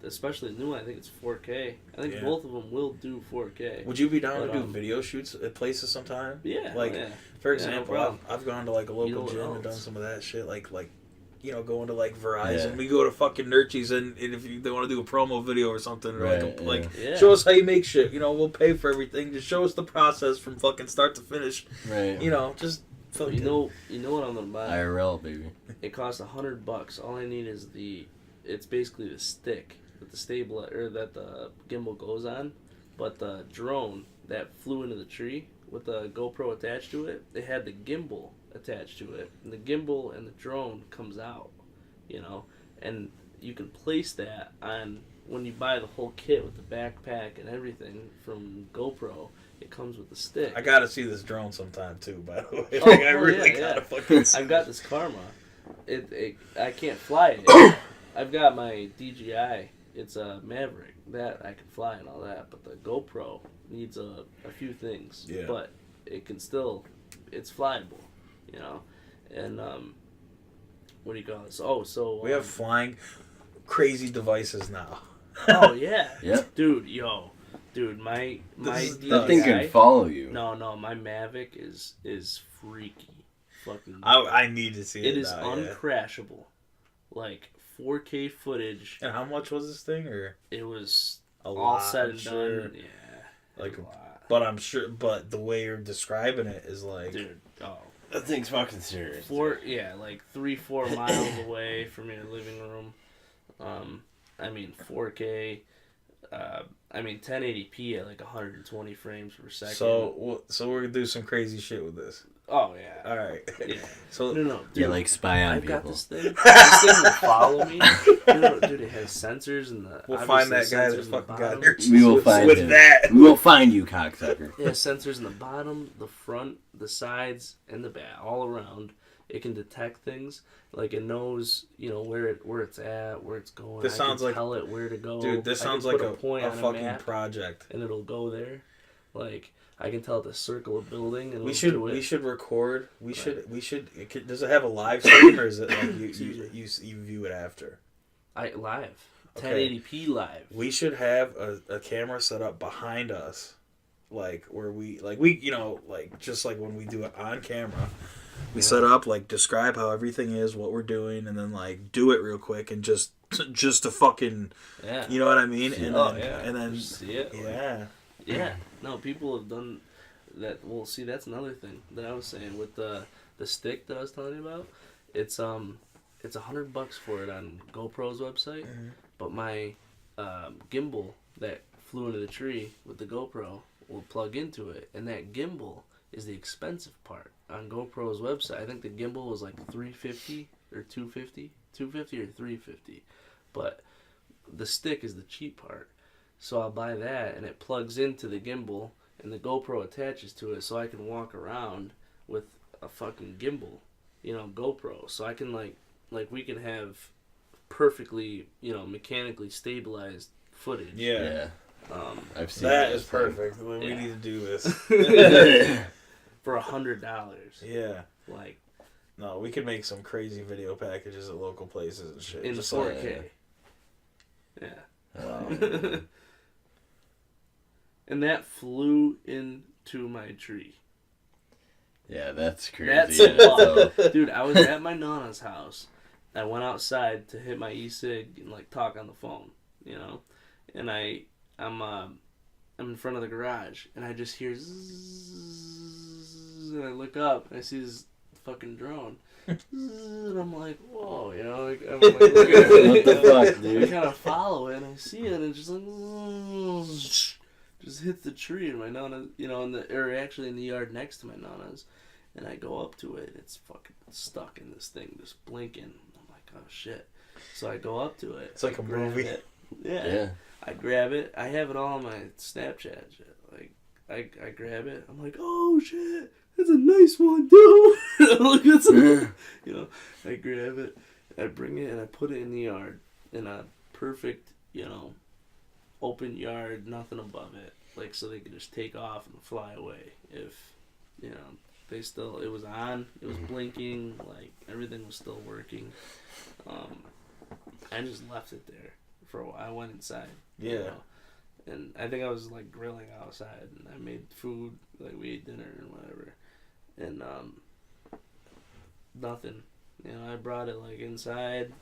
Especially the new one, I think it's 4K. I think Yeah. both of them will do 4K. Would you be down But, to do video shoots at places sometime? Yeah, Like, yeah. for Yeah, no example, problem. I've gone to like a local You know what gym and done else? some of that shit. Like going to like Verizon. Yeah. We go to fucking Nirchi's and if they want to do a promo video or something, or Right, like Yeah. show us how you make shit. We'll pay for everything. Just show us the process from fucking start to finish. Right. Just fucking. You know what I'm gonna buy? IRL, baby. It costs $100. All I need is it's basically the stick that the that the gimbal goes on, but the drone that flew into the tree with the GoPro attached to it, they had the gimbal attached to it, and the gimbal and the drone comes out, and you can place that on when you buy the whole kit with the backpack and everything from GoPro. It comes with the stick. I gotta see this drone sometime too. By the way, Oh, I really yeah. gotta fucking. See I've got this Karma. I can't fly it. I've got my DJI. It's a Maverick that I can fly and all that, but the GoPro needs a few things. Yeah. But it can still, it's flyable, And what do you call this? Oh, so We have flying crazy devices now. Oh yeah. Yep. Dude, my This is DJI. nuts. That thing can follow you. No, my Mavic is freaky. Fucking. I need to see it. It is now, yeah. uncrashable. Like 4K footage. And how much was this thing? Or It was a all lot, said I'm and sure. done. Yeah. Like, a lot. but I'm sure. But the way you're describing it is like, Dude, oh. That thing's fucking serious. Like 3-4 miles away from your living room. 4K. 1080p at like 120 frames per second. so we're gonna do some crazy shit with this. Oh yeah. All right. Yeah. So No, dude. Yeah, like spy on I've people. got this thing. This thing will follow me. Dude, it has sensors in the. we'll find that obviously guy sensors that in the fucking got bottom. Nirchi We will find with him. that. We will find you, cocksucker. It has sensors in the bottom, the front, the sides, and the back, all around. It can detect things. Like, it knows, where it's at, where it's going. This sounds like- tell it where to go. Dude, this I can sounds like put a point on fucking map, project. and it'll go there. Like, I can tell it to circle a building, and We it'll do it. should record. We Right. should. Does it have a live stream or is it like you view it after? Live. Okay. 1080p live. We should have a camera set up behind us, like where we just like when we do it on camera. We set up, like, describe how everything is, what we're doing, and then like do it real quick and just to fucking, Yeah. you know what I mean? And Oh, then, yeah. and then Just see it. yeah. Yeah, no, people have done that. Well, see, that's another thing that I was saying with the stick that I was telling you about. It's $100 for it on GoPro's website, but my gimbal that flew into the tree with the GoPro will plug into it, and that gimbal is the expensive part on GoPro's website. I think the gimbal was like $350 or $250 or $350, but the stick is the cheap part. So I'll buy that, and it plugs into the gimbal, and the GoPro attaches to it, so I can walk around with a fucking gimbal, GoPro, so I can like we can have perfectly, mechanically stabilized footage. Yeah. I've seen That this is thing. perfect. We need to do this. For $100. Yeah. Like, no, we could make some crazy video packages at local places and shit. In Just 4K. Yeah. Wow. And that flew into my tree. Yeah, that's crazy. That's in itself. Dude, I was at my Nana's house. I went outside to hit my e-cig and like talk on the phone, and I'm in front of the garage and I just hear zzz, and I look up and I see this fucking drone. And I'm like, whoa, I'm like, look at What the fuck, dude? I kind of follow it and I see it and it's just like, just hits the tree in my Nana, actually in the yard next to my Nana's. And I go up to it, it's fucking stuck in this thing, just blinking. I'm like, oh shit. So I go up to it. It's like a movie. Yeah. I grab it. I have it all on my Snapchat shit. Like, I grab it. I'm like, oh shit, that's a nice one, dude. Look at some, I grab it, I bring it, and I put it in the yard in a perfect, open yard, nothing above it, like so they could just take off and fly away if, they still, it was on, it was blinking, like everything was still working. I just left it there for a while. I went inside. Yeah. And I think I was like grilling outside, and I made food, like we ate dinner and whatever, and nothing. I brought it like inside,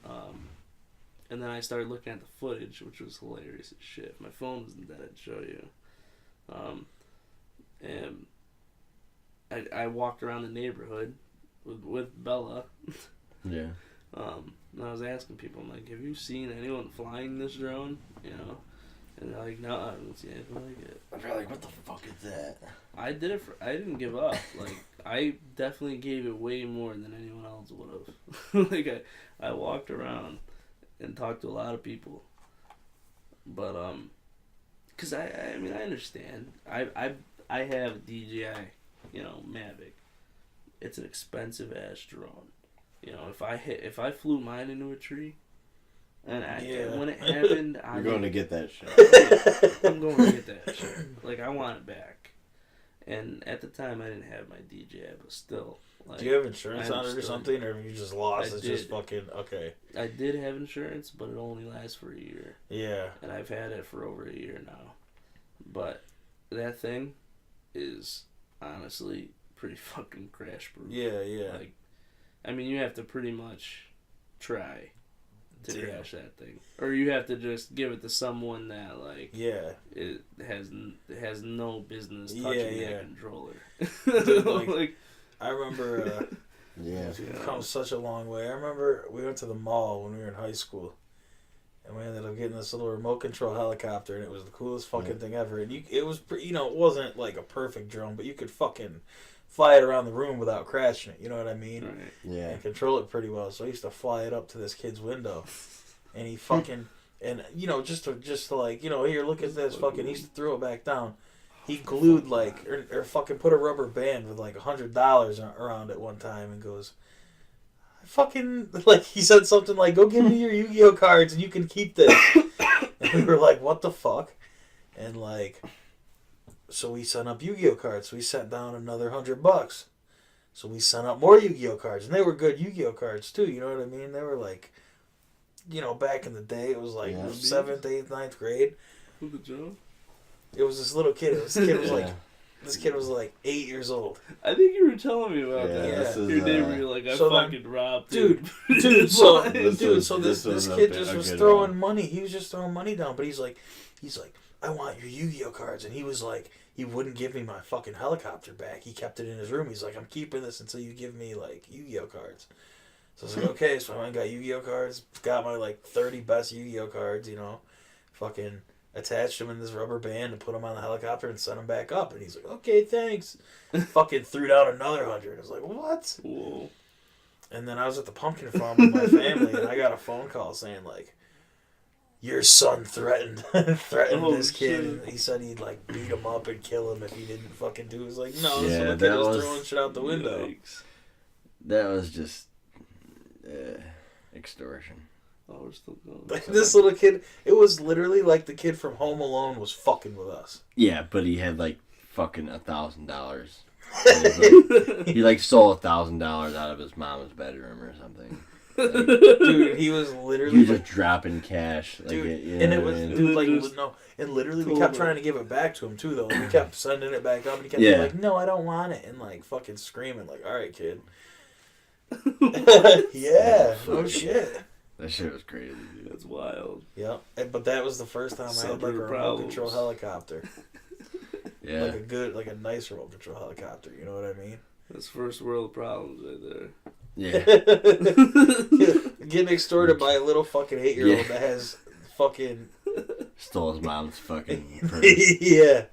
and then I started looking at the footage, which was hilarious as shit. My phone isn't dead, I'd show you. And I walked around the neighborhood with Bella. Yeah. And I was asking people, I'm like, have you seen anyone flying this drone? And they're like, no, I haven't seen anything like it. I'm probably like, what the fuck is that? I did it I didn't give up. Like, I definitely gave it way more than anyone else would have. Like, I walked around and talked to a lot of people. But, cause I mean, I understand. I have DJI, Mavic. It's an expensive ass drone. If I flew mine into a tree, and when it happened, You're going to get that shit. I'm going to get that shit. Like, I want it back. And at the time, I didn't have my DJI, but still. Like, do you have insurance on it or something, or have you just lost? It's just fucking okay. I did have insurance, but it only lasts for a year. Yeah. And I've had it for over a year now. But that thing is honestly pretty fucking crash proof. Yeah, yeah. Like, I mean, you have to pretty much try to crash that thing, or you have to just give it to someone that it has no business touching that controller. Dude, like, I remember. Yeah. We've come such a long way. I remember we went to the mall when we were in high school, and we ended up getting this little remote control helicopter, and it was the coolest fucking thing ever. And it was, it wasn't like a perfect drone, but you could fucking fly it around the room without crashing it. You know what I mean? Right. Yeah. And control it pretty well. So I used to fly it up to this kid's window, and he fucking and just to like here, look at this fucking. He used to throw it back down. He glued like or fucking put a rubber band with like $100 around it one time and goes, fucking, like, he said something like, go give me your Yu-Gi-Oh cards and you can keep this. And we were like, what the fuck? And like, so we sent up Yu-Gi-Oh cards. So we sent down another $100. So we sent up more Yu-Gi-Oh cards, and they were good Yu-Gi-Oh cards too. You know what I mean? They were like, back in the day, it was like 7th, 8th, 9th grade. Who the Joe? It was this little kid. This kid was like 8 years old. I think you were telling me about that. This is, your neighbor, you're like, I so fucking robbed dude. So this kid just was throwing money. He was just throwing money down. But he's like, I want your Yu-Gi-Oh cards. And he was like, he wouldn't give me my fucking helicopter back. He kept it in his room. He's like, I'm keeping this until you give me like Yu-Gi-Oh cards. So I was like, okay. So I went and got Yu-Gi-Oh cards. Got my like 30 best Yu-Gi-Oh cards. Fucking attached them in this rubber band and put them on the helicopter and sent them back up. And he's like, okay, thanks. Fucking threw down another 100. I was like, what? Whoa. And then I was at the pumpkin farm with my family, and I got a phone call saying, like, your son threatened this kid. Shit. And he said he'd like beat him up and kill him if he didn't fucking do it. It was like, no, this Yeah, little kid was throwing shit out the window. Yikes. That was just extortion. Oh, we're still going. Like, this little kid, it was literally like the kid from Home Alone was fucking with us. Yeah, but he had like fucking $1,000. He like stole $1,000 out of his mom's bedroom or something. Like, Dude, he was literally he was just dropping cash. Like, dude, you and know it what was I mean? dude like Just no, and literally we told kept him. trying to give it back to him too though. We kept sending it back up, and he kept Yeah. being like, "No, I don't want it," and like fucking screaming like, "All right, kid." Yeah, no shit. That shit was crazy, dude. That's wild. Yep, but that was the first time I had like a remote control helicopter, Yeah. like a nice remote control helicopter. You know what I mean? That's first world problems right there. Yeah. Getting extorted by a little fucking 8-year-old Yeah. that has fucking Stole his mom's fucking purse. yeah.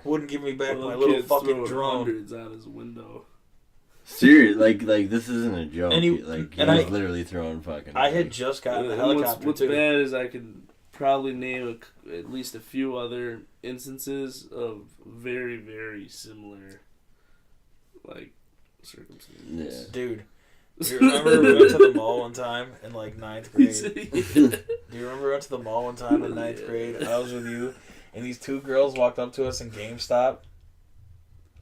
Wouldn't give me back Little my little kid's fucking throwing drone. hundreds out his window. Serious, like this isn't a joke. And he- like he and was I- literally throwing fucking. I had just gotten the And helicopter what's too. bad is I could probably name at least a few other instances of very, very similar, like, circumstances. Yeah. Dude, do you remember we went to the mall one time in like 9th grade? Yeah. Do you remember we went to the mall one time in 9th grade? I was with you, and these two girls walked up to us in GameStop.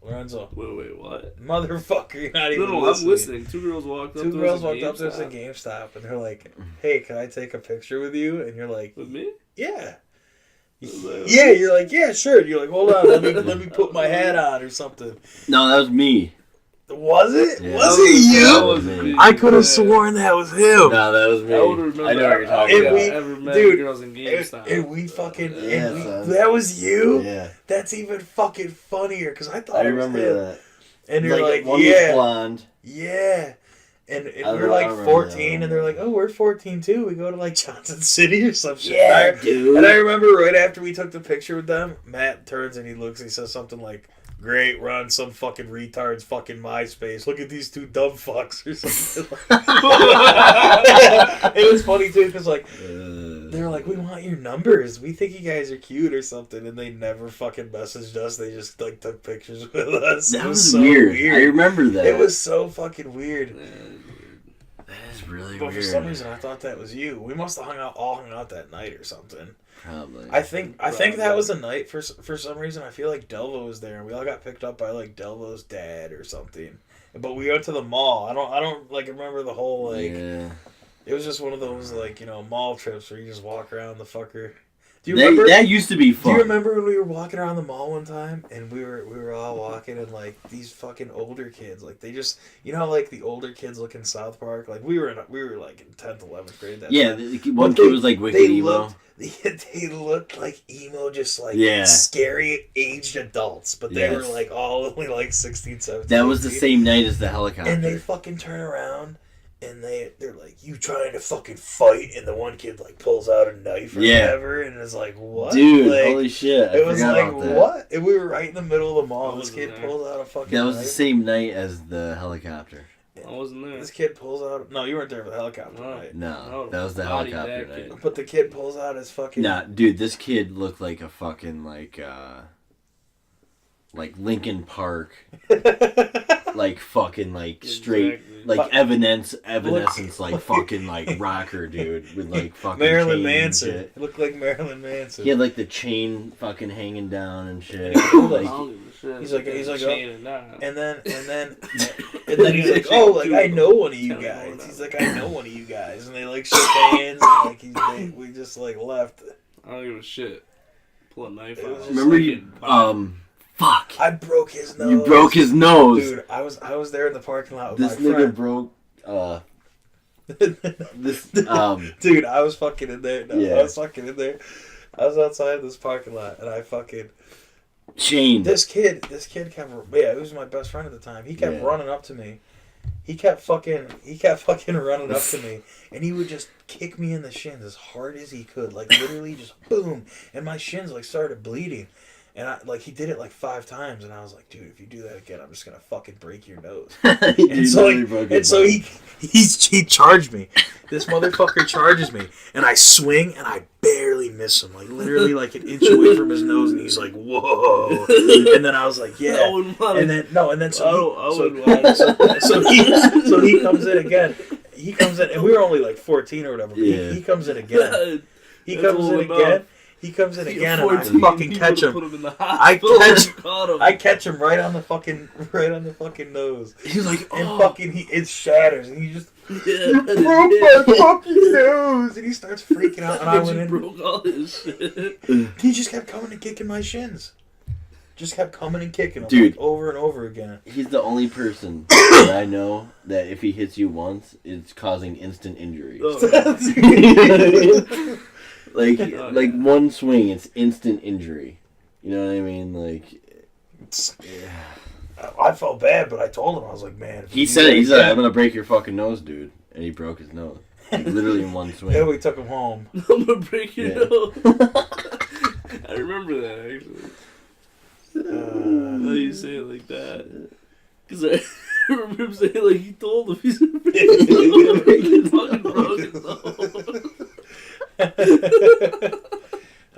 Lorenzo, Wait, what? motherfucker, you're not even No, listening. I'm listening. Two girls walked up Two to girls us walked up to us at at GameStop, and they're like, "Hey, can I take a picture with you?" And you're like, With me? "Yeah." like, Yeah, you're like, "Yeah, sure." And you're like, "Hold on, let me put my hat on or something." No, that was me. Was it? Yeah. Was That it you? wasn't me. I could have sworn that was him. No, that was me. I would remember. I know what you're talking And about. we- ever met dude, girls in GameStop. And we fucking Yeah, and we, son. that was you. Yeah, That's even fucking funnier because I thought I it was remember him. that. And you're like, one was yeah, blonde. yeah. And I we're don't like remember 14, that. and they're like, "Oh, we're 14 too. We go to like Johnson City or some shit." Yeah, And dude. I remember right after we took the picture with them, Matt turns and he looks. He says something like, "Great, we're on some fucking retard's fucking MySpace. Look at these two dumb fucks," or something. It was funny too because like they're like, "We want your numbers. We think you guys are cute or something," and they never fucking messaged us. They just like took pictures with us. That It was so weird. I remember that. It was so fucking weird. That is really But weird. for some reason, I thought that was you. We must have all hung out that night or something. Probably. I think that was a night for some reason. I feel like Delvo was there, and we all got picked up by like Delvo's dad or something. But we went to the mall. I don't like remember the whole like. Yeah. It was just one of those like mall trips where you just walk around the fucker. Do you remember? That used to be Do fun. you remember when we were walking around the mall one time and we were all walking and like these fucking older kids like they just how like the older kids look in South Park like we were like in 10th 11th grade that Yeah, time. one But kid was like wicked emo. They looked like emo, just like Yeah. scary aged adults, but they were Yes. like all only like 16, 17. That was the 18. same night as the helicopter. And they fucking turn around and they're like, "You trying to fucking fight?" And the one kid like pulls out a knife or whatever, and is like, "What, Dude, Like, holy shit! I it was forgot like, about that. what? And we were right in the middle of the mall. I This wasn't kid there. pulls out a fucking That was knife. the same night as the helicopter. I wasn't there. This kid pulls out. No, you weren't there for the helicopter No. night. No, Oh, that was the body helicopter that night. kid. But the kid pulls out his fucking. Nah, dude, this kid looked like a fucking like Linkin Park, like fucking like straight Exactly. like Evanescence like fucking like rocker dude with like fucking Marilyn chain and Manson. shit. It looked like Marilyn Manson. He had like the chain fucking hanging down and shit. I don't like give a shit. he's like, Chain and that. And then he's like, "Oh, like I know one of you guys." He's like, "I know one of you guys," and they like shook hands and like we just like left. I don't give a shit. Pull a knife It was out. just remember like you fuck. I broke his nose. You broke his nose. Dude, I was there in the parking lot with This my nigga friend. broke this Dude, I was fucking in there. No, Yeah. I was fucking in there. I was outside this parking lot, and I fucking chain. this kid kept it was my best friend at the time. He kept running up to me. He kept fucking running up to me, and he would just kick me in the shins as hard as he could, like literally just boom, and my shins like started bleeding. And he did it like 5 times, and I was like, dude, if you do that again, I'm just gonna fucking break your nose. And so he charged me. This motherfucker charges me, and I swing, and I barely miss him, like literally like an inch away from his nose, and he's like, whoa. And then I was like, yeah. So he comes in again. He comes in, and we were only like 14 or whatever. Yeah. He comes in again. He comes in again. He comes in again, and I fucking catch him. I catch him right on the fucking nose. He's like, and it shatters, and he just you broke my fucking nose, and he starts freaking out, and I went in. Broke all his shit. He just kept coming and kicking my shins. Just kept coming and kicking them, dude, over and over again. He's the only person that I know that if he hits you once, it's causing instant injury. Like one swing, it's instant injury. You know what I mean? Like, I felt bad, but I told him, I was like, man. He said, I'm gonna break your fucking nose, dude, and he broke his nose, like, literally in one swing. Yeah, we took him home. I'm gonna break your nose. I remember that actually. How you say it like that? Because I remember him saying like he told him he's gonna break his nose. He fucking broke his nose.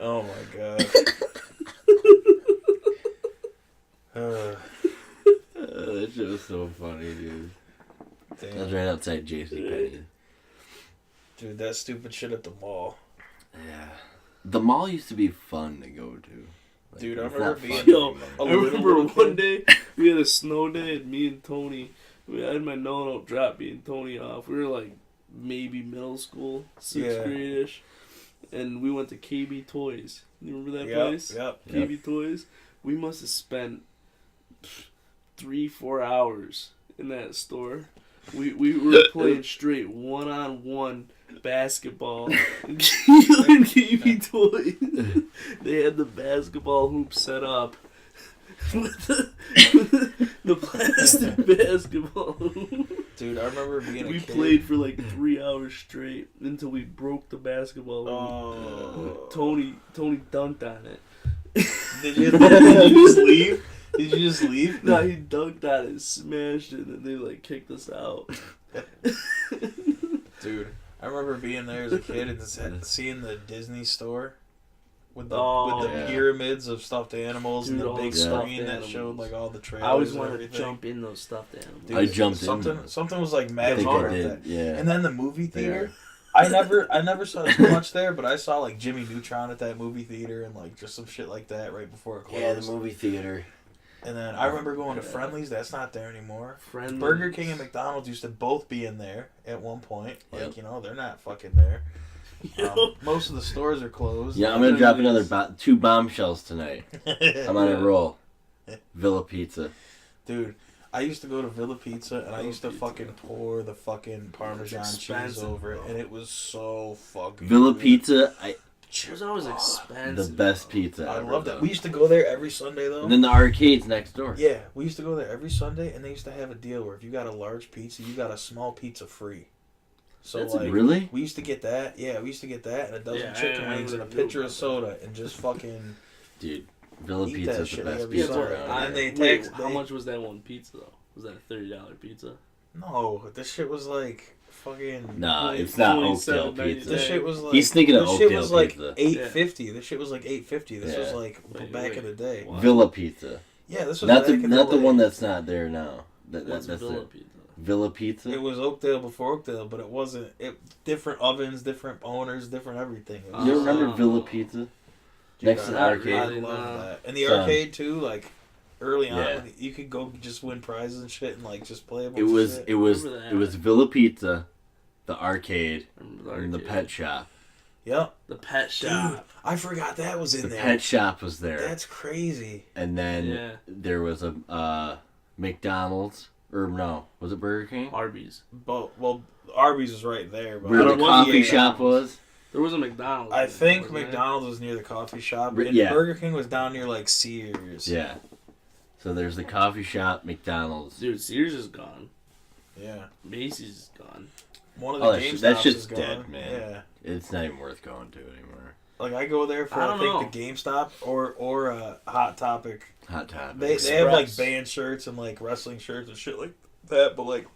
Oh my god. That shit was so funny, dude. Damn. I was right outside JCPenney. Dude, that stupid shit at the mall. Yeah. The mall used to be fun to go to. Like, dude, I remember being... I remember one day, we had a snow day, and me and Tony, I had my no-no drop me and Tony off. We were like maybe middle school, 6th grade-ish. And we went to KB Toys. You remember that place? Yep. KB Toys. We must have spent 3-4 hours in that store. We were playing straight 1-on-1 basketball in KB Toys. They had the basketball hoop set up with the plastic basketball hoop. Dude, I remember being a kid. We played for like 3 hours straight until we broke the basketball. Tony dunked on it. Did you just leave? Did you just leave? No, he dunked on it, smashed it, and they like kicked us out. Dude, I remember being there as a kid and seeing the Disney store with the pyramids of stuffed animals. Dude, and the big screen that showed like all the trailers. I always wanted to jump in those stuffed animals. Dude, I jumped in. Something was like magic about that. Yeah. And then the movie theater. I never saw too much there, but I saw like Jimmy Neutron at that movie theater and like just some shit like that right before it closed. Yeah, the movie theater. And then I remember going to Friendly's. That's not there anymore. Friendly's. Burger King and McDonald's used to both be in there at one point. Like, they're not fucking there. Most of the stores are closed. Yeah, I'm going to drop another 2 bombshells tonight. I'm on a roll. Villa Pizza. Dude, I used to go to Villa Pizza, and I used to fucking pour the fucking Parmesan cheese over it, and it was so fucking Villa good. Pizza, it was always expensive. The best pizza I ever, love that. though. We used to go there every Sunday, though. And then the arcade's next door. Yeah, we used to go there every Sunday, and they used to have a deal where if you got a large pizza, you got a small pizza free. So really? We used to get that. Yeah, we used to get that and a dozen chicken wings and a pitcher of soda and just fucking... Dude, Villa Pizza's the best every pizza around. around. How much was that one pizza, though? Was that a $30 pizza? No, this shit was like... Fucking nah, it's not Oakdale pizza. This shit was like he's thinking of Oakdale pizza. This shit was like pizza. $8.50. This shit was like $8.50. This was like back in the day. What? Villa Pizza. Yeah, this was not back in the one that's not there now. That's Villa it. Pizza. Villa Pizza. It was Oakdale before Oakdale, but it wasn't. Different ovens, different owners, different everything. You remember Villa Pizza? Next to the arcade. I love that. And the arcade too, like. Early on, you could go just win prizes and shit and like just play a bunch of shit. It was Villa Pizza, the arcade, and the pet shop. Yep. The pet shop. Dude, I forgot that was in there. The pet shop was there. That's crazy. And then there was a McDonald's, or no, was it Burger King? Arby's. Well, Arby's was right there. But where the coffee shop was? There was a McDonald's. I think McDonald's was near the coffee shop. And Burger King was down near like Sears. Yeah. So there's the coffee shop, McDonald's. Dude, Sears is gone. Yeah. Macy's is gone. One of the GameStops that shit's is gone. dead, man. Yeah. It's not even worth going to anymore. Like I go there for I I, don't think know. the GameStop or Hot Topic. Hot Topic. They have like Express. band shirts and like wrestling shirts and shit like that. But like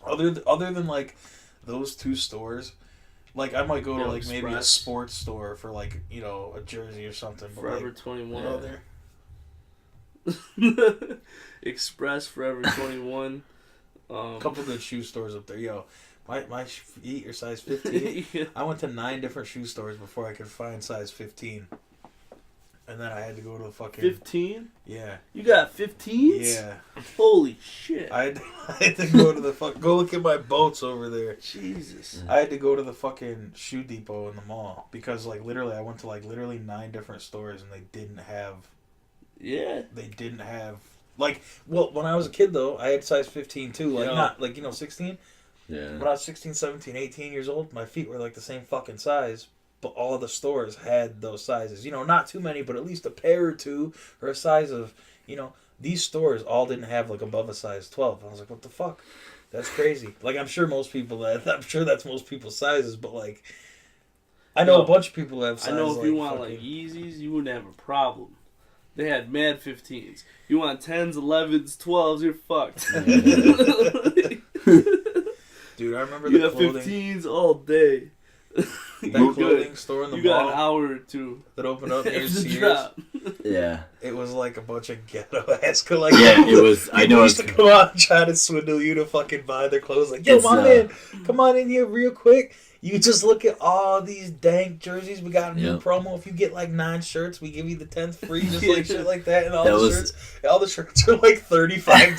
other than like those two stores, like I might go to Yo, like maybe a Express. sports store for like a jersey or something. But Forever like, 21. there. Express, Forever 21. A couple good shoe stores up there. Yo, my feet are size 15. Yeah. I went to 9 different shoe stores before I could find size 15. And then I had to go to the fucking 15? yeah. You got 15s? Yeah. Holy shit. I had to go to the go look at my boats over there. Jesus. I had to go to the fucking shoe depot in the mall because like literally I went to like literally 9 different stores and they didn't have Yeah. like well when I was a kid though I had size 15 too like Yeah. not like 16 Yeah. when I was 16 17 18 years old my feet were like the same fucking size but all of the stores had those sizes not too many but at least a pair or two or a size of these stores all didn't have like above a size 12. I was like what the fuck, that's crazy. Like I'm sure that's most people's sizes but like I know a bunch of people have sizes. I know if you want fucking- like Yeezys, you wouldn't have a problem. They had mad 15s. You want 10s, 11s, 12s, you're fucked. Dude, I remember You the got clothing 15s all day. that You're clothing good. store in the You got mall an hour or two. that opened up near to Sears. drop. Yeah. It was like a bunch of ghetto ass like Yeah, it was. I know. used to come out and try to swindle you to fucking buy their clothes. Like, yo, come on in here real quick. You just look at all these dank jerseys. We got a new Yep. promo. If you get like 9 shirts, we give you the 10th free. Just like shit like that. And all That the shirts are like $35.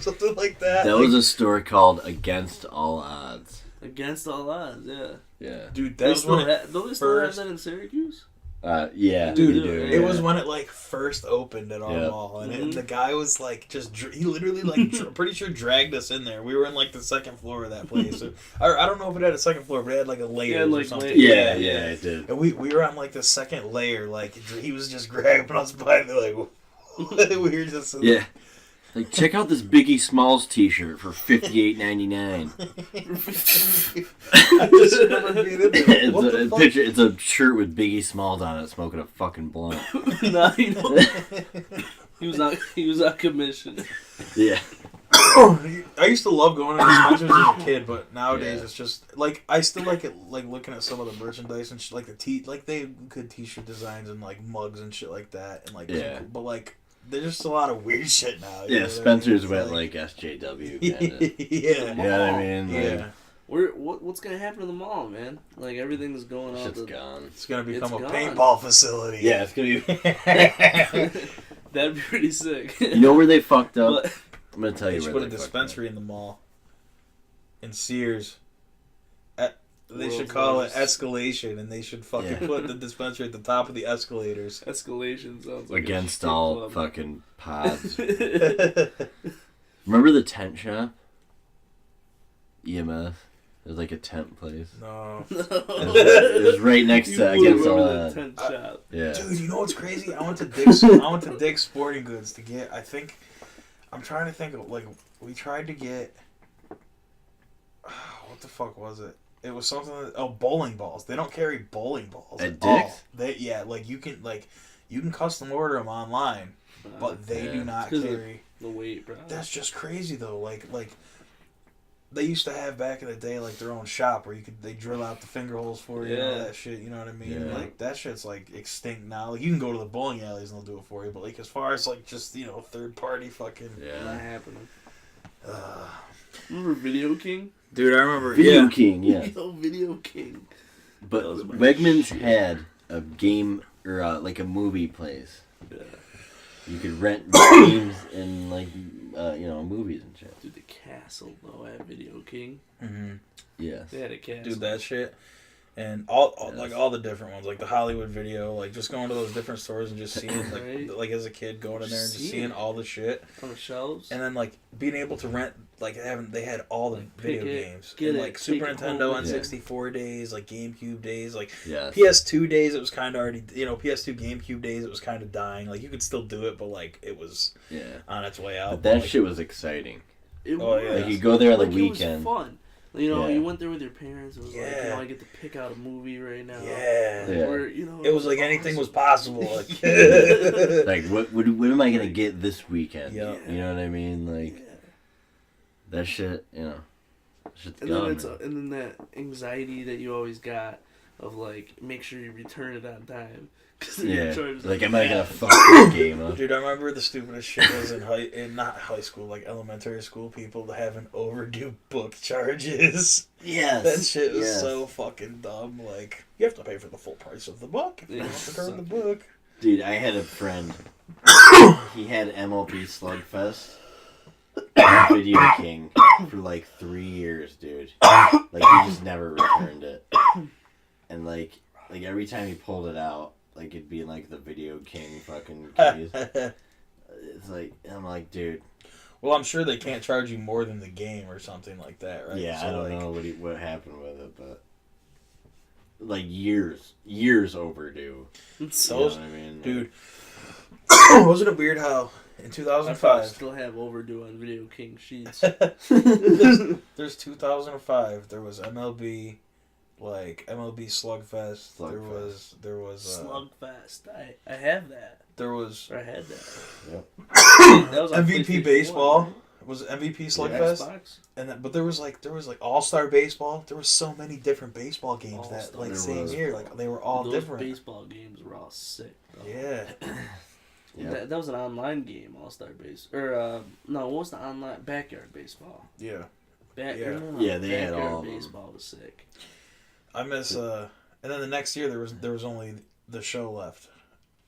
Something like that. That like, was a store called Against All Odds. Against all odds, yeah. Yeah. dude, They that was still when don't they still have first- that in Syracuse? Yeah. Dude, they do, it yeah. was when it like first opened at our Yep. mall, and Mhm. the guy was like he literally like pretty sure dragged us in there. We were in like the second floor of that place. I don't know if it had a second floor, but it had like a layer like, or something. Yeah, it did. And we were on like the second layer. Like he was just grabbing us by the like. We were just Yeah. Like, check out this Biggie Smalls T-shirt for $58.99. I just remember being in there. What the fuck? It's a shirt with Biggie Smalls on it, smoking a fucking blunt. Nah, you know. He was on commission. Yeah. I used to love going to dispensers as a kid, but nowadays Yeah. it's just like I still like it. Like looking at some of the merchandise and shit, like they have good T-shirt designs and like mugs and shit like that, and like Yeah. but like there's just a lot of weird shit now. you Yeah, know what I Spencer's mean? went It's like SJW kind of. yeah, You know what I mean? Like, yeah. What's gonna happen to the mall, man? Like everything's going on. shit's gone. It's gonna become It's a gone. paintball facility. Yeah, it's gonna be. That'd be pretty sick. You know where they fucked up? But, I'm gonna tell They you should where put a they fucked dispensary in the mall. In Sears. They should World's call it largest. escalation, and they should fucking Yeah. put the dispensary at the top of the escalators. escalation sounds up. like Against a strip all club. fucking pods. yeah, Remember the tent shop? EMS. It was like a tent place. no. It was right next You to would Against All remember Odds. the tent shop. Yeah. Dude, you know what's crazy? I went to Dick's Sporting Goods to get. I'm trying to think of like we tried to get. What the fuck was it? It was something. Bowling balls. They don't carry bowling balls At all. Dick's? Like you can custom order them online, but they Yeah. do not 'Cause of carry. the weight, bro. That's just crazy though. Like they used to have back in the day like their own shop where they drill out the finger holes for you and all Yeah. that shit. You know what I mean? Yeah. Like that shit's like extinct now. Like you can go to the bowling alleys and they'll do it for you, but like as far as like just third party fucking. Not Yeah. happening. Uh, Remember Video King? Dude, I remember. Video King, yeah. Yo, Video King. But That was my Wegmans shit. had a game or like a movie place. Yeah. You could rent games and like movies and shit. Dude, the castle though at Video King. Mm-hmm. Yes. They had a castle. Dude, that shit. And all Yes. like all the different ones, like the Hollywood Video, like just going to those different stores and just seeing Right. like as a kid going in there and just Seeing seeing it. all the shit, on the shelves. and then like being able to rent they had all the Like, video pick it, games, get and it, like take Super it Nintendo home. on Yeah. 64 days, like GameCube days, like Yes. PS2 days. It was kind of already PS2 GameCube days. It was kind of dying. Like you could still do it, but like it was Yeah. on its way out. But that like, shit was exciting. It Oh, yeah. was. Like you go there on the Like, weekend. It was fun. You know, Yeah. you went there with your parents. It was like, Yeah. I get to pick out a movie right now. Yeah. Yeah. Or, It was like anything was possible. Like, Like, what am I gonna get this weekend? Yeah. You know what I mean? Like, Yeah. that shit, shit's And gone, then it's man. and then that anxiety that you always got of like make sure you return it on time. Yeah. Charged Like, am I gonna fuck this game up? dude, I remember the stupidest shit was in not high school, like elementary school, people having overdue book charges. Yes. That shit was yes. so fucking dumb. Like, you have to pay for the full price of the book if you Yeah. want to return the book. Dude, I had a friend. He had MLB Slugfest on Video King for like 3 years, dude. Like, he just never returned it. And like every time he pulled it out, like, it'd be in like the Video King fucking case. It's like, I'm like, dude. Well, I'm sure they can't charge you more than the game or something like that, right? Yeah, So, I don't like, know what happened with it, but like years overdue. So, You know what I mean? Dude, wasn't it weird how in I 2005 still have overdue on Video King sheets. there's 2005 there was MLB Slugfest. Slugfest. There was Slugfest. I have that. there was Or I had that. Yep. That was on MVP PlayStation baseball. 1, right? Was it MVP Yeah, Slugfest? Xbox. And then, but there was like All-Star Baseball. There was so many different baseball games that All-Star like There same was. year, like they were all Those different. baseball games were all sick. Though. Yeah. Yep. That was an online game, All-Star Base. Or, no, what was the online? Backyard Baseball. Yeah. Yeah. Yeah, they had Backyard all of them. Baseball was sick. I miss and then the next year there was only the show left.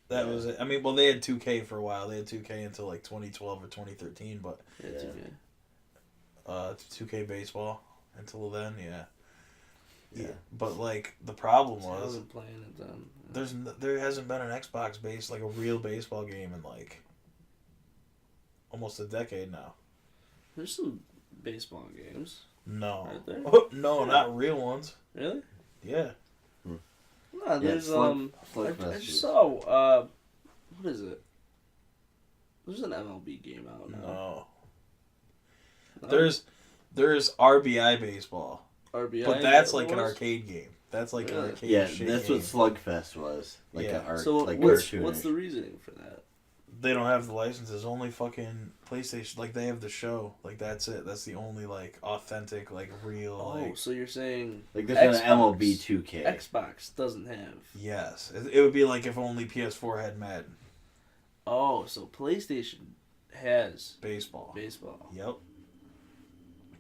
That was it. I mean, well, they had 2K for a while. They had 2K until like 2012 or 2013, but Yeah, Yeah. it's okay. 2K baseball until then, yeah. Yeah. But like the problem I was wasn't playing it then. there hasn't been an Xbox based like a real baseball game in like almost a decade now. There's some baseball games. No. Right there? No, Yeah. not real ones. Really? Yeah. No, there's I Slugfest just is- saw what is it? There's an MLB game out now. No. No? There's RBI baseball. RBI. But that's that like an was? arcade game. That's like an Really? arcade Yeah, shit that's game. what Slugfest was. Like Yeah. an art, So like what's cartoonish. the reasoning for that? They don't have the licenses. Only fucking PlayStation. Like they have the show. Like that's it. That's the only like authentic like real Oh, like. so you're saying Like there's an Xbox. MLB 2K. Xbox doesn't have. Yes, it would be like if only PS4 had Madden Oh, so PlayStation has baseball. baseball. Yep.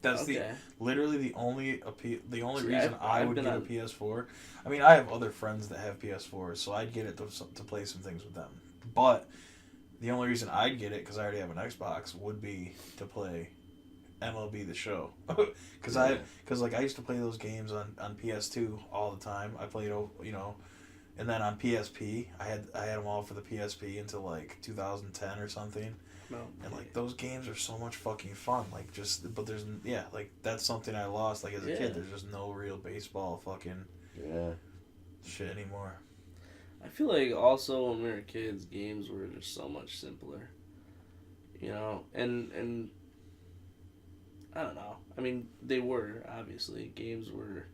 That's Okay. literally the only See, reason I I've would been get a on- PS4. I mean, I have other friends that have PS4s, so I'd get it to play some things with them. But the only reason I'd get it because I already have an Xbox would be to play MLB The Show. Because I used to play those games on PS2 all the time. I played and then on PSP I had them all for the PSP until like 2010 or something. No. And like those games are so much fucking fun. Like but there's like that's something I lost. Like as a Yeah. kid, there's just no real baseball fucking Yeah. shit anymore. I feel like also when we were kids, games were just so much simpler. You know, and I don't know. I mean, they were obviously games were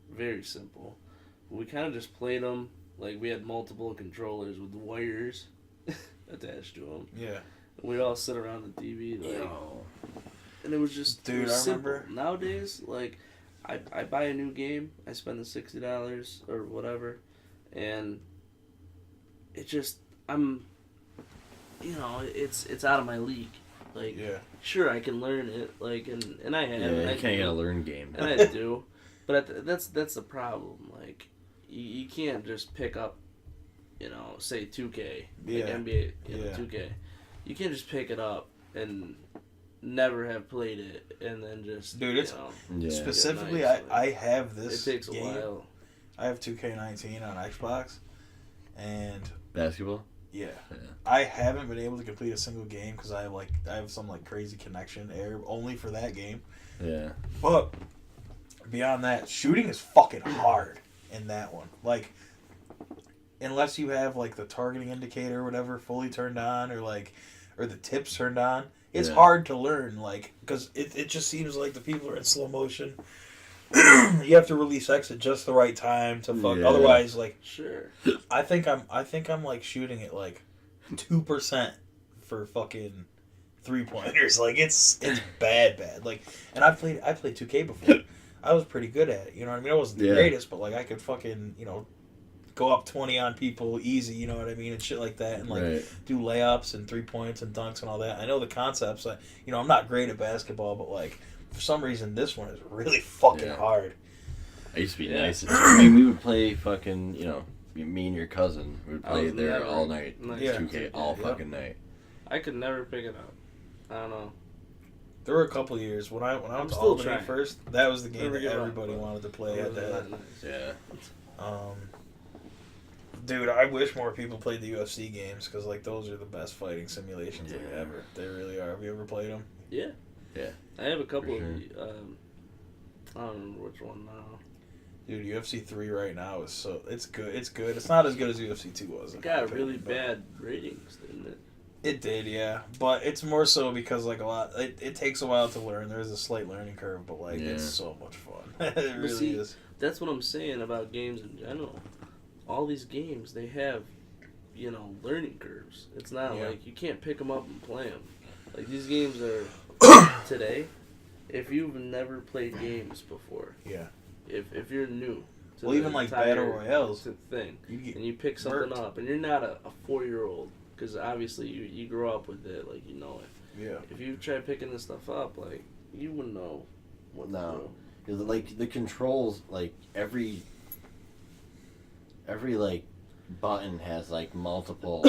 very simple. We kind of just played them like we had multiple controllers with wires attached to them. Yeah, We'd all sit around the TV like, and it was just Dude, it was I simple. remember- Nowadays, like I buy a new game, I spend the $60 or whatever, and it just it's out of my league. Like yeah. sure I can learn it, like and I have, Yeah, and I you can't do, get a learn game. and I do, but that's the problem. Like you can't just pick up, say 2K, like Yeah. NBA, Yeah. 2K. You can't just pick it up and never have played it and then just Dude, it's- Yeah. Specifically, nice, I have this. it takes a game. while. I have 2K19 on Xbox, and Basketball? yeah, Yeah. I haven't been able to complete a single game because I have some like crazy connection error only for that game. Yeah. But beyond that, shooting is fucking hard in that one. Like, unless you have like the targeting indicator or whatever fully turned on, or the tips turned on, it's Yeah. hard to learn. Like, because it just seems like the people are in slow motion, you have to release X at just the right time to fuck. Yeah. Otherwise, like, Sure. I think I'm like shooting at like 2% for fucking 3-pointers. Like it's bad. Like, and I played 2K before. I was pretty good at it. You know what I mean? I wasn't the greatest, but like I could fucking go up 20 on people easy. You know what I mean? And shit like that, and like do layups and 3 points and dunks and all that. I know the concepts. I'm not great at basketball, but like for some reason this one is really fucking hard. I used to be nice. I mean, we would play fucking, me and your cousin would play there all night. 2K all fucking night. I could never pick it up. I don't know. There were a couple of years when I went to Albany first. That was the game that everybody wanted to play. Yeah. Dude, I wish more people played the UFC games because like those are the best fighting simulations like ever. They really are. Have you ever played them? Yeah. Yeah. I have a couple of. I don't remember which one now. Dude, UFC 3 right now is it's good. It's good. It's not as good as UFC 2 was. It got really bad ratings, didn't it? It did, yeah. But it's more so because like it takes a while to learn. There's a slight learning curve, but like it's so much fun. It really is. That's what I'm saying about games in general. All these games, they have, learning curves. It's not like you can't pick them up and play them. Like these games are today. If you've never played games before, if you're new, to even like battle royales thing, and you pick something up, and you're not a 4-year-old, because obviously you grow up with it, like you know it. Yeah. If you try picking this stuff up, like you wouldn't know what to do. Because like the controls, like every like button has like multiple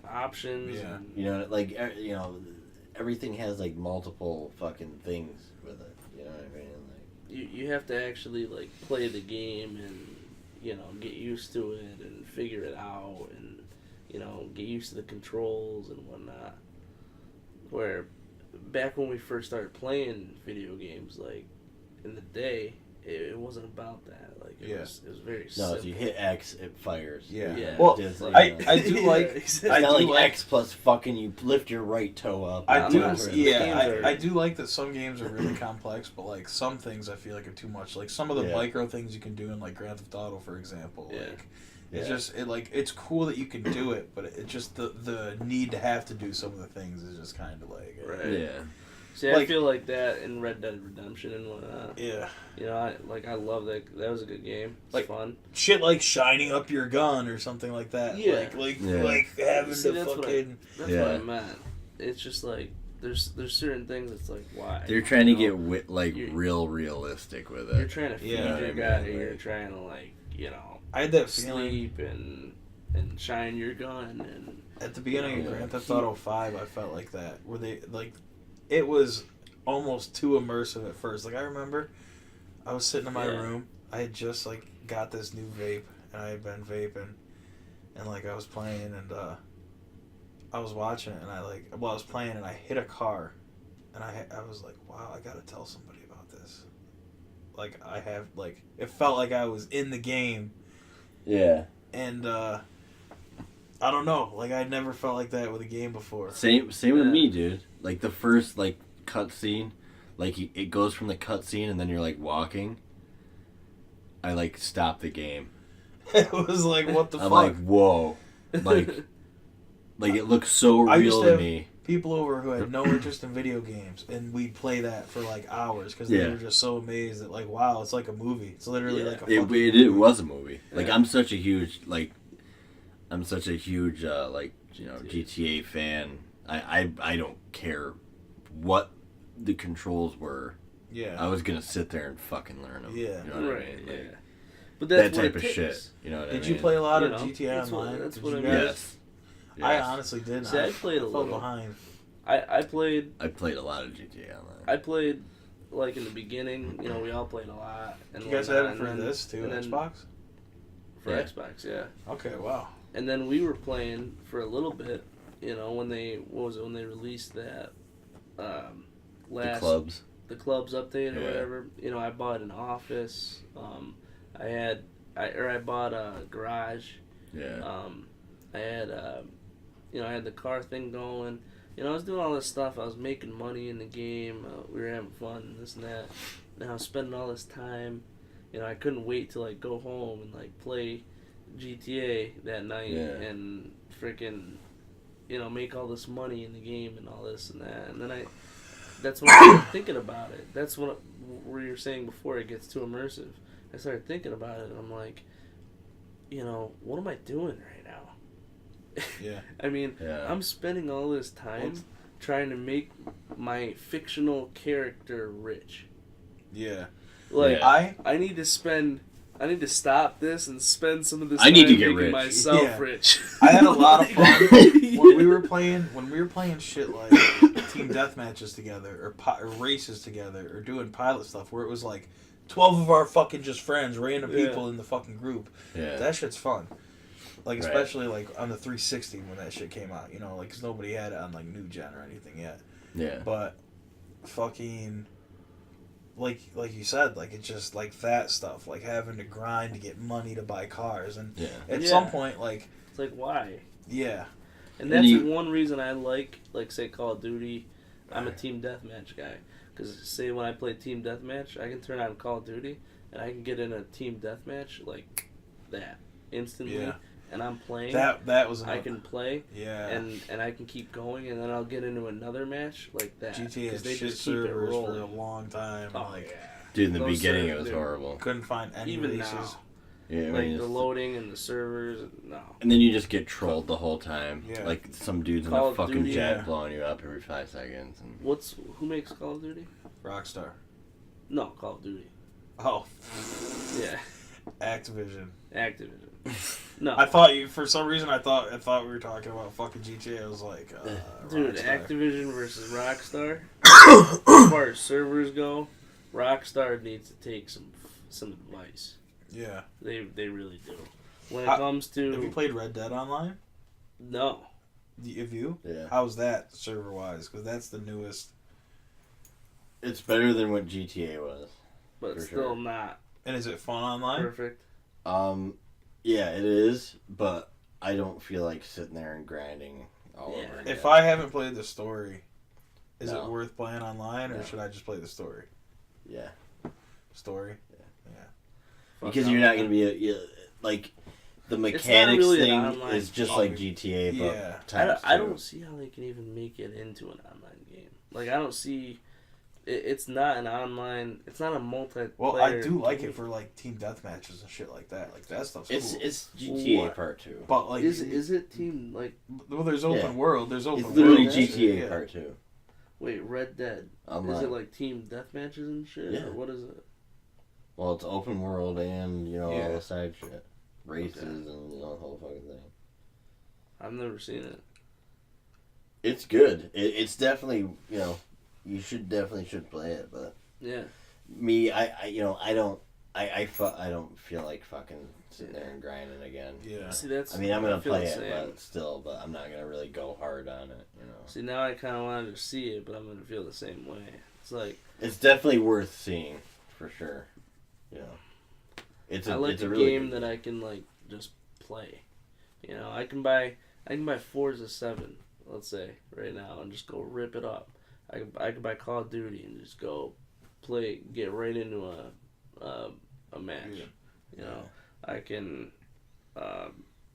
options. Yeah. And, everything has like multiple fucking things with it. You know what I mean? Like you have to actually like play the game and get used to it and figure it out and get used to the controls and whatnot. Where back when we first started playing video games, like in the day, it wasn't about that. Like it was very simple. No, if you hit X, it fires. Yeah. Well, I do like it's not like X plus fucking you lift your right toe up. I do like that some games are really complex, but like some things I feel like are too much. Like some of the micro things you can do in like Grand Theft Auto, for example. Like it's just it's cool that you can do it, but it just the need to have to do some of the things is just kind of like Yeah. See, I feel like that in Red Dead Redemption and whatnot. Yeah. I love that. That was a good game. It's fun. Shit like shining up your gun or something like that. Yeah. Like having to fucking... That's what I meant. It's just like, there's certain things that's like, why? They're trying to get real realistic with it. You're trying to feed your guy. You're trying to I had that sleep and shine your gun. And at the beginning of Grand Theft Auto 5, I felt like that. Where they, it was almost too immersive at first. Like, I remember I was sitting in my room. I had just, got this new vape, and I had been vaping. And, I was playing, and I was watching it, and I was playing, and I hit a car. And I was like, wow, I gotta tell somebody about this. It felt like I was in the game. Yeah. And, I don't know. I'd never felt like that with a game before. Same with me, dude. The first, cutscene, it goes from the cutscene and then you're, walking. I, stop the game. It was what the fuck? I'm like, whoa. It looks so real to me. People over who had no interest in video games, and we'd play that for, hours, because they were just so amazed that, wow, it's like a movie. It's literally like a fucking movie. It was a movie. I'm such a huge, GTA fan. I don't care what the controls were. Yeah. I was gonna sit there and fucking learn them. Yeah. You know what I mean? Yeah. But that's that type of shit. You know what I mean? Did you play a lot of GTA Online? That's what I mean. Yes. I honestly didn't. See, I played a little. Behind. I played a lot of GTA Online. I played in the beginning. We all played a lot. And you guys had it for this too, Xbox? For Xbox, yeah. Okay, wow. And then we were playing for a little bit. When they released that the clubs update or whatever. I bought an office. I bought a garage. Yeah. I had I had the car thing going. I was doing all this stuff. I was making money in the game. We were having fun, this and that. and I was spending all this time. I couldn't wait to like go home and like play GTA that night and freaking, make all this money in the game and all this and that. And then that's when I started thinking about it. That's where you were saying before it gets too immersive. I started thinking about it and I'm like, what am I doing right now? Yeah. I mean, I'm spending all this time trying to make my fictional character rich. Yeah. Like, I need to stop this and spend some of this I time need to get making rich. myself rich. I had a lot of fun when we were playing shit like team deathmatches together or races together or doing pilot stuff where it was like 12 of our fucking just friends, random people in the fucking group. Yeah. That shit's fun. Like, especially like on the 360 when that shit came out, like, because nobody had it on like new gen or anything yet. Yeah. But fucking, like you said, like, it's just like that stuff, like having to grind to get money to buy cars, and at some point, like, it's like, why? Yeah. And that's one reason I like say Call of Duty. I'm a team deathmatch guy. Because, say, when I play team deathmatch, I can turn on Call of Duty, and I can get in a team deathmatch like that instantly. Yeah. And I'm playing. That was I can play. Yeah. And I can keep going, and then I'll get into another match like that. GTA had shit servers for a long time. Oh, like, dude, in the beginning it was horrible. Couldn't find any even races. Now. Yeah, like the loading and the servers, no. And then you just get trolled the whole time. Yeah. Like some dudes in a fucking jet blowing you up every 5 seconds. And... Who makes Call of Duty? Rockstar. No, Call of Duty. Oh. Yeah. Activision. No. I thought for some reason I thought we were talking about fucking GTA. I was like, dude, Rockstar. Activision versus Rockstar. As far as servers go, Rockstar needs to take some advice. Yeah. They really do. When it comes to... Have you played Red Dead Online? No. Have you? Yeah. How's that server-wise? Because that's the newest. It's better than what GTA was. But still not. And is it fun online? Perfect. Yeah, it is, but I don't feel like sitting there and grinding all over again. If I haven't played the story, is it worth playing online, or should I just play the story? Yeah. Story? Yeah. Because you're not going to be like the mechanics really thing is just like GTA, but I don't see how they can even make it into an online game. Like, I don't see... It's not an online... It's not a multiplayer... Well, I do like it for, like, team deathmatches and shit like that. Like, that stuff's cool. It's GTA Part 2. But, like... Is it team, like... Well, there's open world. There's open world. It's literally GTA Part 2. Wait, Red Dead. Online. Is it, like, team deathmatches and shit? Yeah. Or what is it? Well, it's open world and, all the side shit. Races and, the whole fucking thing. I've never seen it. It's good. It's definitely, you should play it, but yeah, me, I don't feel like fucking sitting there and grinding again. Yeah. See, that's. I mean, I'm gonna play it, but I'm not gonna really go hard on it. See, now I kind of wanted to see it, but I'm gonna feel the same way. It's like it's definitely worth seeing for sure. It's a really game that I can like just play. I can buy Forza 7, let's say, right now, and just go rip it up. I could buy Call of Duty and just go play, get right into a match. I can. I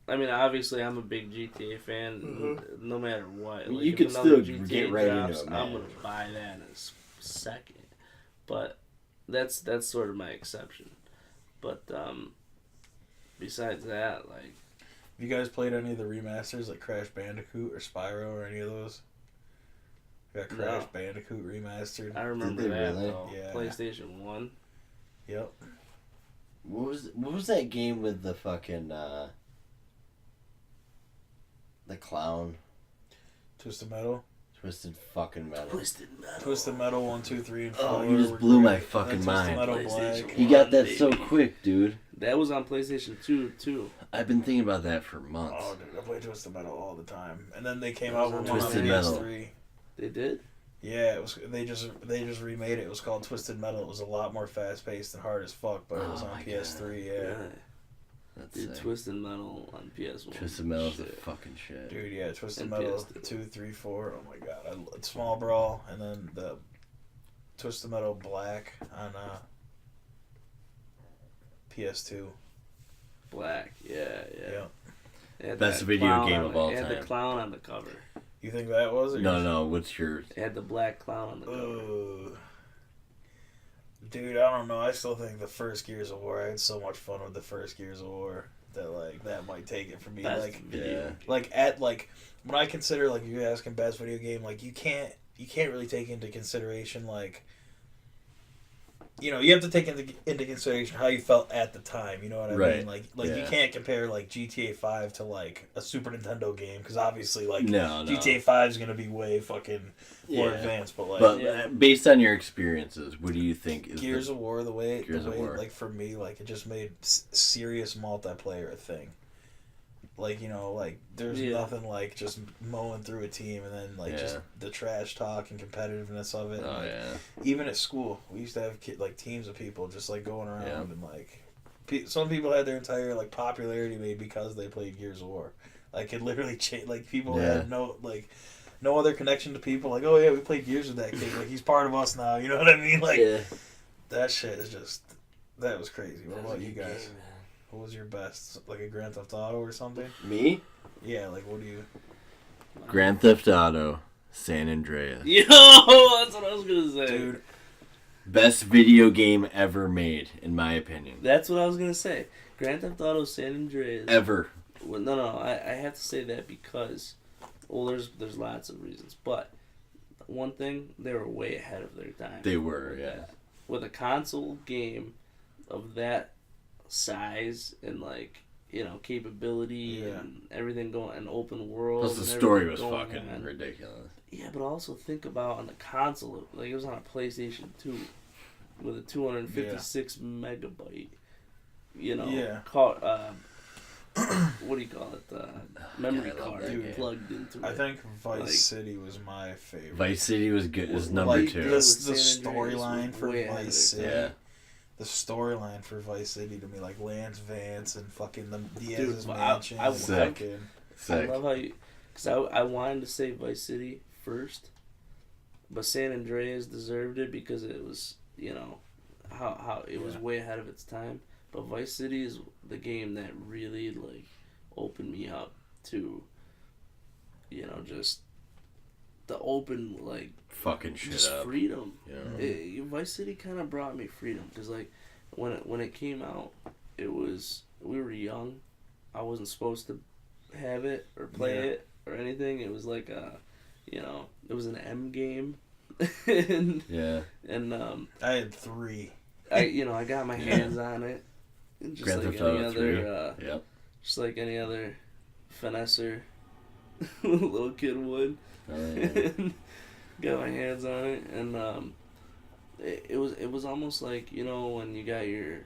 mean, obviously, I'm a big GTA fan. Mm-hmm. No matter what, you could still get right into a match. I'm gonna buy that in a second. But that's sort of my exception. But besides that, like, have you guys played any of the remasters, like Crash Bandicoot or Spyro or any of those? Got Crash Bandicoot remastered. I remember Did they that really? though. Yeah. PlayStation 1. Yep. What was that game with the fucking the clown? Twisted Metal. Twisted fucking Metal. Twisted Metal 1, 2, 3, and 4. Oh, you just blew my fucking mind. Metal Black. You got that so quick, dude. That was on PlayStation 2 too. I've been thinking about that for months. Oh, dude, I play Twisted Metal all the time. And then they came out with one on Twisted Metal. PS3. They did? Yeah, it was. They just remade it. It was called Twisted Metal. It was a lot more fast paced and hard as fuck, but it was on PS3. God. Yeah. That's Dude, Twisted Metal on PS1. Twisted Metal's the fucking shit. Dude, yeah, Twisted And Metal PS2. 2, 3, 4. Oh my god, Small Brawl, and then the Twisted Metal Black on PS2. Black, yeah. It had Best that video clown game on of all It had the time. clown on the cover. You think that was it? No. What's yours? It had the black clown on the cover. Dude, I don't know. I still think the first Gears of War. I had so much fun with the first Gears of War that like that might take it for me. Best like video. When I consider like you're asking best video game, like you can't really take into consideration like. You know, you have to take into consideration how you felt at the time. You know what I mean? Like you can't compare like GTA 5 to like a Super Nintendo game because obviously like GTA 5 is gonna be way fucking more advanced. But like, based on your experiences, what do you think is Gears of War? The way War. like for me, like it just made serious multiplayer a thing. Like, you know, like there's nothing like just mowing through a team and then like just the trash talk and competitiveness of it. Oh, and, like, even at school, we used to have like teams of people just like going around and like some people had their entire like popularity made because they played Gears of War. Like it literally changed. Like people had no other connection to people. Like, oh yeah, we played Gears with that kid. Like he's part of us now. You know what I mean? Like that shit is just that was crazy. What about you guys? Game, what was your best? Like a Grand Theft Auto or something? Me? Yeah, like what do you... Grand Theft Auto, San Andreas. Yo, that's what I was going to say. Dude. Best video game ever made, in my opinion. That's what I was going to say. Grand Theft Auto, San Andreas. Ever. Well, no, I have to say that because... Well, there's lots of reasons. But one thing, they were way ahead of their time. They were, yeah. With a console game of that size and like capability and everything going and open world. Plus the story was fucking ridiculous. Yeah, but also think about on the console, like it was on a PlayStation 2 with a 256 megabyte. What do you call it? Memory card plugged into it. I think Vice City was my favorite. Vice City was good. Is number 2. The storyline for Vice City. Yeah. The storyline for Vice City to me, like Lance Vance and fucking the Diaz's mansion. I Sick. love how you, because I wanted to say Vice City first, but San Andreas deserved it because it was how it was way ahead of its time. But Vice City is the game that really like opened me up to, just the open like fucking shit just up. Freedom. Yeah. Vice City kind of brought me freedom because like when it came out, we were young. I wasn't supposed to have it or play it or anything. It was like it was an M game. and I had 3. I got my hands on it. Just Grand like Theft any Auto other 3. Yep. Just like any other finesser little kid would. Got my hands on it, and it was almost like when you got your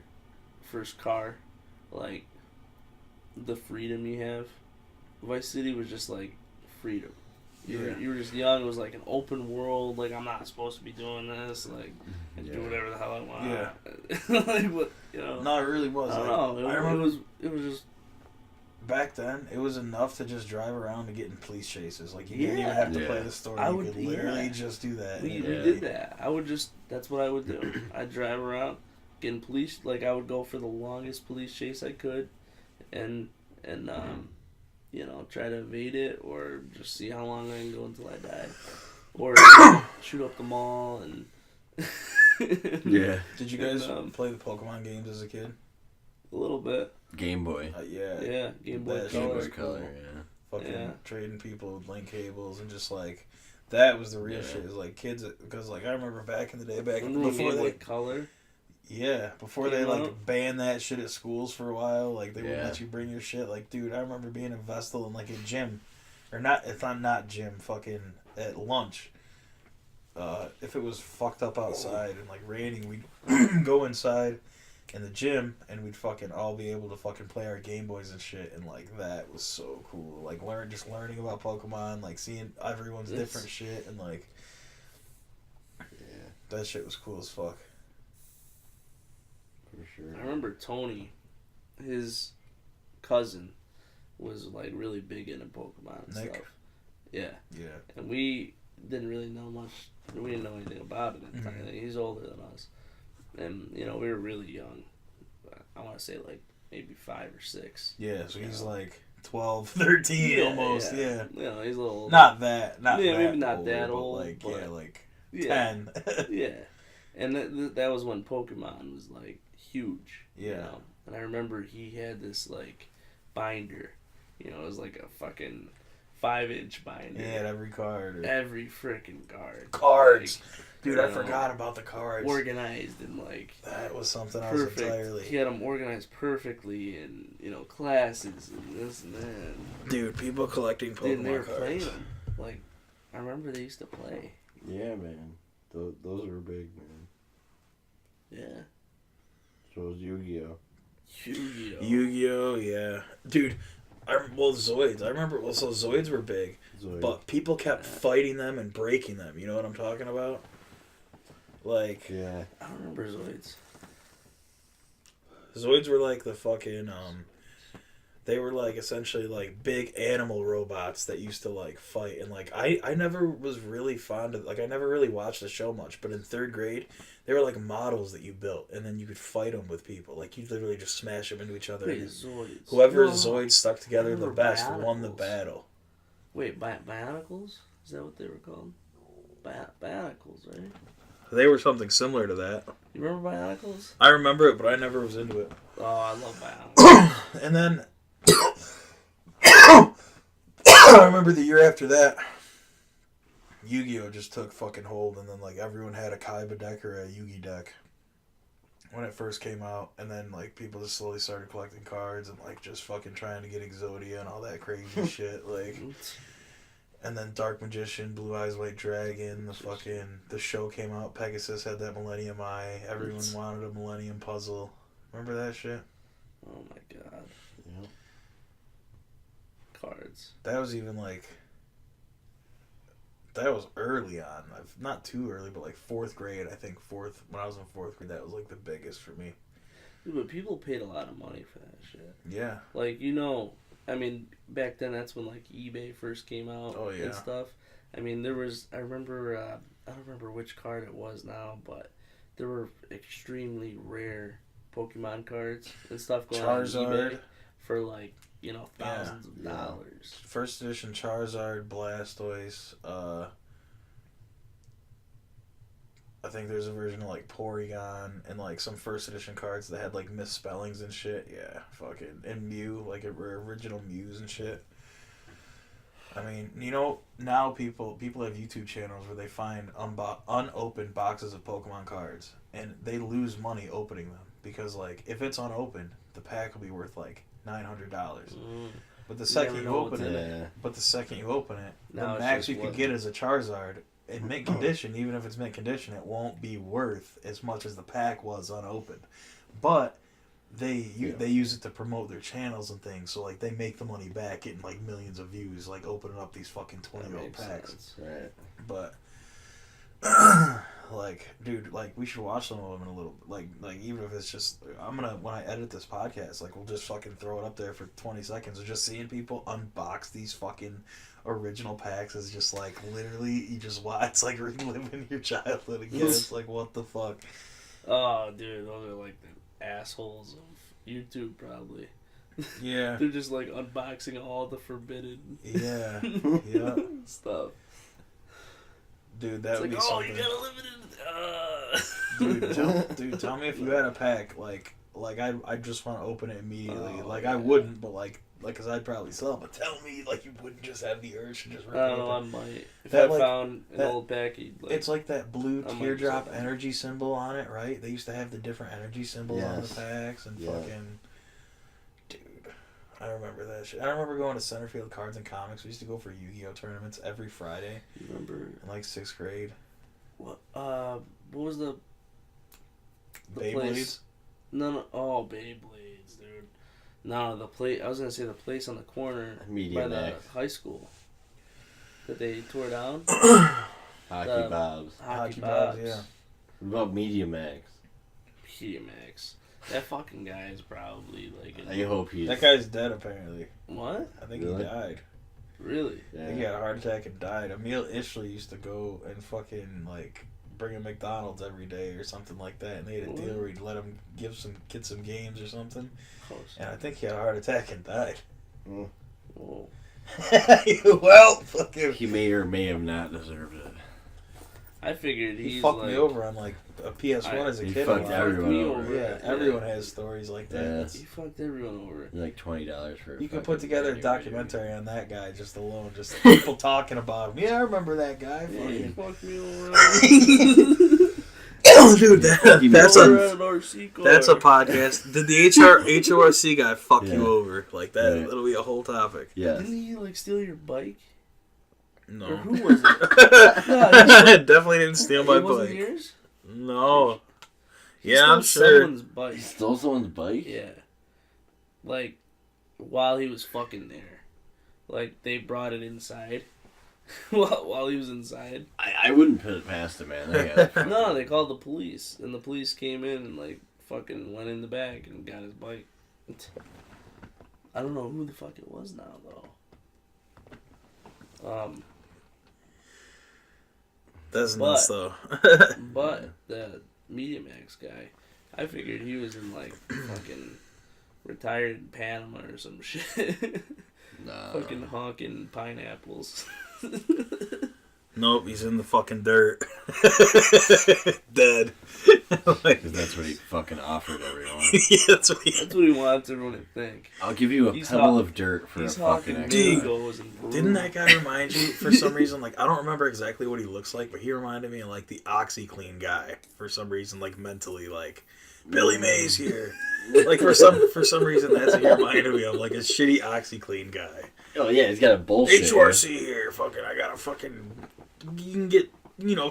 first car, like the freedom you have. Vice City was just like freedom. You were just young. It was like an open world. Like I'm not supposed to be doing this. Like I can do whatever the hell I want. Yeah. Like what No, it really was. I don't know. I remember it was just. Back then, it was enough to just drive around and get in police chases. Like, you didn't even have to play the story. You could literally just do that. We did that. That's what I would do. I'd drive around, get in police, like, I would go for the longest police chase I could, and try to evade it, or just see how long I can go until I die. Or shoot up the mall, and... Yeah. Did you guys play the Pokemon games as a kid? A little bit. Game Boy. Yeah, Game Boy Color. Game Boy Color, yeah. Fucking trading people with link cables and just like that was the real shit. It was like kids, because like I remember back in the day, before they Color. Yeah, before they like banned that shit at schools for a while, like they wouldn't let you bring your shit. Like, dude, I remember being in Vestal in like a gym, or not. It's not gym. Fucking at lunch. If it was fucked up outside and like raining, we'd go inside in the gym and we'd fucking all be able to fucking play our Game Boys and shit, and like that was so cool. Like learning about Pokemon, like seeing everyone's different shit, and like that shit was cool as fuck. For sure. I remember Tony, his cousin, was like really big into Pokemon and Nick? stuff. Yeah. Yeah. And we didn't really know much. We didn't know anything about it at the time. He's older than us, and we were really young. I want to say like maybe 5 or 6. Yeah, so he's like 12, 13 almost. Yeah. He's a little older. Not that. Not yeah, that maybe not older, that but old. like but 10. yeah, and that was when Pokemon was like huge. Yeah. And I remember he had this like binder. It was like a fucking 5-inch binder. Yeah, every card. Every freaking card. Cards. Like, dude, I forgot about the cards. Organized and like that was something perfect. I was entirely. He had them organized perfectly in classes and this and that. Dude, people collecting Pokemon they were cards. playing them. Like, I remember they used to play. Yeah, man. Those were big, man. Yeah. So was Yu-Gi-Oh. Yu-Gi-Oh, yeah. Dude, Zoids. I remember, so Zoids were big, but people kept fighting them and breaking them. You know what I'm talking about? Like... Yeah. I don't remember Zoids. Zoids were like the fucking, they were like essentially like big animal robots that used to like fight. And like, I never was really fond of, like, I never really watched the show much, but in 3rd grade, they were like models that you built, and then you could fight them with people. Like, you literally just smash them into each other. Wait, Zoids. Whoever Zoids stuck together the best Bionicles. won the battle. Wait, Bionicles? Is that what they were called? Bionicles, right? They were something similar to that. You remember Bionicles? I remember it, but I never was into it. Oh, I love Bionicles. And then I remember the year after that, Yu-Gi-Oh just took fucking hold, and then like everyone had a Kaiba deck or a Yu-Gi deck when it first came out, and then like people just slowly started collecting cards and like just fucking trying to get Exodia and all that crazy shit, like. And then Dark Magician, Blue Eyes White Dragon, the show came out, Pegasus had that Millennium Eye, everyone wanted a Millennium Puzzle. Remember that shit? Oh my god. Yeah. Cards. That was even like, that was early on. Not too early, but like 4th grade, I think when I was in 4th grade, that was like the biggest for me. Dude, but people paid a lot of money for that shit. Yeah. Like, I mean, back then that's when like eBay first came out and stuff. I mean, I remember, I don't remember which card it was now, but there were extremely rare Pokemon cards and stuff going on eBay for like, thousands of dollars. First edition Charizard, Blastoise, I think there's a version of like Porygon and like some first edition cards that had like misspellings and shit. Yeah, fucking. And Mew, like original Mews and shit. I mean, now people have YouTube channels where they find unopened boxes of Pokemon cards, and they lose money opening them because like if it's unopened, the pack will be worth like $900. But the second you open it, the max you could get is a Charizard. In mint condition, even if it's mint condition, it won't be worth as much as the pack was unopened. But they use it to promote their channels and things, so like they make the money back, getting like millions of views, like opening up these fucking 20-year-old packs. Sense. Right. But like, dude, like we should watch some of them in a little, like even if it's just, when I edit this podcast, like we'll just fucking throw it up there for 20 seconds of just seeing people unbox these fucking original packs is just like literally you just watch. It's like reliving your childhood again. It's like, what the fuck? Oh, dude, those are like the assholes of YouTube, probably. Yeah. They're just like unboxing all the forbidden stuff. Dude, that would be something. You gotta live it in. Dude, tell me if you had a pack like I just want to open it immediately. I wouldn't, but like because I'd probably sell it. But tell me, like, you wouldn't just have the urge to just rip it open. I might. If I found an old package. It's like that blue teardrop energy symbol on it, right? They used to have the different energy symbols on the packs and fucking. Dude, I remember that shit. I remember going to Centerfield Cards and Comics. We used to go for Yu-Gi-Oh tournaments every Friday. You remember? In like 6th grade. What was the Beyblades? Place? No. Oh, Beyblades, dude. No, the place. I was gonna say the place on the corner by the high school that they tore down. Hockey Bobs. Hockey Bobs, yeah. What about Media Max? Media Max. That fucking guy is probably like. I hope he's. That guy's dead apparently. What? I think he died. Really? Yeah. He had a heart attack and died. Emil Ishley used to go and fucking like bring him McDonald's every day or something like that, and they had a deal where he'd let him get some games or something. And I think he had a heart attack and died. Mm. Whoa. Well, fucking. He may or may have not deserved it. I figured he he's fucked like, me over on like a PS1 as a he kid. fucked everyone over. Yeah, everyone has stories like that. Yeah. He fucked everyone over. Like $20 for. You could put together a documentary on that guy just alone, just people talking about him. Yeah, I remember that guy. Yeah, he fucked me over. Dude, that's a podcast. Did the HORC guy fuck you over like that? Yeah. It'll be a whole topic. Yeah. Didn't he like steal your bike? No. Or who was it? Definitely didn't steal my It wasn't bike. yours? No. He Yeah, stole I'm sure. Someone's bike. He stole someone's bike? Yeah. Like, while he was fucking there. Like, they brought it inside. while he was inside. I wouldn't put it past him, man. No, they called the police. And the police came in and, like, fucking went in the bag and got his bike. I don't know who the fuck it was now, though. That's nuts, though. But the Media Max guy, I figured he was in like fucking retired in Panama or some shit. Nah. Fucking honking pineapples. Nope, he's in the fucking dirt. Dead. Like, that's what he fucking offered everyone. Yeah, that's what he wants everyone to think. I'll give you a pebble of dirt for a fucking extra. Didn't that guy remind you, for some reason, like, I don't remember exactly what he looks like, but he reminded me of, like, the OxyClean guy, for some reason, like, mentally, like, Billy Mays here. Like, for some reason, that's what he reminded me of, like, a shitty OxyClean guy. Oh, yeah, he's got a bullshit. HRC here, fucking, I got a fucking, you can get,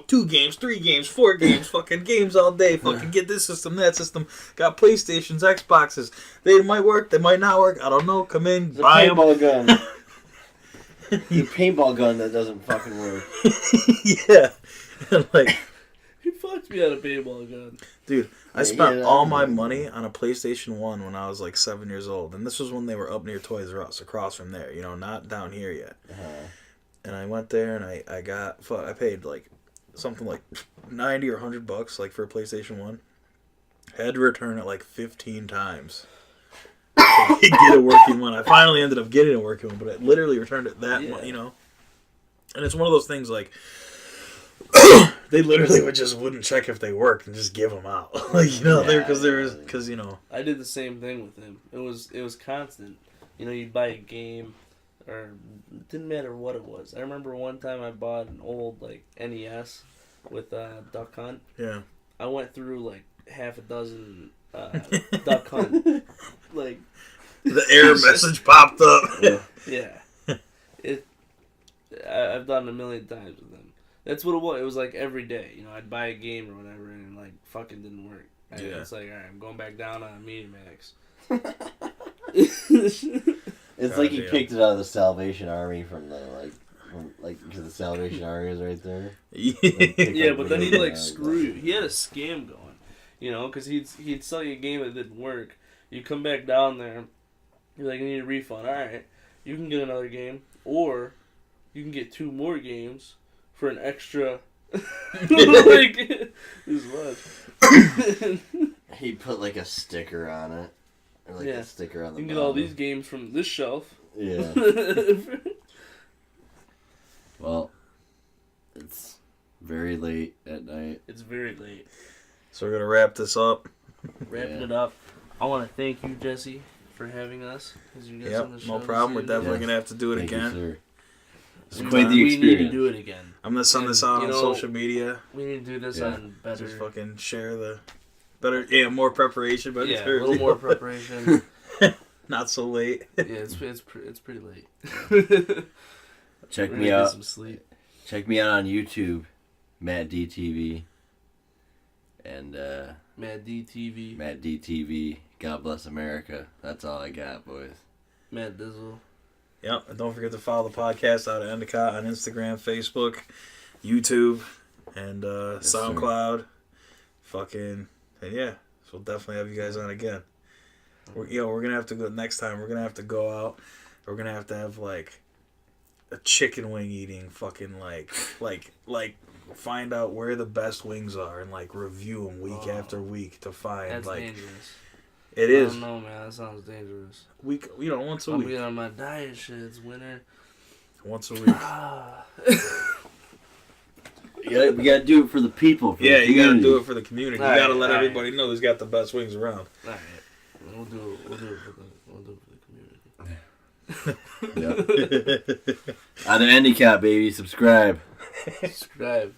2 games, 3 games, 4 games, fucking games all day, fucking get this system, that system, got PlayStations, Xboxes, they might work, they might not work, I don't know, come in, buy them. Paintball gun. The paintball gun that doesn't fucking work. Yeah. Like, he fucked me out of paintball gun. Dude, I spent all my money on a PlayStation 1 when I was like 7 years old. And this was when they were up near Toys R Us, across from there, not down here yet. And I went there and I paid like something like $90 or $100 like for a PlayStation 1. Had to return it like 15 times. To get a working one. I finally ended up getting a working one, but I literally returned it that much, And it's one of those things like they literally wouldn't check if they worked and just give them out, because I did the same thing with him. It was constant. You'd buy a game, or it didn't matter what it was. I remember one time I bought an old like NES with Duck Hunt. Yeah. I went through like half a dozen Duck Hunt, like the error message popped up. Yeah. I've done it a million times with them. That's what it was. It was like every day. I'd buy a game or whatever, and like fucking didn't work. It's like, all right, I'm going back down on Media Max. It's like he picked it out of the Salvation Army from because the Salvation Army is right there. Yeah, but then he'd like screw you. He had a scam going, because he'd sell you a game that didn't work. You come back down there, you're like, I need a refund. All right, you can get another game, or you can get 2 more games for an extra. Like, this was. He put like a sticker on it. Or like a sticker on the You can bottom. get all these games from this shelf. Yeah. Well, it's very late at night. It's very late. So we're going to wrap this up. Wrapping it up. I want to thank you, Jesse, for having us. Yep, no problem. We're definitely going to have to do it Thank again. You, sir. It's quite the experience. We need to do it again. I'm going to send this out on social media. We need to do this on better... Just fucking share the... more prepreparation, but a little more preparation. Not so late. Yeah, it's pretty late. Check me out. Get some sleep. Check me out on YouTube, Matt DTV, and Matt DTV. Matt DTV. God bless America. That's all I got, boys. Matt Dizzle. Yep, and don't forget to follow the podcast Out of Endicott on Instagram, Facebook, YouTube, and SoundCloud. Sir. Fucking, and yeah, so we'll definitely have you guys on again. We're gonna have to go next time. We're gonna have to go out. We're gonna have to have like a chicken wing eating fucking like find out where the best wings are and like review them week after week to find That's like dangerous. it is. I don't know, man. That sounds dangerous. Week, once a I'm week. being on my diet shit. It's winter. Once a week. We gotta do it for the people. For Yeah, the you gotta community. do it for the community. You gotta let Alright. everybody know who's got the best wings around. All right, we'll do it for the community. Out of Endicott, baby. Subscribe. Subscribe.